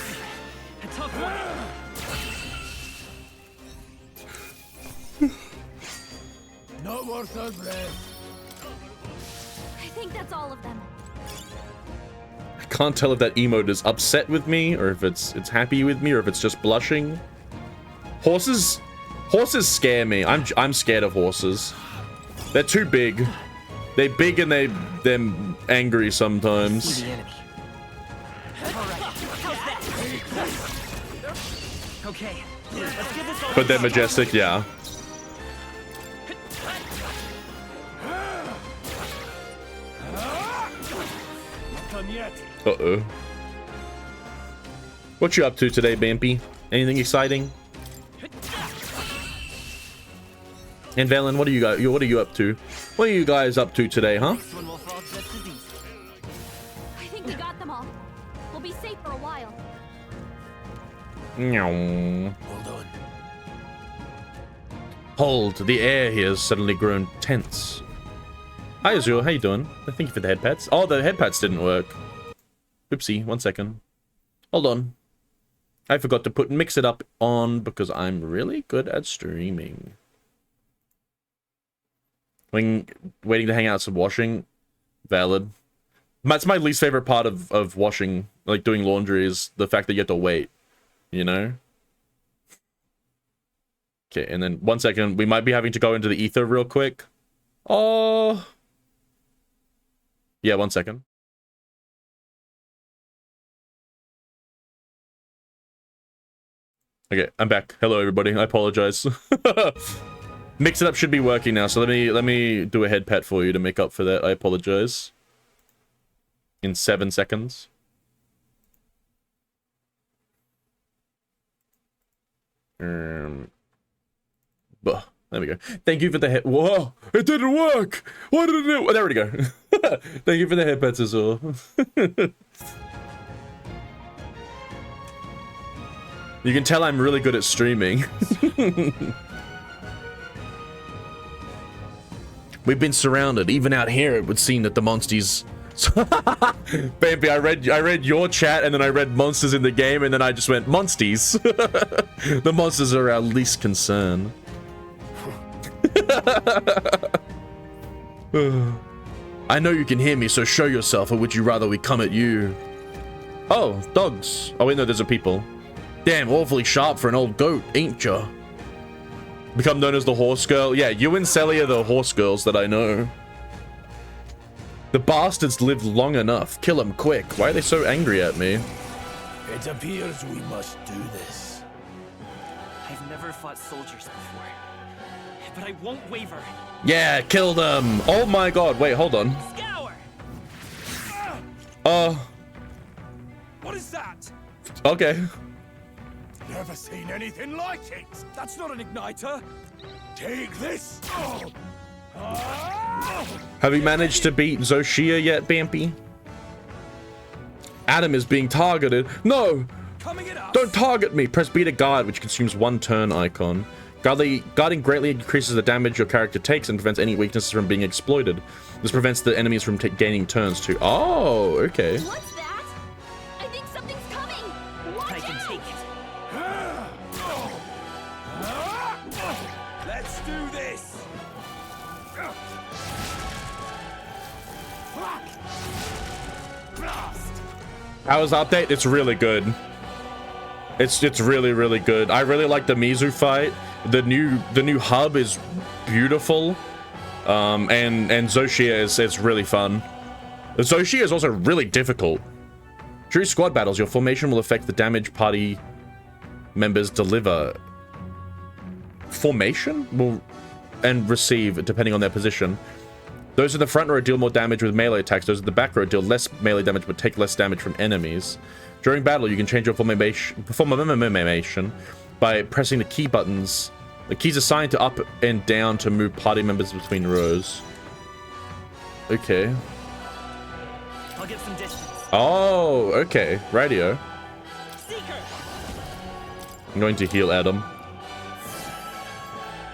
Not worth our breath. I think that's all of them. I can't tell if that emote is upset with me or if it's happy with me or if it's just blushing. Horses scare me. I'm scared of horses. They're too big. They're big and they're angry sometimes. Okay. But they're majestic, yeah. begun yet. Uh-oh. What you up to today, Bampy? Anything exciting? And Valen, what are you up to? What are you guys up to today, huh? I think we got them all. We'll be safe for a while. Hold on. Hold. The air here has suddenly grown tense. Hi, Azul. How you doing? Thank you for the head pats. Oh, the head pats didn't work. Oopsie. 1 second. Hold on. I forgot to mix it up on because I'm really good at streaming. When waiting to hang out some washing, valid. That's my least favorite part of washing, like doing laundry, is the fact that you have to wait, you know? Okay, and then 1 second, we might be having to go into the ether real quick. Oh. Yeah, 1 second. Okay, I'm back. Hello, everybody. I apologize. Mix it up should be working now, so let me do a head pat for you to make up for that. I apologize. In 7 seconds. There we go. Thank you for the head. Whoa! It didn't work. What did it do? Oh, there we go. Thank you for the head pats as well. You can tell I'm really good at streaming. We've been surrounded. Even out here, it would seem that the monsters. Baby, I read your chat and then I read monsters in the game and then I just went monsters. The monsters are our least concern. I know you can hear me, so show yourself, or would you rather we come at you? Oh, dogs. Oh wait, no, there's a people. Damn, awfully sharp for an old goat, ain't ya? Become known as the horse girl. Yeah, you and Sally are the horse girls that I know. The bastards lived long enough. Kill them quick. Why are they so angry at me? It appears we must do this. I've never fought soldiers before, but I won't waver. Yeah, kill them. Oh my god. Wait, hold on. Scour. What is that? Okay. Never seen anything like it. That's not an igniter. Take this. Have you managed to beat Zoshia yet, Bampy? Adam is being targeted. No! Don't target me! Press B to guard, which consumes 1 turn icon. Guarding greatly increases the damage your character takes and prevents any weaknesses from being exploited. This prevents the enemies from gaining turns too. Oh, okay. What's that? I think something's coming. Watch I can out. take it. Let's do this. How's update? It's really good. It's really good. I really like the Mizu fight. The new hub is beautiful. And Zoshia is really fun. Zoshia is also really difficult. During squad battles, your formation will affect the damage party members deliver. Formation will and receive depending on their position. Those in the front row deal more damage with melee attacks. Those in the back row deal less melee damage but take less damage from enemies. During battle, you can change your formation by pressing the key buttons. The keys assigned to up and down to move party members between rows. Okay. I'll get some distance. Oh, okay. Radio. Seeker. I'm going to heal Adam.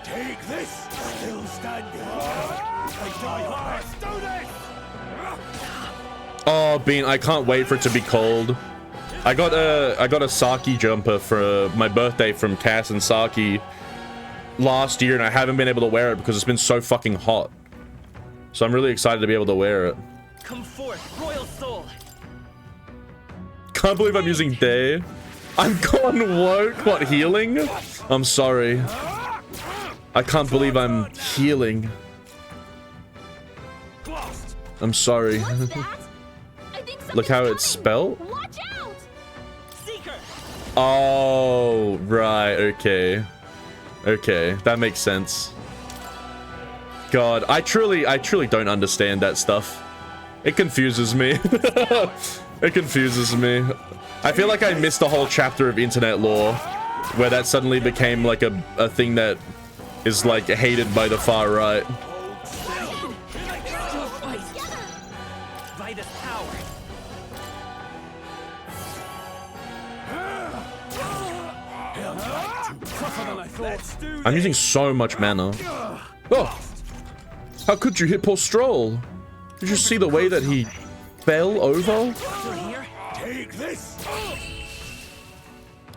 Take this. Still standing. I die hard. Do this. Oh, Bean, I can't wait for it to be cold. I got a Saki jumper for my birthday from Cass and Saki last year, and I haven't been able to wear it because it's been so fucking hot. So I'm really excited to be able to wear it. Come forth, royal soul. Can't believe I'm using Day. I'm gone woke. What, healing? I'm sorry. I can't believe I'm healing. I'm sorry. Look how it's spelled. Watch out! Seeker. Oh, right. Okay. Okay, that makes sense. God, I truly don't understand that stuff. It confuses me. It confuses me. I feel like I missed a whole chapter of internet lore where that suddenly became like a thing that is like hated by the far right. I'm using so much mana. Oh! How could you hit poor Stroll? Did you see the way that he fell over? Take this.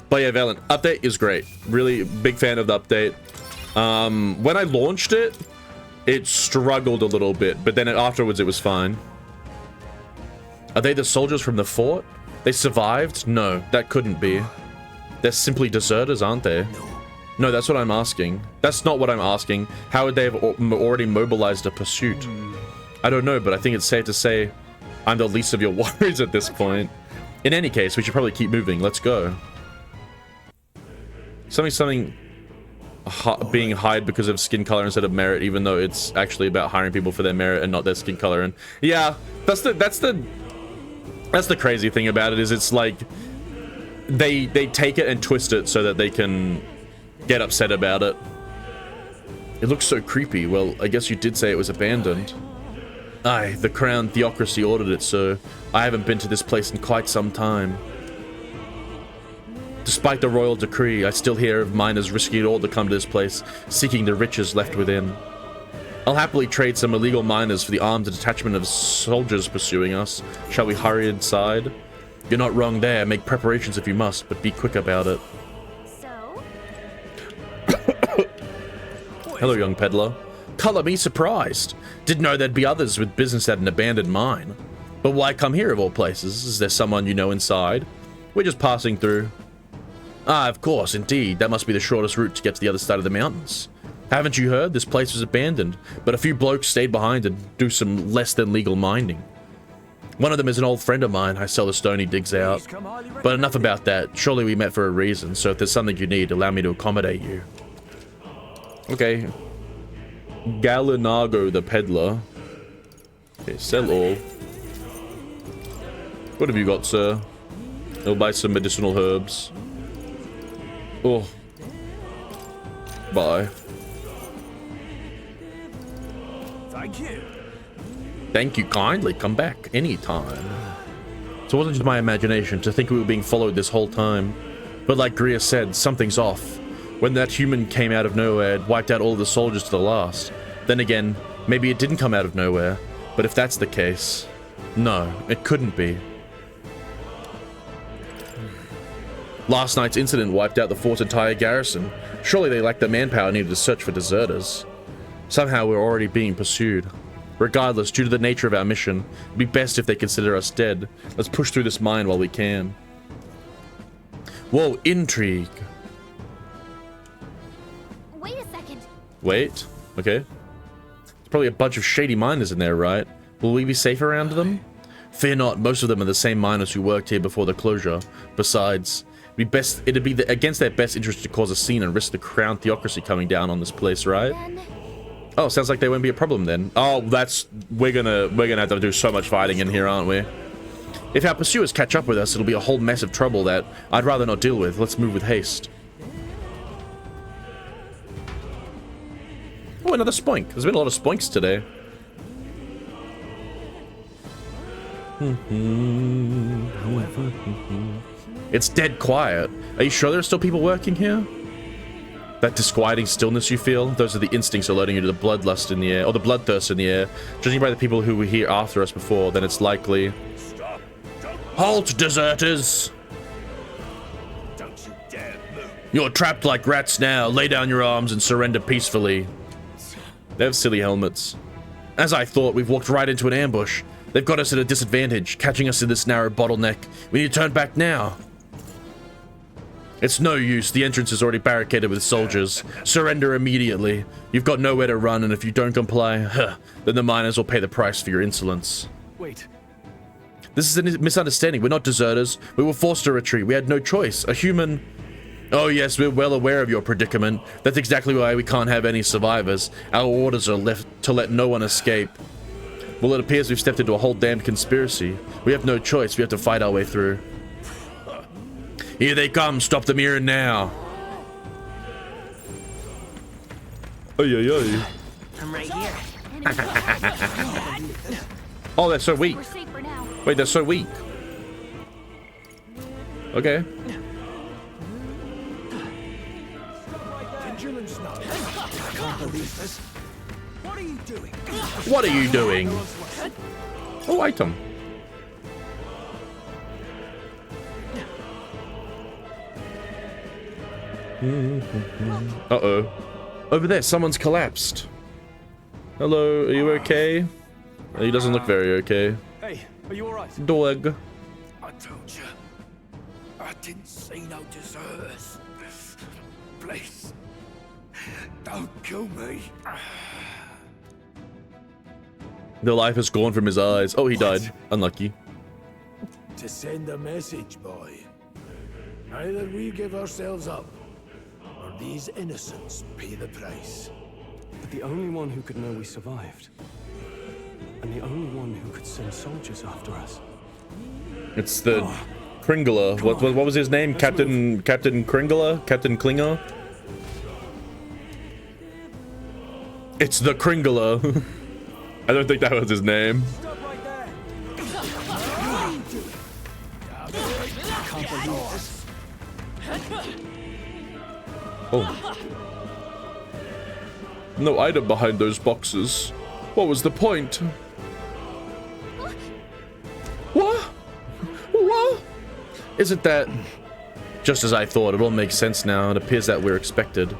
But yeah, Valiant, update is great. Really big fan of the update. When I launched it, it struggled a little bit, but then afterwards it was fine. Are they the soldiers from the fort? They survived? No, that couldn't be. They're simply deserters, aren't they? No, that's what I'm asking. That's not what I'm asking. How would they have already mobilized a pursuit? I don't know, but I think it's safe to say I'm the least of your worries at this point. In any case, we should probably keep moving. Let's go. Being hired because of skin color instead of merit, even though it's actually about hiring people for their merit and not their skin color. And yeah, that's the crazy thing about it, is it's like they take it and twist it so that they can get upset about it. It looks so creepy. Well, I guess you did say it was abandoned. Aye, the crown theocracy ordered it so. I haven't been to this place in quite some time. Despite the royal decree, I still hear of miners risking it all to come to this place, seeking the riches left within. I'll happily trade some illegal miners for the armed detachment of soldiers pursuing us. Shall we hurry inside? You're not wrong there. Make preparations if you must, but be quick about it. So? Hello, young peddler. Color me surprised. Didn't know there'd be others with business at an abandoned mine. But why come here of all places? Is there someone you know inside? We're just passing through. Ah, of course, indeed. That must be the shortest route to get to the other side of the mountains. Haven't you heard? This place was abandoned, but a few blokes stayed behind to do some less than legal mining. One of them is an old friend of mine. I sell the stone he digs out. But enough about that. Surely we met for a reason, so if there's something you need, allow me to accommodate you. Okay. Galinago the peddler. Okay, sell all. What have you got, sir? I'll buy some medicinal herbs. Oh. Bye. Thank you. Thank you kindly. Come back anytime. So it wasn't just my imagination to think we were being followed this whole time. But like Greer said, something's off. When that human came out of nowhere, it wiped out all the soldiers to the last. Then again, maybe it didn't come out of nowhere. But if that's the case, no, it couldn't be. Last night's incident wiped out the fort's entire garrison. Surely they lacked the manpower needed to search for deserters. Somehow we're already being pursued. Regardless, due to the nature of our mission, it'd be best if they consider us dead. Let's push through this mine while we can. Whoa, intrigue. Wait a second. Wait, okay. There's probably a bunch of shady miners in there, right? Will we be safe around them? Fear not, most of them are the same miners who worked here before the closure. Besides, it'd be against their best interest to cause a scene and risk the crown theocracy coming down on this place, right? Oh, sounds like they won't be a problem then. Oh, we're gonna have to do so much fighting in here, aren't we? If our pursuers catch up with us, it'll be a whole mess of trouble that I'd rather not deal with. Let's move with haste. Oh, another spoink. There's been a lot of spoinks today. It's dead quiet. Are you sure there are still people working here? That disquieting stillness you feel, those are the instincts alerting you to the bloodlust in the air, or the bloodthirst in the air. Judging by the people who were here after us before, then it's likely... Halt, deserters! Don't you dare move. You're trapped like rats now. Lay down your arms and surrender peacefully. They have silly helmets. As I thought, we've walked right into an ambush. They've got us at a disadvantage, catching us in this narrow bottleneck. We need to turn back now. It's no use. The entrance is already barricaded with soldiers. Surrender immediately. You've got nowhere to run, and if you don't comply, then the miners will pay the price for your insolence. Wait. This is a misunderstanding. We're not deserters. We were forced to retreat. We had no choice. A human... Oh yes, we're well aware of your predicament. That's exactly why we can't have any survivors. Our orders are left to let no one escape. Well, it appears we've stepped into a whole damned conspiracy. We have no choice. We have to fight our way through. Here they come. Stop the mirror now. Oy, oy, oy. I'm right here. Oh, they're so weak. We're safe for now. Wait, they're so weak. Okay. What are you doing? What are you doing? Oh, item. Uh-oh. Over there, someone's collapsed. Hello, are you okay? He doesn't look very okay. Hey, are you alright? Dog. I told you. I didn't see no deserters. Please. Don't kill me. The life has gone from his eyes. Oh, he died. Unlucky. To send a message, boy. Either we give ourselves up, or these innocents pay the price. But the only one who could know we survived, and the only one who could send soldiers after us. It's the Kringler. What was his name? Captain Kringler? Captain Klinger? It's the Kringler. I don't think that was his name. Oh. No item behind those boxes. What was the point? What? What? Isn't that just as I thought? It all makes sense now. It appears that we're expected.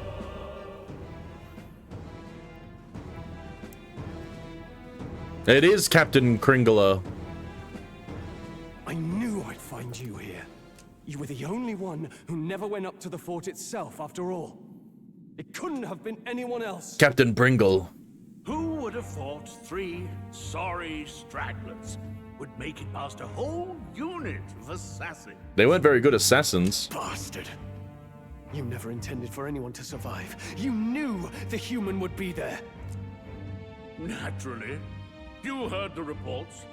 It is Captain Kringler. I knew I'd find you here. You were the only one who never went up to the fort itself, after all. It couldn't have been anyone else. Captain Bringle. Who would have thought 3 sorry stragglers would make it past a whole unit of assassins? They weren't very good assassins. Bastard. You never intended for anyone to survive. You knew the human would be there. Naturally. You heard the reports.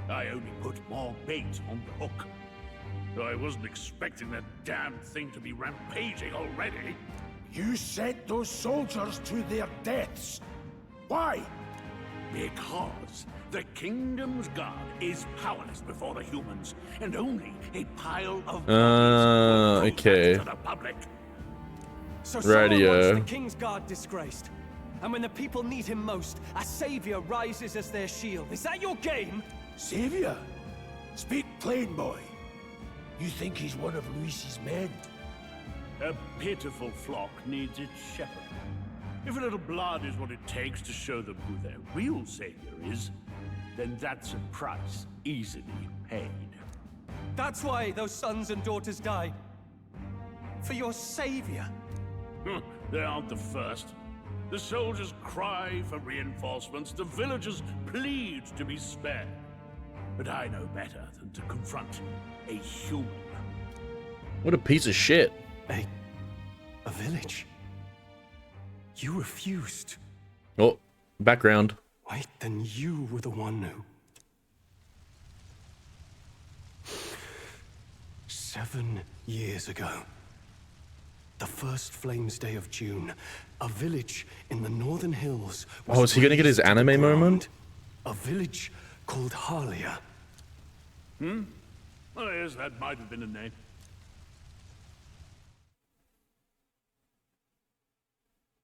I only put more bait on the hook. I wasn't expecting that damn thing to be rampaging already. You sent those soldiers to their deaths. Why? Because the kingdom's guard is powerless before the humans, and only a pile of bodies okay. to the public. So Radio. someone wants the King's Guard disgraced. And when the people need him most, a savior rises as their shield. Is that your game? Savior? Speak plain, boy. You think he's one of Luis's men? A pitiful flock needs its shepherd. If a little blood is what it takes to show them who their real savior is, then that's a price easily paid. That's why those sons and daughters died. For your savior. They aren't the first. The soldiers cry for reinforcements, the villagers plead to be spared. But I know better than to confront a human. What a piece of shit. A village? You refused. Oh, background. Wait, then you were the one who... 7 years ago. The first Flames Day of June, a village in the northern hills. Oh, is he gonna get his anime moment? A village called Harlia. Oh, yes, that might have been a name.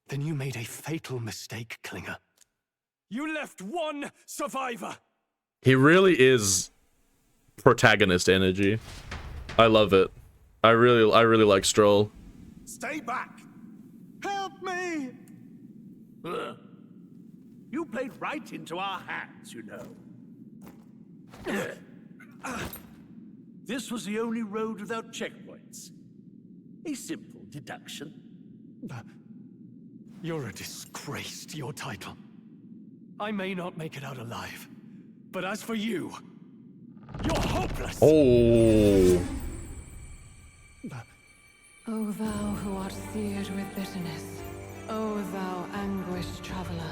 Then you made a fatal mistake, Klinger. You left one survivor! He really is protagonist energy. I love it. I really like Stroll. Stay back! Help me! You played right into our hands, you know. This was the only road without checkpoints. A simple deduction. You're a disgrace to your title. I may not make it out alive, but as for you, you're hopeless! Oh. O thou who art seared with bitterness, O thou anguished traveler.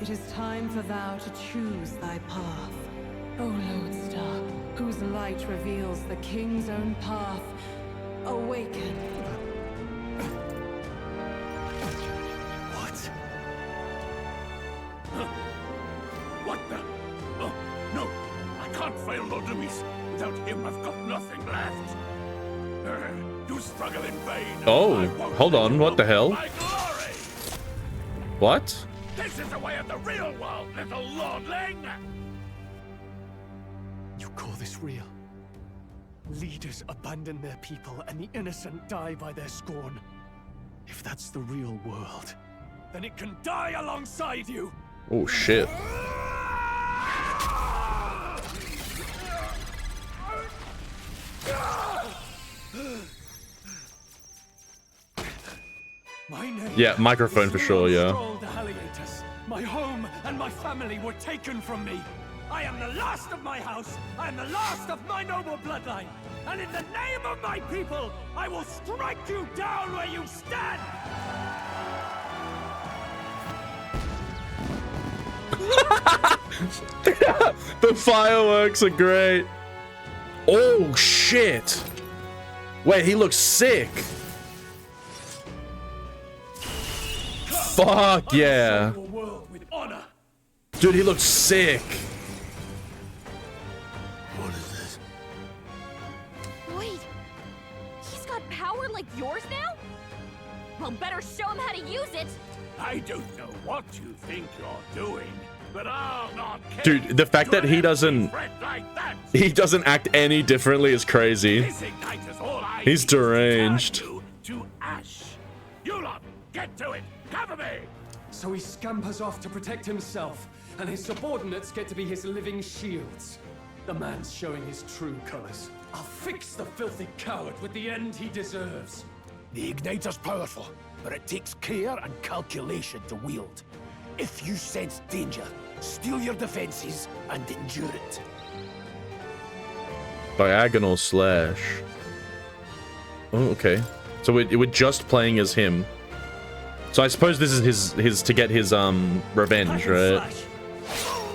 It is time for thou to choose thy path. O Lodestar, whose light reveals the king's own path, awaken. What? What the? Oh, no. I can't fail Lord Luis. Without him, I've got nothing left. You struggle in vain. Oh, hold on. What the hell? My glory! What? This is the way of the real world, little lordling! You call this real? Leaders abandon their people and the innocent die by their scorn. If that's the real world, then it can die alongside you! Oh, shit. My name Yeah, microphone for sure, yeah. the Halliators. My home and my family were taken from me. I am the last of my house. I am the last of my noble bloodline. And in the name of my people, I will strike you down where you stand. The fireworks are great. Oh, shit. Wait, he looks sick. Fuck yeah. Dude, he looks sick. What is this? Wait, he's got power like yours now? Well, better show him how to use it. I don't know what you think you're doing, but I'll not care. Dude, the fact that he doesn't act any differently is crazy. He's deranged. To ash. You lot, get to it. Cover me. So he scampers off to protect himself, and his subordinates get to be his living shields. The man's showing his true colors. I'll fix the filthy coward with the end he deserves. The igniter's powerful, but it takes care and calculation to wield. If you sense danger, steel your defenses and endure it. Diagonal slash. Oh, okay. So we're just playing as him. So I suppose this is his to get his revenge, right?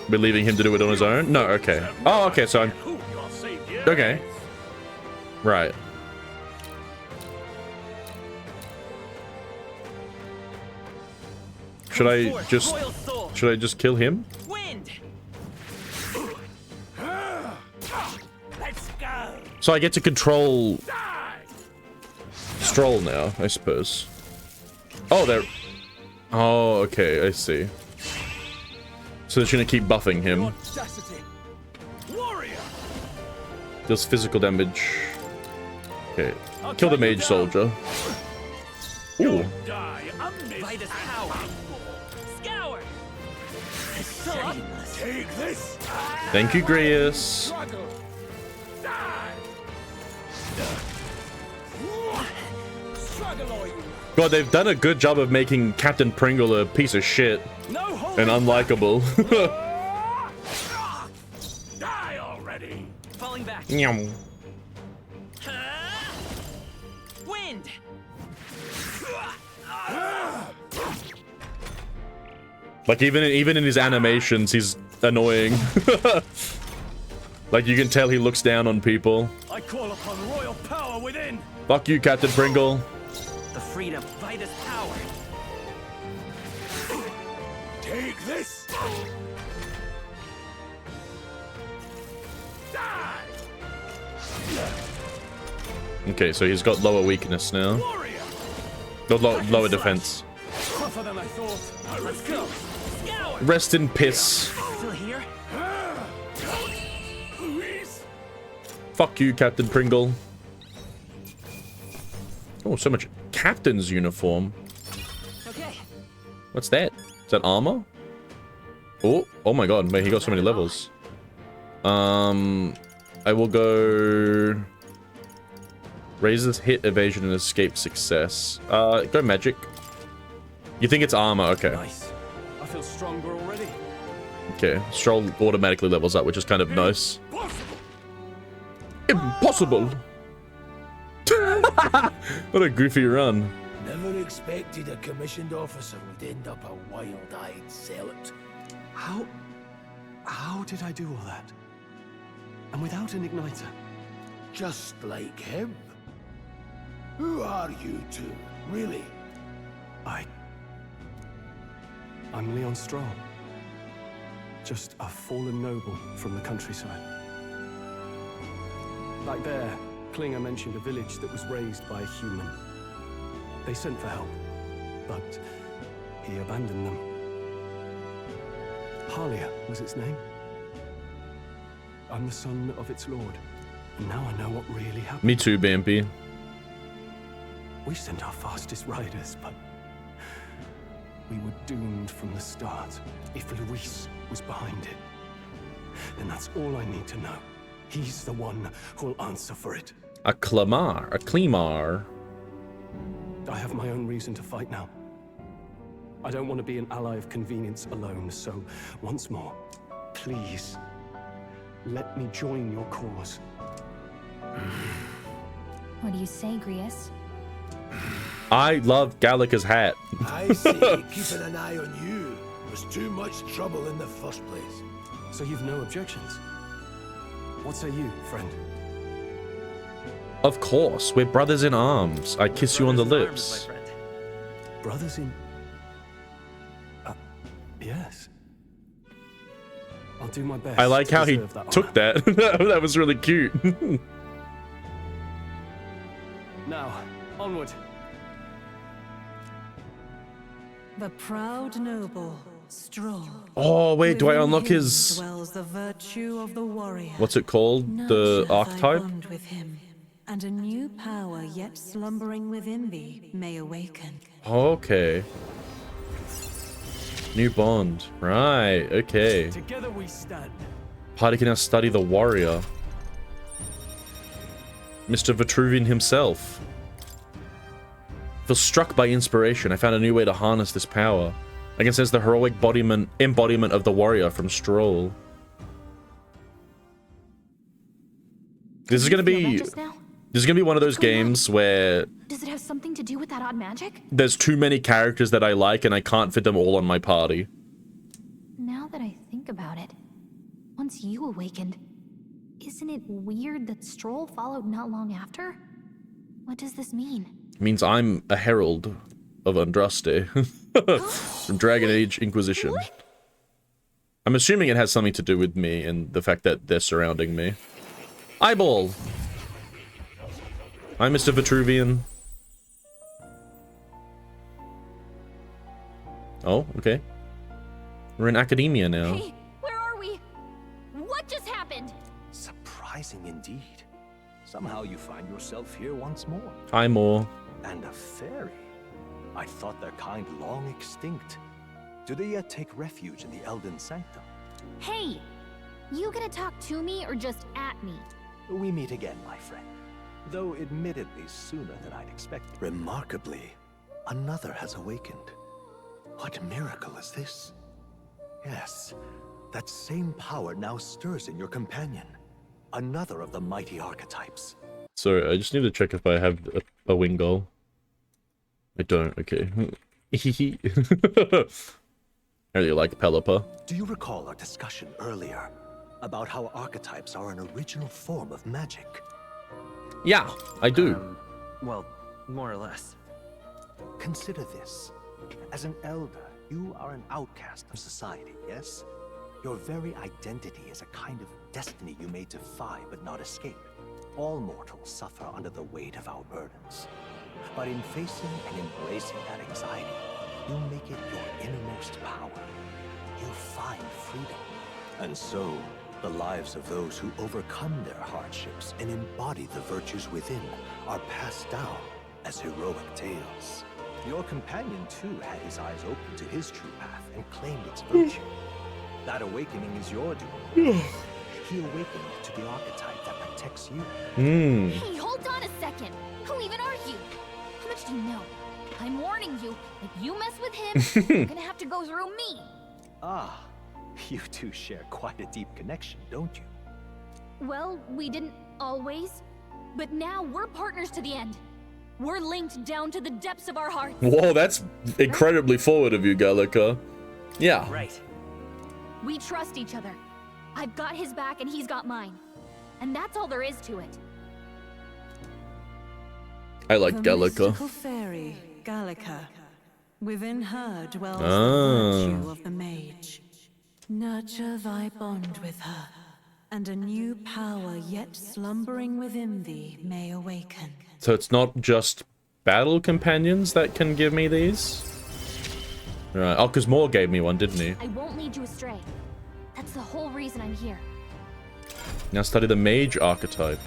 We're leaving him to do it on his own? No, okay. Oh, okay, so I'm... Okay. Right. Should I just kill him? Wind. Let's go. So I get to control Stroll now, I suppose. Oh, they're... Oh, okay, I see. So they're gonna keep buffing him. Does physical damage. Okay. Kill the mage soldier. Ooh. Take this. Thank you, Grius. God, they've done a good job of making Captain Pringle a piece of shit and unlikable. Die already. Falling back. Nyam. Wind. Like even in his animations, he's annoying. Like you can tell he looks down on people. I call upon royal power within. Fuck you, Captain Pringle. The freedom, Vitus power. Take this. Die. Okay, so he's got lower weakness now. No, lower defense. Tougher than I thought. Let's go. Rest in piss. Still here? Fuck you, Captain Pringle. Oh, so much captain's uniform. Okay. What's that? Is that armor? Oh my god, man, he got so many levels. I will go raises hit, evasion, and escape success. Go magic. You think it's armor? Okay. Nice. I feel stronger already. Okay, Stroll automatically levels up, which is kind of nice. Impossible! What a goofy run. Never expected a commissioned officer would end up a wild-eyed zealot. How did I do all that? And without an igniter? Just like him. Who are you two, really? I'm Leon Stroll. Just a fallen noble from the countryside. Back there, Klinger mentioned a village that was raised by a human. They sent for help, but he abandoned them. Halia was its name. I'm the son of its lord, and now I know what really happened. Me too, Bampy. We sent our fastest riders, but we were doomed from the start. If Luis was behind it, then that's all I need to know. He's the one who'll answer for it. A Klimar. I have my own reason to fight now. I don't want to be an ally of convenience alone, so once more, please, let me join your cause. What do you say, Grius? I love Gallica's hat. I see keeping an eye on you was too much trouble in the first place. So you've no objections? What say you, friend? Of course, we're brothers in arms. I kiss you on the lips. Brothers in... yes. I'll do my best. I like how he that took that. That was really cute. Now, onward. The proud noble, Stroll. Oh, wait, do I unlock his... Dwells the virtue of the warrior. What's it called? The archetype? With him, and a new power yet slumbering within thee may awaken. Okay. New bond. Right, okay. Together we stand. Party can now study the warrior. Mr. Vitruvian himself. Feel struck by inspiration. I found a new way to harness this power. I can sense the heroic embodiment of the warrior from Stroll. This is gonna be one of those games where Does it have something to do with that odd magic? there's too many characters that I like and I can't fit them all on my party. Now that I think about it, once you awakened, isn't it weird that Stroll followed not long after? What does this mean? It means I'm a herald of Andraste from Dragon Age Inquisition. I'm assuming it has something to do with me and the fact that they're surrounding me. Eyeball! Hi, Mr. Vitruvian. Oh, okay. We're in academia now. Hey, where are we? What just happened? Surprising indeed. Somehow you find yourself here once more. Hi, Moore. And a fairy. I thought their kind long extinct. Do they yet take refuge in the Elden Sanctum? Hey! You gonna talk to me or just at me? We meet again, my friend. Though admittedly sooner than I'd expected. Remarkably, another has awakened. What miracle is this? Yes, that same power now stirs in your companion. Another of the mighty archetypes. Sorry, I just need to check if I have a wing goal. I don't, okay. I really like Pelipper. Do you recall our discussion earlier about how archetypes are an original form of magic? Yeah, I do. Well, more or less. Consider this. As an elder, you are an outcast of society, yes? Your very identity is a kind of destiny you may defy but not escape. All mortals suffer under the weight of our burdens. But in facing and embracing that anxiety, you make it your innermost power. You find freedom. And so, the lives of those who overcome their hardships and embody the virtues within are passed down as heroic tales. Your companion, too, had his eyes open to his true path and claimed its virtue. That awakening is your doing. He awakened to the archetype that protects you. Hey, hold on a second. Who even are you? How much do you know? I'm warning you, if you mess with him, you're gonna have to go through me. Ah, you two share quite a deep connection, don't you? Well, we didn't always, but now we're partners to the end. We're linked down to the depths of our hearts. Whoa, that's incredibly forward of you, Gallica. Yeah. Right. We trust each other. I've got his back and he's got mine. And that's all there is to it. I like the Gallica. mystical fairy, Gallica. Within her dwells the virtue of the mage. Nurture thy bond with her, and a new power yet slumbering within thee may awaken. So it's not just battle companions that can give me these? Right. Oh, because Moore gave me one, didn't he? I won't lead you astray. That's the whole reason I'm here. Now study the mage archetype.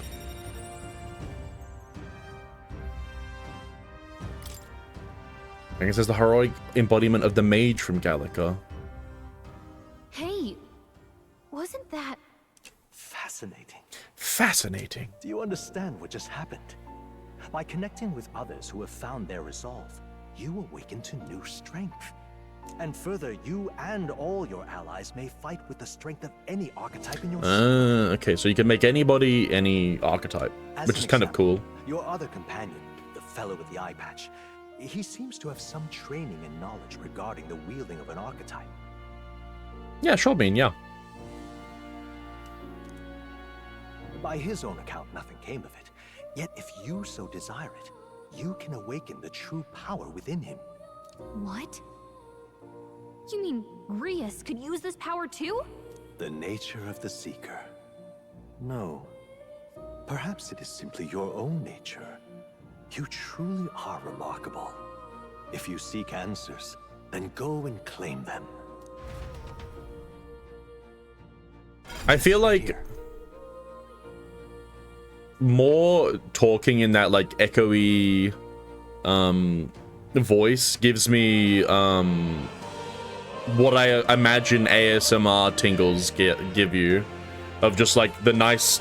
I guess it's the heroic embodiment of the mage from Gallica. Hey, wasn't that... Fascinating. Fascinating. Do you understand what just happened? By connecting with others who have found their resolve, you awaken to new strength. And further, you and all your allies may fight with the strength of any archetype in your Okay, so you can make anybody any archetype, which is kind of cool. Your other companion, the fellow with the eye patch, he seems to have some training and knowledge regarding the wielding of an archetype. Yeah, sure, Bean, yeah. By his own account, nothing came of it. Yet if you so desire it, you can awaken the true power within him. What? You mean Grius could use this power too? The nature of the Seeker. No. Perhaps it is simply your own nature. You truly are remarkable. If you seek answers, then go and claim them. I feel like more talking in that like echoey voice gives me what I imagine ASMR tingles give you, of just like the nice,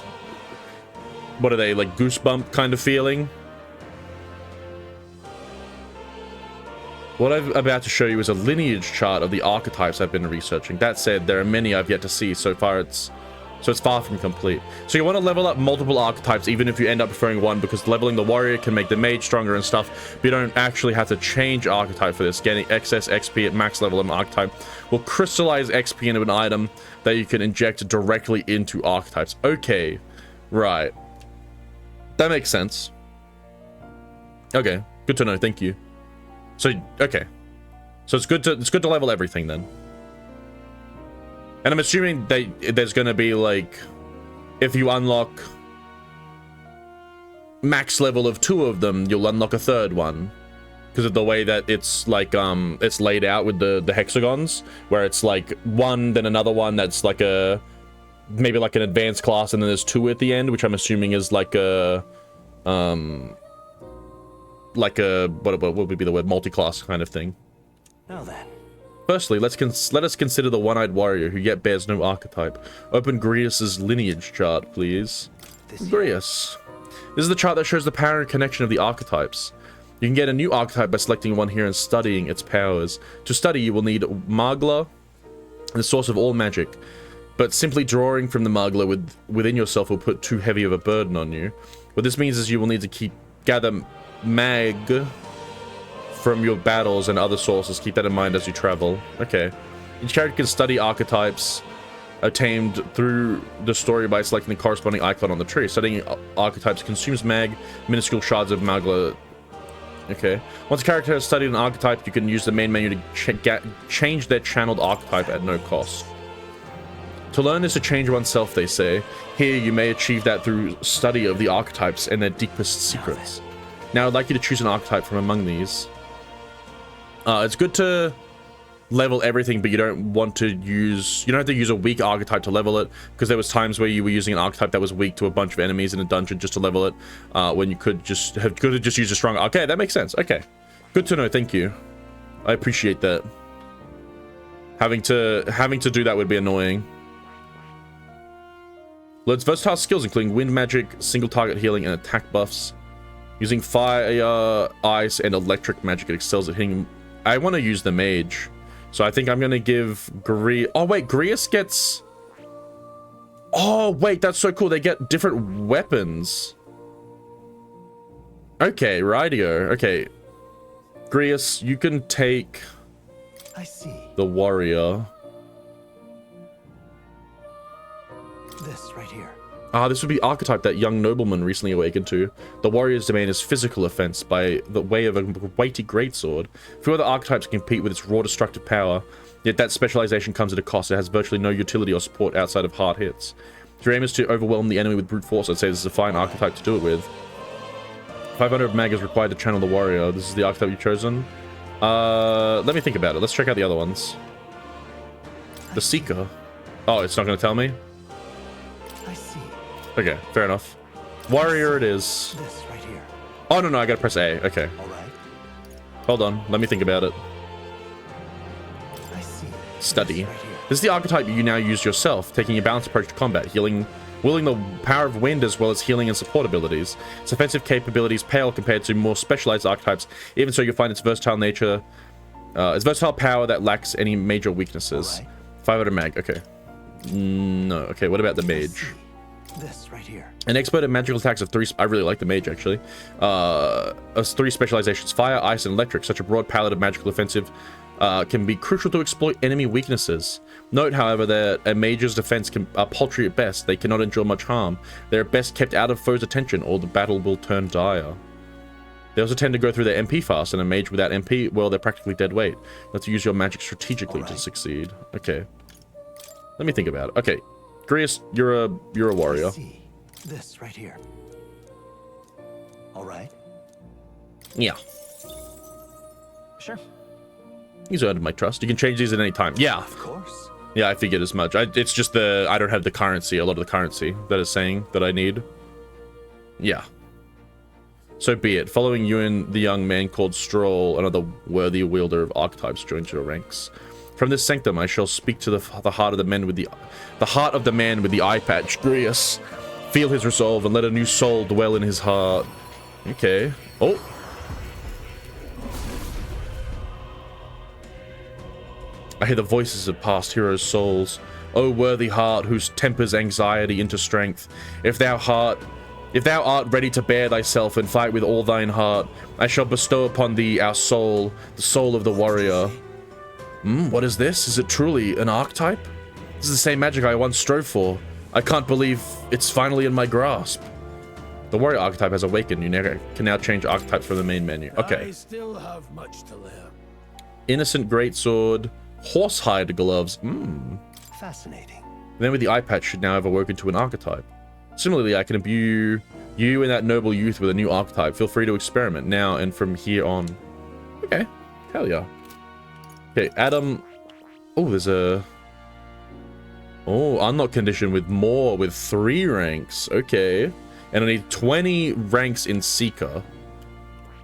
what are they, like goosebump kind of feeling. What I'm about to show you is a lineage chart of the archetypes I've been researching. That said, there are many I've yet to see. So it's far from complete. So you want to level up multiple archetypes, even if you end up preferring one, because leveling the warrior can make the mage stronger and stuff, but you don't actually have to change archetype for this. Getting excess XP at max level of an archetype will crystallize XP into an item that you can inject directly into archetypes. Okay, right. That makes sense. Okay, good to know, thank you. So, okay. So it's good to level everything then. And I'm assuming that there's going to be like, if you unlock max level of 2 of them, you'll unlock a 3rd one. Because of the way that it's like, it's laid out with the hexagons, where it's like 1, then another one that's like maybe like an advanced class, and then there's 2 at the end, which I'm assuming is like a, what would be the word, multi-class kind of thing. Now then. Firstly, let us consider the one-eyed warrior who yet bears no archetype. Open Grius's lineage chart, please. Grius. This is the chart that shows the power and connection of the archetypes. You can get a new archetype by selecting one here and studying its powers. To study, you will need Magla, the source of all magic. But simply drawing from the Magla within yourself will put too heavy of a burden on you. What this means is you will need to gather mag from your battles and other sources. Keep that in mind as you travel. Okay. Each character can study archetypes obtained through the story by selecting the corresponding icon on the tree. Studying archetypes consumes mag, minuscule shards of magla. Okay. Once a character has studied an archetype, you can use the main menu to change their channeled archetype at no cost. To learn is to change oneself, they say. Here, you may achieve that through study of the archetypes and their deepest secrets. Now, I'd like you to choose an archetype from among these. It's good to level everything, but you don't want to use... You don't have to use a weak archetype to level it, because there was times where you were using an archetype that was weak to a bunch of enemies in a dungeon just to level it, when you could have just used a strong... Okay, that makes sense. Okay. Good to know, thank you. I appreciate that. Having to do that would be annoying. Learns versatile skills, including wind magic, single target healing, and attack buffs. Using fire, ice, and electric magic, it excels at hitting... I want to use the mage. So I think I'm going to give Grius... Oh, wait, Grius gets... Oh, wait, that's so cool. They get different weapons. Okay, rightio. Okay. Grius, you can take... I see. The warrior. This right here. Ah, this would be archetype that young nobleman recently awakened to. The warrior's domain is physical offense by the way of a weighty greatsword. Few other archetypes compete with its raw destructive power, yet that specialization comes at a cost. It has virtually no utility or support outside of hard hits. If your aim is to overwhelm the enemy with brute force, I'd say this is a fine archetype to do it with. 500 mag is required to channel the warrior. This is the archetype you've chosen. Let me think about it. Let's check out the other ones. The Seeker. Oh, it's not going to tell me? I see. Okay, fair enough. Warrior it is. This right here. Oh, no, I gotta press A. Okay. All right. Hold on. Let me think about it. I see. Study. This right here. This is the archetype you now use yourself, taking a balanced approach to combat, wielding the power of wind as well as healing and support abilities. Its offensive capabilities pale compared to more specialized archetypes. Even so, you'll find its versatile nature, its versatile power that lacks any major weaknesses. Right. 500 mag. Okay. No. Okay. What about the mage? This right here. An expert at magical attacks of 3. I really like the mage actually. Has 3 specializations: fire, ice, and electric. Such a broad palette of magical offensive can be crucial to exploit enemy weaknesses. Note, however, that a mage's defense are paltry at best. They cannot endure much harm. They are best kept out of foes' attention, or the battle will turn dire. They also tend to go through their MP fast, and a mage without MP, well, they're practically dead weight. You have to use your magic strategically to succeed. Okay. Let me think about it. Okay. Grius, you're a warrior. I see. This right here. All right. Yeah. Sure. He's earned my trust. You can change these at any time. Yeah. Of course. Yeah, I figured as much. It's just I don't have the currency, a lot of the currency that is saying that I need. Yeah. So be it. Following you and the young man called Stroll, another worthy wielder of archetypes, joins your ranks. From this sanctum, I shall speak to the heart of the man with the eye patch, Grius. Feel his resolve and let a new soul dwell in his heart. Okay. Oh. I hear the voices of past heroes' souls. O worthy heart, whose tempers anxiety into strength. If thou art ready to bear thyself and fight with all thine heart, I shall bestow upon thee our soul, the soul of the warrior. What is this? Is it truly an archetype? This is the same magic I once strove for. I can't believe it's finally in my grasp. The warrior archetype has awakened. You can now change archetypes from the main menu. Okay. I still have much to learn. Innocent greatsword, horsehide gloves. Fascinating. Then with the eye patch should now have awoken to an archetype. Similarly, I can imbue you and that noble youth with a new archetype. Feel free to experiment now and from here on. Okay. Hell yeah. Okay, Adam. Oh, there's a... Oh, unlock condition with 3 ranks. Okay. And I need 20 ranks in Seeker.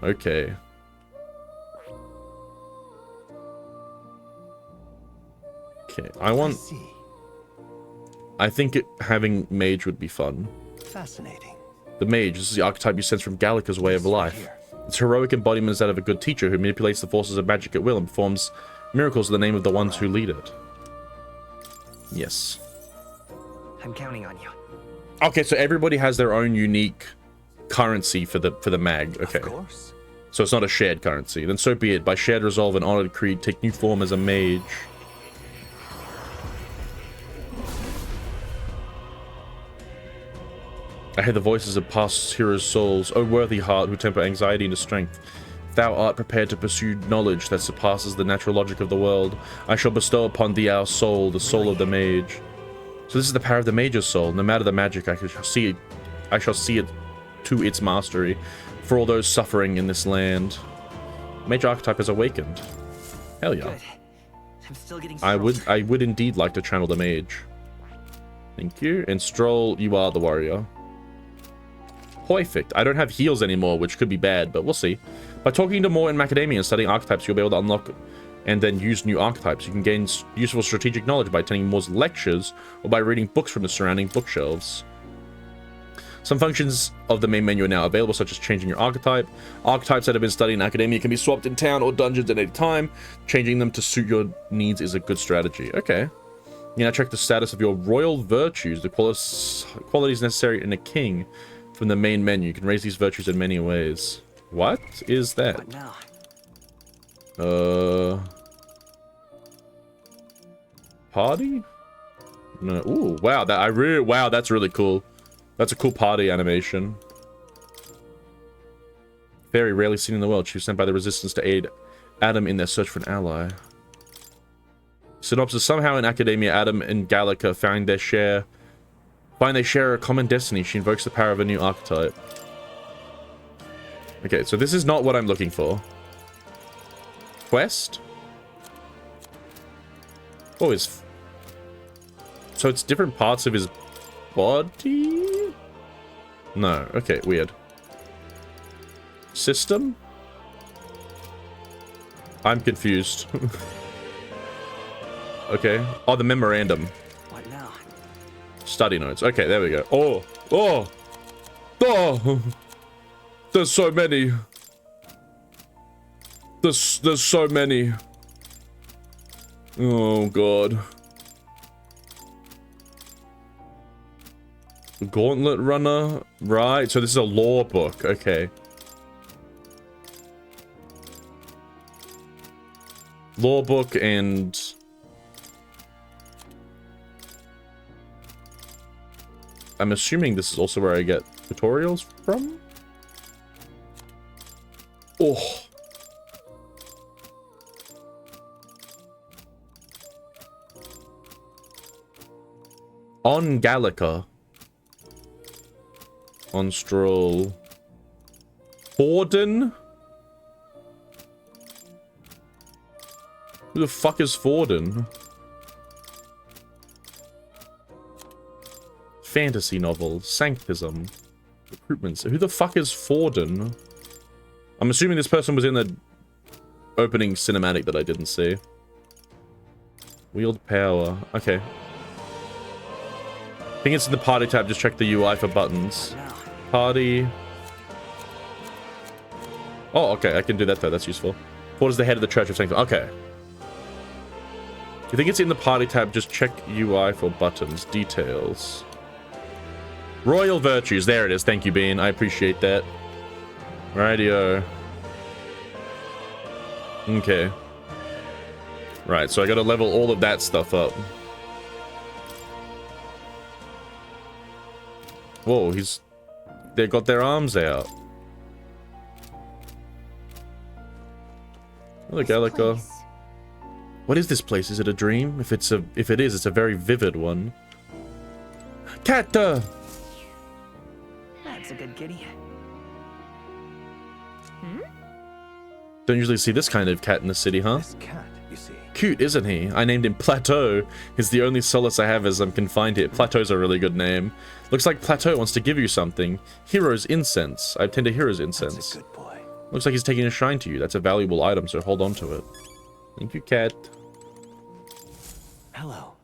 Okay. Okay, I think having mage would be fun. Fascinating. The mage, this is the archetype you sense from Gallica's way of life. Its heroic embodiment is that of a good teacher who manipulates the forces of magic at will and performs miracles in the name of the ones who lead it. Yes. I'm counting on you. Okay, so everybody has their own unique currency for the mag. Okay. Of course. So it's not a shared currency. Then so be it. By shared resolve and honored creed, take new form as a mage. I hear the voices of past heroes' souls. O worthy heart, who temper anxiety into strength. If thou art prepared to pursue knowledge that surpasses the natural logic of the world, I shall bestow upon thee our soul, the soul of the mage. So this is the power of the mage's soul. No matter the magic, I shall see it to its mastery. For all those suffering in this land. Mage archetype has awakened. Hell yeah. Good. I'm still getting I would indeed like to channel the mage. Thank you. And Stroll, you are the warrior. Perfect. I don't have heals anymore, which could be bad, but we'll see. By talking to more in Macadamia and studying archetypes, you'll be able to unlock and then use new archetypes. You can gain useful strategic knowledge by attending more lectures or by reading books from the surrounding bookshelves. Some functions of the main menu are now available, such as changing your archetype. Archetypes that have been studied in Academia can be swapped in town or dungeons at any time. Changing them to suit your needs is a good strategy. Okay. You now check the status of your royal virtues, the qualities necessary in a king. From the main menu, you can raise these virtues in many ways. What is that? What now? Party? No. Ooh, wow. Wow, that's really cool. That's a cool party animation. Very rarely seen in the world. She was sent by the Resistance to aid Adam in their search for an ally. Synopsis: somehow in academia, Adam and Gallica find they share a common destiny. She invokes the power of a new archetype. Okay, so this is not what I'm looking for. Quest? Oh, so it's different parts of his body? No, okay, weird. System? I'm confused. Okay. Oh, the memorandum. What now? Study notes. Okay, there we go. Oh! There's so many. There's so many. Oh, God. Gauntlet Runner? Right, so this is a lore book. Okay. Lore book and... I'm assuming this is also where I get tutorials from? Oh. On Gallica. On Stroll. Forden? Who the fuck is Forden? Fantasy novel. Sanctism. Recruitment. Who the fuck is Forden? I'm assuming this person was in the opening cinematic that I didn't see. Wield power. Okay. I think it's in the party tab. Just check the UI for buttons. Party. Oh, okay. I can do that though. That's useful. Ford is the head of the Church of Sanctum. Okay. You think it's in the party tab? Just check UI for buttons. Details. Royal virtues. There it is. Thank you, Bean. I appreciate that. Radio. Okay. Right, so I gotta level all of that stuff up. Whoa, they got their arms out. Oh, Gallica. What is this place? Is it a dream? If it is, it's a very vivid one. Cat! That's a good kitty. Don't usually see this kind of cat in the city, huh? This cat, you see. Cute, isn't he? I named him Plateau. He's the only solace I have as I'm confined here. Plateau's a really good name. Looks like Plateau wants to give you something. Hero's incense. I obtained a hero's incense. That's a good boy. Looks like he's taking a shrine to you. That's a valuable item, so hold on to it. Thank you, cat. Hello.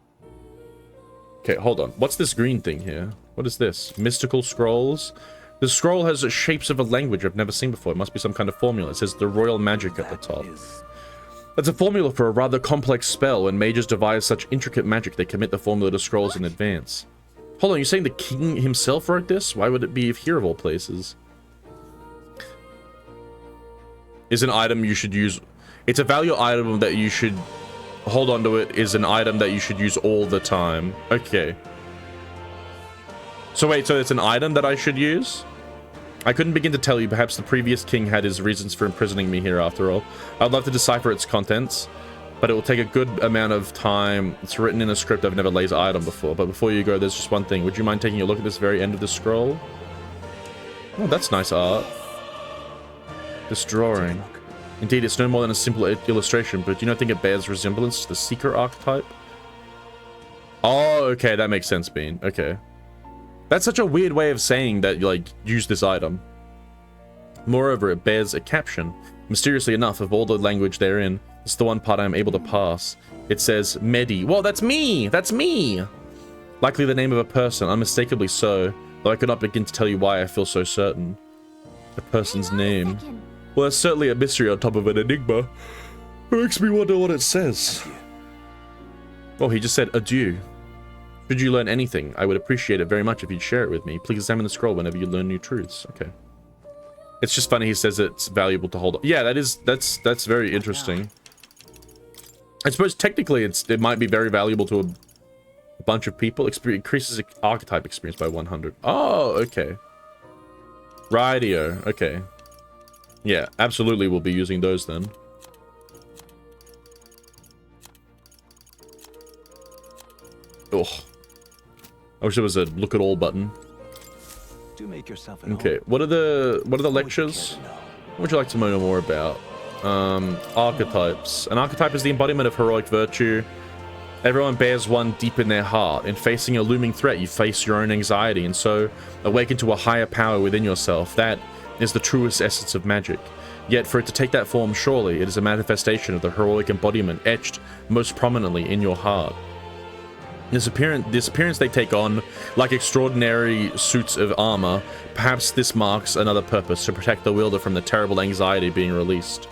Okay, hold on. What's this green thing here? What is this? Mystical scrolls? The scroll has shapes of a language I've never seen before. It must be some kind of formula. It says the royal magic at the top. That's a formula for a rather complex spell. When mages devise such intricate magic, they commit the formula to scrolls in advance. Hold on, you're saying the king himself wrote this? Why would it be here of all places? Is an item you should use... It's a value item that you should... Hold on to it. Is an item that you should use all the time. Okay. So wait, so it's an item that I should use? I couldn't begin to tell you. Perhaps the previous king had his reasons for imprisoning me here after all. I'd love to decipher its contents, but it will take a good amount of time. It's written in a script I've never laser item before. But before you go, there's just one thing. Would you mind taking a look at this very end of the scroll? Oh, that's nice art. This drawing. Indeed, it's no more than a simple illustration, but do you not think it bears resemblance to the Seeker archetype? Oh, okay, that makes sense, Bean. Okay. That's such a weird way of saying that you, like, use this item. Moreover, it bears a caption. Mysteriously enough, of all the language therein, it's the one part I'm able to pass. It says, Medi. Whoa, that's me! That's me! Likely the name of a person, unmistakably so, though I could not begin to tell you why I feel so certain. A person's name. Well, there's certainly a mystery on top of an enigma. It makes me wonder what it says. Oh, he just said adieu. Should you learn anything, I would appreciate it very much if you'd share it with me. Please examine the scroll whenever you learn new truths. Okay. It's just funny he says it's valuable to hold on. Yeah, that's very interesting. I suppose technically it might be very valuable to A bunch of people. Increases archetype experience by 100. Oh, okay. Rightio. Okay. Yeah, absolutely we'll be using those then. Ugh. I wish there was a look at all button. Do make yourself at Okay, home. what are the lectures? What would you like to know more about? Archetypes. An archetype is the embodiment of heroic virtue. Everyone bears one deep in their heart. In facing a looming threat, you face your own anxiety, and so awaken to a higher power within yourself. That is the truest essence of magic. Yet, for it to take that form, surely, it is a manifestation of the heroic embodiment etched most prominently in your heart. This appearance they take on, like extraordinary suits of armor, perhaps this marks another purpose, to protect the wielder from the terrible anxiety being released.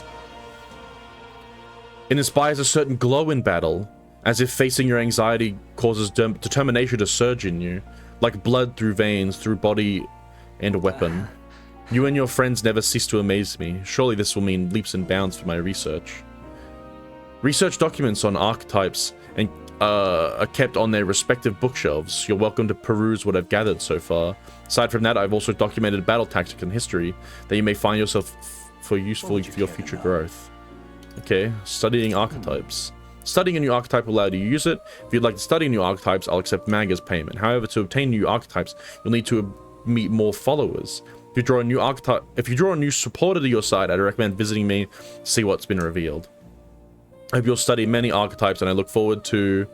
It inspires a certain glow in battle, as if facing your anxiety causes determination to surge in you, like blood through veins, through body and weapon. You and your friends never cease to amaze me. Surely this will mean leaps and bounds for my research. Research documents on archetypes and are kept on their respective bookshelves. You're welcome to peruse what I've gathered so far. Aside from that, I've also documented battle tactics and history that you may find yourself useful for your future growth. Okay, studying archetypes. Studying a new archetype will allow you to use it. If you'd like to study new archetypes, I'll accept mag as payment. However, to obtain new archetypes, you'll need to meet more followers. If you draw a new supporter to your side, I'd recommend visiting me to see what's been revealed. I hope you'll study many archetypes, and I look forward to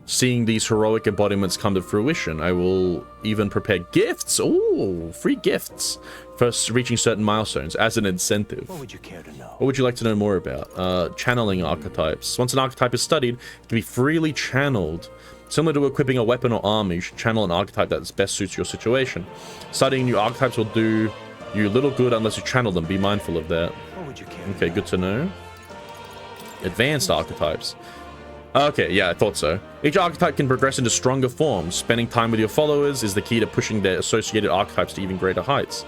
seeing these heroic embodiments come to fruition. I will even prepare gifts. Ooh, free gifts for reaching certain milestones as an incentive. What would you care to know? What would you like to know more about? Channeling archetypes. Once an archetype is studied, it can be freely channeled. Similar to equipping a weapon or armor, you should channel an archetype that best suits your situation. Studying new archetypes will do you little good unless you channel them. Be mindful of that. What would you care Okay, good to know. Advanced archetypes. Okay, yeah, I thought so. Each archetype can progress into stronger forms. Spending time with your followers is the key to pushing their associated archetypes to even greater heights.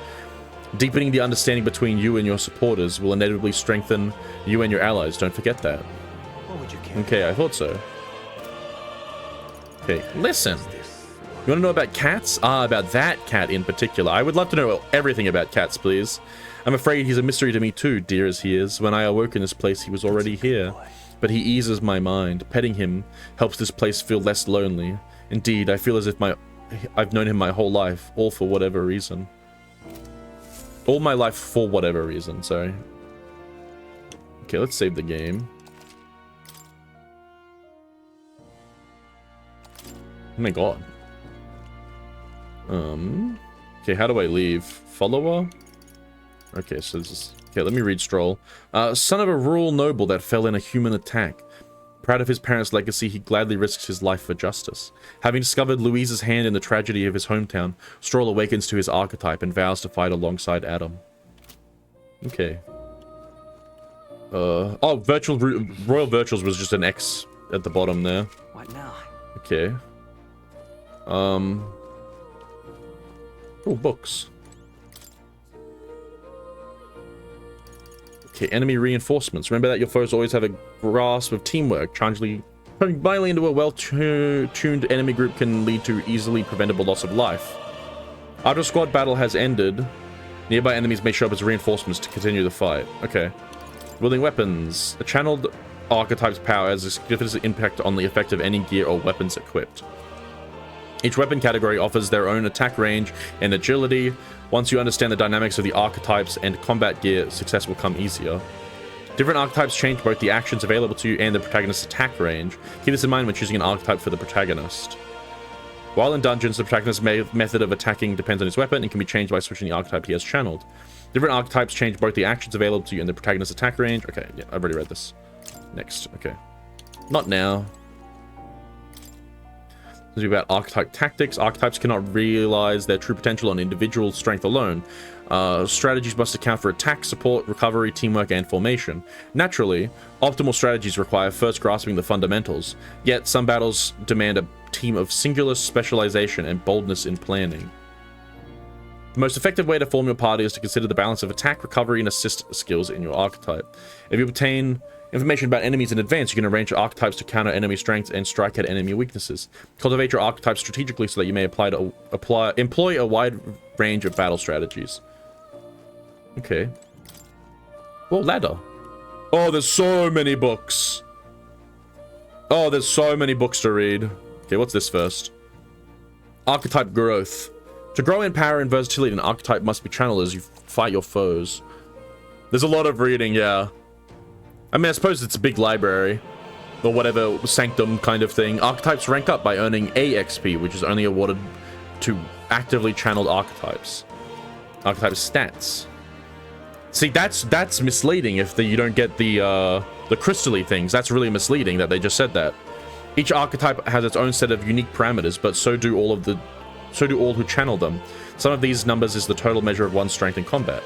Deepening the understanding between you and your supporters will inevitably strengthen you and your allies. Don't forget that. What would you care? Okay, I thought so. Okay, listen. You want to know about cats? Ah, about that cat in particular. I would love to know everything about cats, please. I'm afraid he's a mystery to me too, dear as he is. When I awoke in this place, he was already here. But he eases my mind. Petting him helps this place feel less lonely. Indeed, I feel as if I've known him my whole life, all for whatever reason. All my life for whatever reason, sorry. Okay, let's save the game. Oh my god. Okay, how do I leave? Follower? Okay, so this is... Okay, let me read Stroll. Son of a rural noble that fell in a human attack. Proud of his parents' legacy, he gladly risks his life for justice. Having discovered Louise's hand in the tragedy of his hometown, Stroll awakens to his archetype and vows to fight alongside Adam. Okay. Oh, Royal Virtuals was just an X at the bottom there. What now? Okay. Oh, books. Okay, enemy reinforcements. Remember that your foes always have a grasp of teamwork. Turning blindly into a well-tuned enemy group can lead to easily preventable loss of life. After a squad battle has ended, nearby enemies may show up as reinforcements to continue the fight. Okay. Wielding weapons. A channeled archetype's power has a significant impact on the effect of any gear or weapons equipped. Each weapon category offers their own attack range and agility. Once you understand the dynamics of the archetypes and combat gear, success will come easier. Different archetypes change both the actions available to you and the protagonist's attack range. Keep this in mind when choosing an archetype for the protagonist. While in dungeons, the protagonist's method of attacking depends on his weapon and can be changed by switching the archetype he has channeled. Different archetypes change both the actions available to you and the protagonist's attack range. Okay, yeah, I've already read this. Next, okay. Not now. This is about archetype tactics. Archetypes cannot realize their true potential on individual strength alone. Strategies must account for attack, support, recovery, teamwork, and formation. Naturally, optimal strategies require first grasping the fundamentals, yet some battles demand a team of singular specialization and boldness in planning. The most effective way to form your party is to consider the balance of attack, recovery, and assist skills in your archetype. If you obtain Information about enemies in advance. You can arrange your archetypes to counter enemy strengths and strike at enemy weaknesses. Cultivate your archetypes strategically so that you may employ a wide range of battle strategies. Okay. Well, ladder. Oh, there's so many books. Oh, there's so many books to read. Okay, what's this first? Archetype growth. To grow in power and versatility, an archetype must be channeled as you fight your foes. There's a lot of reading, yeah. I mean, I suppose it's a big library, or whatever, sanctum kind of thing. Archetypes rank up by earning A XP, which is only awarded to actively channeled archetypes. Archetype stats. See, that's misleading if you don't get the crystally things. That's really misleading that they just said that. Each archetype has its own set of unique parameters, but so do all who channel them. Some of these numbers is the total measure of one's strength in combat.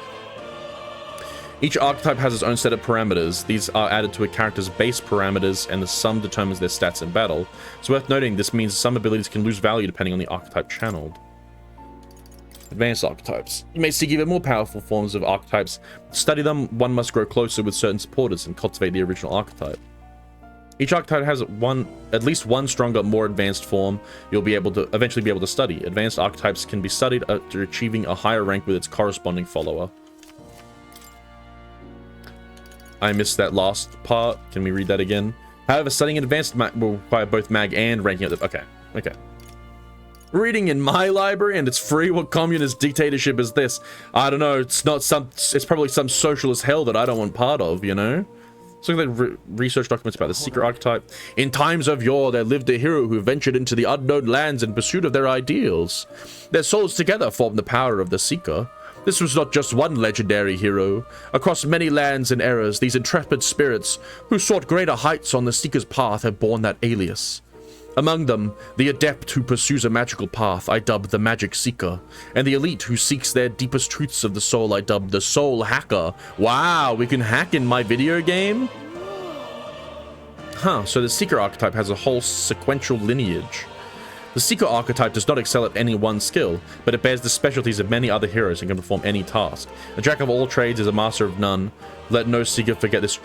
Each archetype has its own set of parameters. These are added to a character's base parameters, and the sum determines their stats in battle. It's worth noting this means some abilities can lose value depending on the archetype channeled. Advanced archetypes. You may seek even more powerful forms of archetypes. To study them, one must grow closer with certain supporters and cultivate the original archetype. Each archetype has at least one stronger, more advanced form you'll be able to eventually be able to study. Advanced archetypes can be studied after achieving a higher rank with its corresponding follower. I missed that last part. Can we read that again? However, studying advanced will require both mag and ranking at the... Okay. Reading in my library and it's free? What communist dictatorship is this? I don't know. It's probably some socialist hell that I don't want part of, you know? Let's look at the research documents about the secret archetype. In times of yore, there lived a hero who ventured into the unknown lands in pursuit of their ideals. Their souls together formed the power of the Seeker. This was not just one legendary hero. Across many lands and eras, these intrepid spirits who sought greater heights on the Seeker's path have borne that alias. Among them, the adept who pursues a magical path, I dubbed the Magic Seeker, and the elite who seeks their deepest truths of the soul, I dubbed the Soul Hacker. Wow, we can hack in my video game? Huh, so the Seeker archetype has a whole sequential lineage. The Seeker archetype does not excel at any one skill, but it bears the specialties of many other heroes and can perform any task. A jack of all trades is a master of none. Let no Seeker forget this.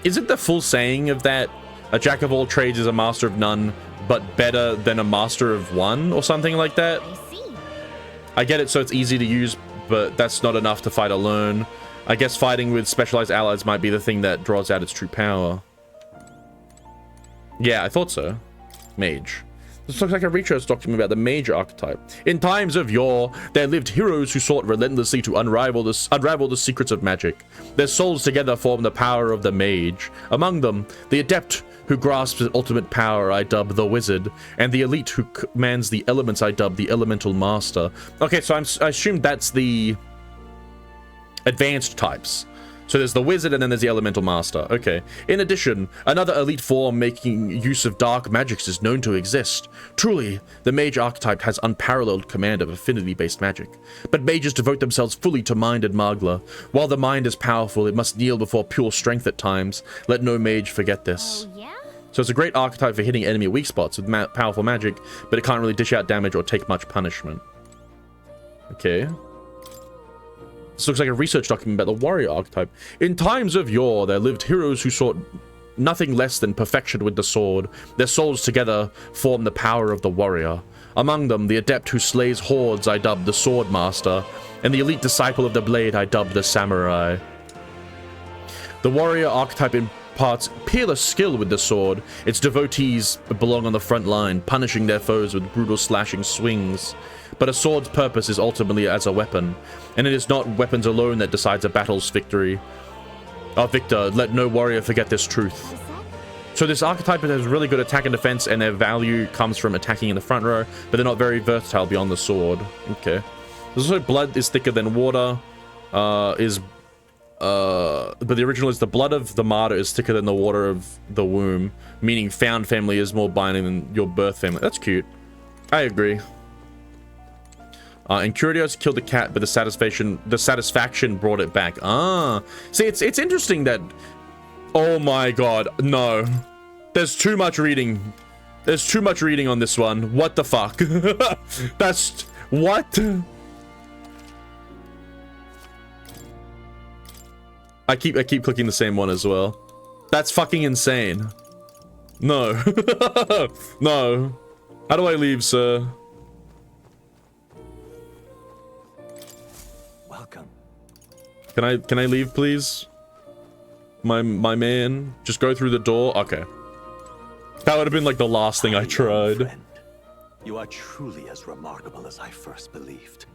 Is it the full saying of that? A jack of all trades is a master of none, but better than a master of one, or something like that? I see. I get it, so it's easy to use, but that's not enough to fight alone. I guess fighting with specialized allies might be the thing that draws out its true power. Yeah, I thought so. Mage. This looks like a research document about the mage archetype. In times of yore, there lived heroes who sought relentlessly to unravel the secrets of magic. Their souls together form the power of the mage. Among them, the adept who grasps his ultimate power, I dub the wizard, and the elite who commands the elements, I dub the elemental master. Okay, so I assume that's the advanced types. So there's the wizard and then there's the elemental master. Okay. In addition, another elite form making use of dark magics is known to exist. Truly, the mage archetype has unparalleled command of affinity-based magic. But mages devote themselves fully to mind and magla. While the mind is powerful, it must kneel before pure strength at times. Let no mage forget this. Oh, yeah? So it's a great archetype for hitting enemy weak spots with powerful magic, but it can't really dish out damage or take much punishment. Okay. This looks like a research document about the warrior archetype. In times of yore, there lived heroes who sought nothing less than perfection with the sword. Their souls together form the power of the warrior. Among them, the adept who slays hordes, I dubbed the sword master, and the elite disciple of the blade, I dubbed the samurai. The warrior archetype imparts peerless skill with the sword. Its devotees belong on the front line, punishing their foes with brutal slashing swings. But a sword's purpose is ultimately as a weapon, and it is not weapons alone that decides a battle's victory. Victor, let no warrior forget this truth. So this archetype has really good attack and defense, and their value comes from attacking in the front row, but they're not very versatile beyond the sword. Okay. There's also blood is thicker than water, but the original is the blood of the martyr is thicker than the water of the womb, meaning found family is more binding than your birth family. That's cute. I agree. And Curios killed the cat, but the satisfaction brought it back. See, it's interesting that... Oh my god, no. There's too much reading. There's too much reading on this one. What the fuck? That's... What? I keep clicking the same one as well. That's fucking insane. No. No. How do I leave, sir? Welcome. Can I leave, please? My man, just go through the door. Okay. That would have been like the last thing I tried. Friend, you are truly as remarkable as I first believed.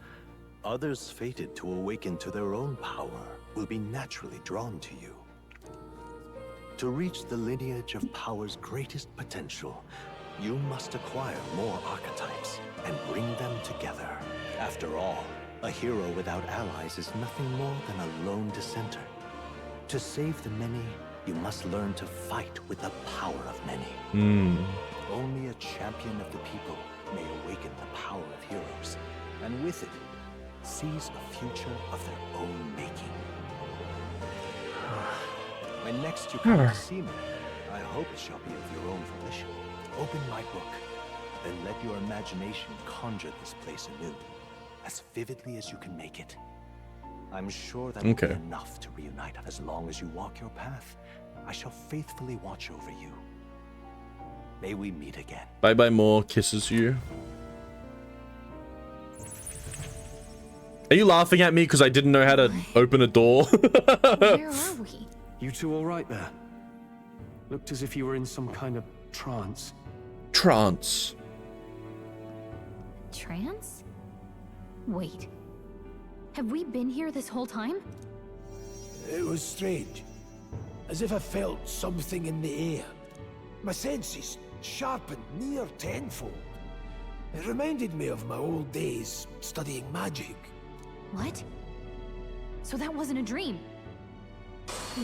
Others fated to awaken to their own power will be naturally drawn to you. To reach the lineage of power's greatest potential, you must acquire more archetypes and bring them together. After all, a hero without allies is nothing more than a lone dissenter. To save the many, you must learn to fight with the power of many. Only a champion of the people may awaken the power of heroes, and with it, seize a future of their own making. When next you come to see me, I hope it shall be of your own volition. Open my book, then let your imagination conjure this place anew, as vividly as you can make it. I'm sure that will be enough to reunite. As long as you walk your path, I shall faithfully watch over you. May we meet again. Bye bye, more kisses you. Are you laughing at me because I didn't know how to open a door? Where are we? You two all right there? Looked as if you were in some kind of trance. Trance. Trance? Wait. Have we been here this whole time? It was strange. As if I felt something in the air. My senses sharpened near tenfold. It reminded me of my old days studying magic. What? So that wasn't a dream.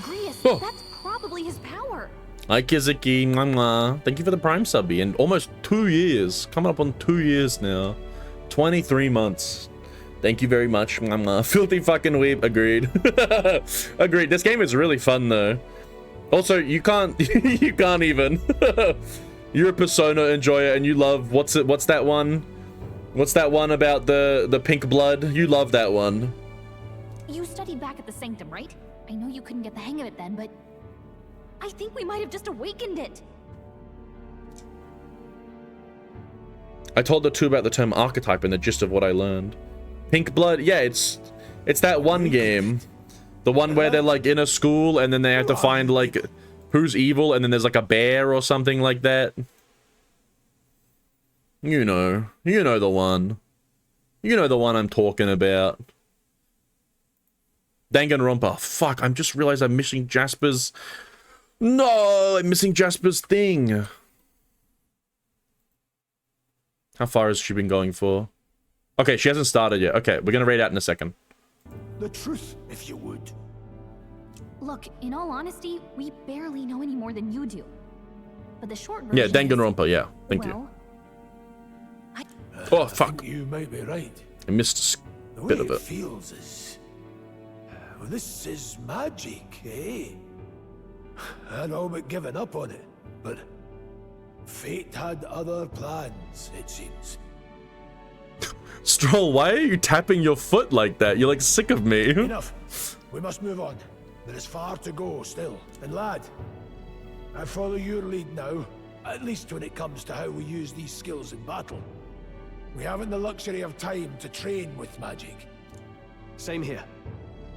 Grius, that's probably his power. Hi, Kizuki. Mwah. Thank you for the Prime subby. And almost 2 years. Coming up on 2 years now. 23 months. Thank you very much. Mwah. Filthy fucking weep. Agreed. Agreed. This game is really fun, though. Also, you can't... you can't even. You're a Persona enjoyer and you love... What's that one? What's that one about the pink blood? You love that one. You studied back at the Sanctum, right? I know you couldn't get the hang of it then, but... I think we might have just awakened it. I told the two about the term archetype and the gist of what I learned. Pink blood, yeah, it's that one game. The one where they're like in a school and then they have to find like who's evil and then there's like a bear or something like that. You know the one. You know the one I'm talking about. Danganronpa. Fuck, I'm just realized I'm missing Jasper's... No, I'm missing Jasper's thing. How far has she been going for? Okay, she hasn't started yet. Okay, we're gonna raid out in a second. The truth, if you would. Look, in all honesty, we barely know any more than you do. But the short version Yeah, Danganronpa, yeah. Thank you. Oh, fuck. You might be right. I missed a bit of it. Feels is... Well, this is magic, eh? I'd all but given up on it, but fate had other plans, it seems. Stroll, why are you tapping your foot like that? You're like sick of me. Enough. We must move on. There is far to go still. And lad, I follow your lead now, at least when it comes to how we use these skills in battle. We haven't the luxury of time to train with magic. Same here.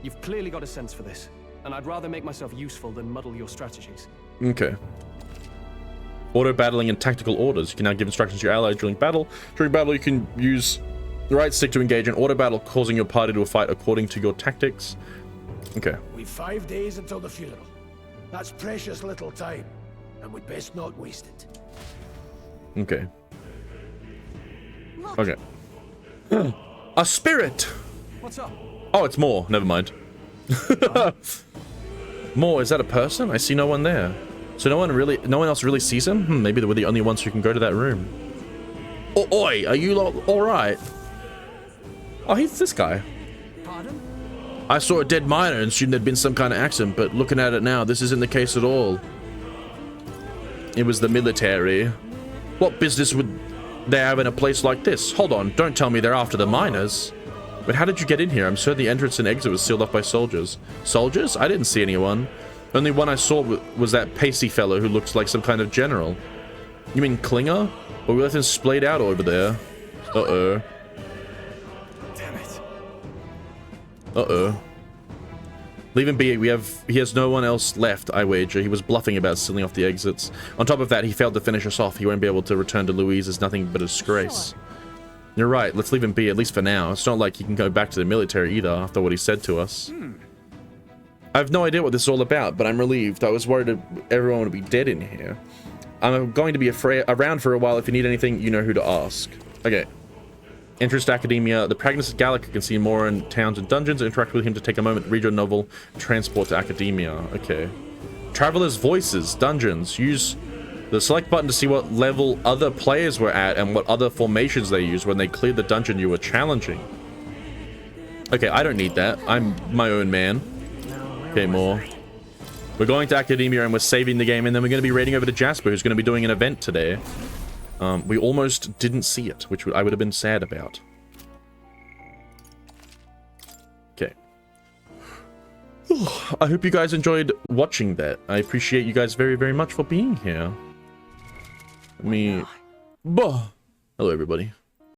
You've clearly got a sense for this, and I'd rather make myself useful than muddle your strategies. Okay. Auto battling and tactical orders. You can now give instructions to your allies during battle. During battle, you can use the right stick to engage in auto battle, causing your party to fight according to your tactics. Okay. We've 5 days until the funeral. That's precious little time, and we'd best not waste it. Okay. Okay. A spirit! What's up? Oh, it's more. Never mind. More, is that a person? I see no one there. So no one else really sees him? Maybe we're the only ones who can go to that room. Oh, oi, are you alright? Oh, he's this guy. Pardon? I saw a dead miner and assumed there'd been some kind of accident, but looking at it now, this isn't the case at all. It was the military. What business would they have in a place like this? Hold on, don't tell me they're after the miners. But how did you get in here? I'm certain the entrance and exit was sealed off by soldiers. Soldiers? I didn't see anyone. Only one I saw was that pasty fellow who looked like some kind of general. You mean Klinger? But we left him splayed out over there. Uh-oh. Damn it. Uh-oh. Leave him be. He has no one else left, I wager. He was bluffing about sealing off the exits. On top of that, he failed to finish us off. He won't be able to return to Louise as nothing but a disgrace. Sure. You're right. Let's leave him be, at least for now. It's not like he can go back to the military either, after what he said to us. I have no idea what this is all about, but I'm relieved. I was worried everyone would be dead in here. I'm going to be around for a while. If you need anything, you know who to ask. Okay. Interest Academia. The pragmatist Gallica can see more in towns and dungeons. Interact with him to take a moment. Read your novel. Transport to Academia. Okay. Traveler's Voices. Dungeons. Use the select button to see what level other players were at and what other formations they used when they cleared the dungeon you were challenging. Okay, I don't need that. I'm my own man. Okay, more. We're going to Academia and we're saving the game, and then we're going to be raiding over to Jasper, who's going to be doing an event today. We almost didn't see it, which I would have been sad about. Okay. I hope you guys enjoyed watching that. I appreciate you guys very, very much for being here. Hello, everybody.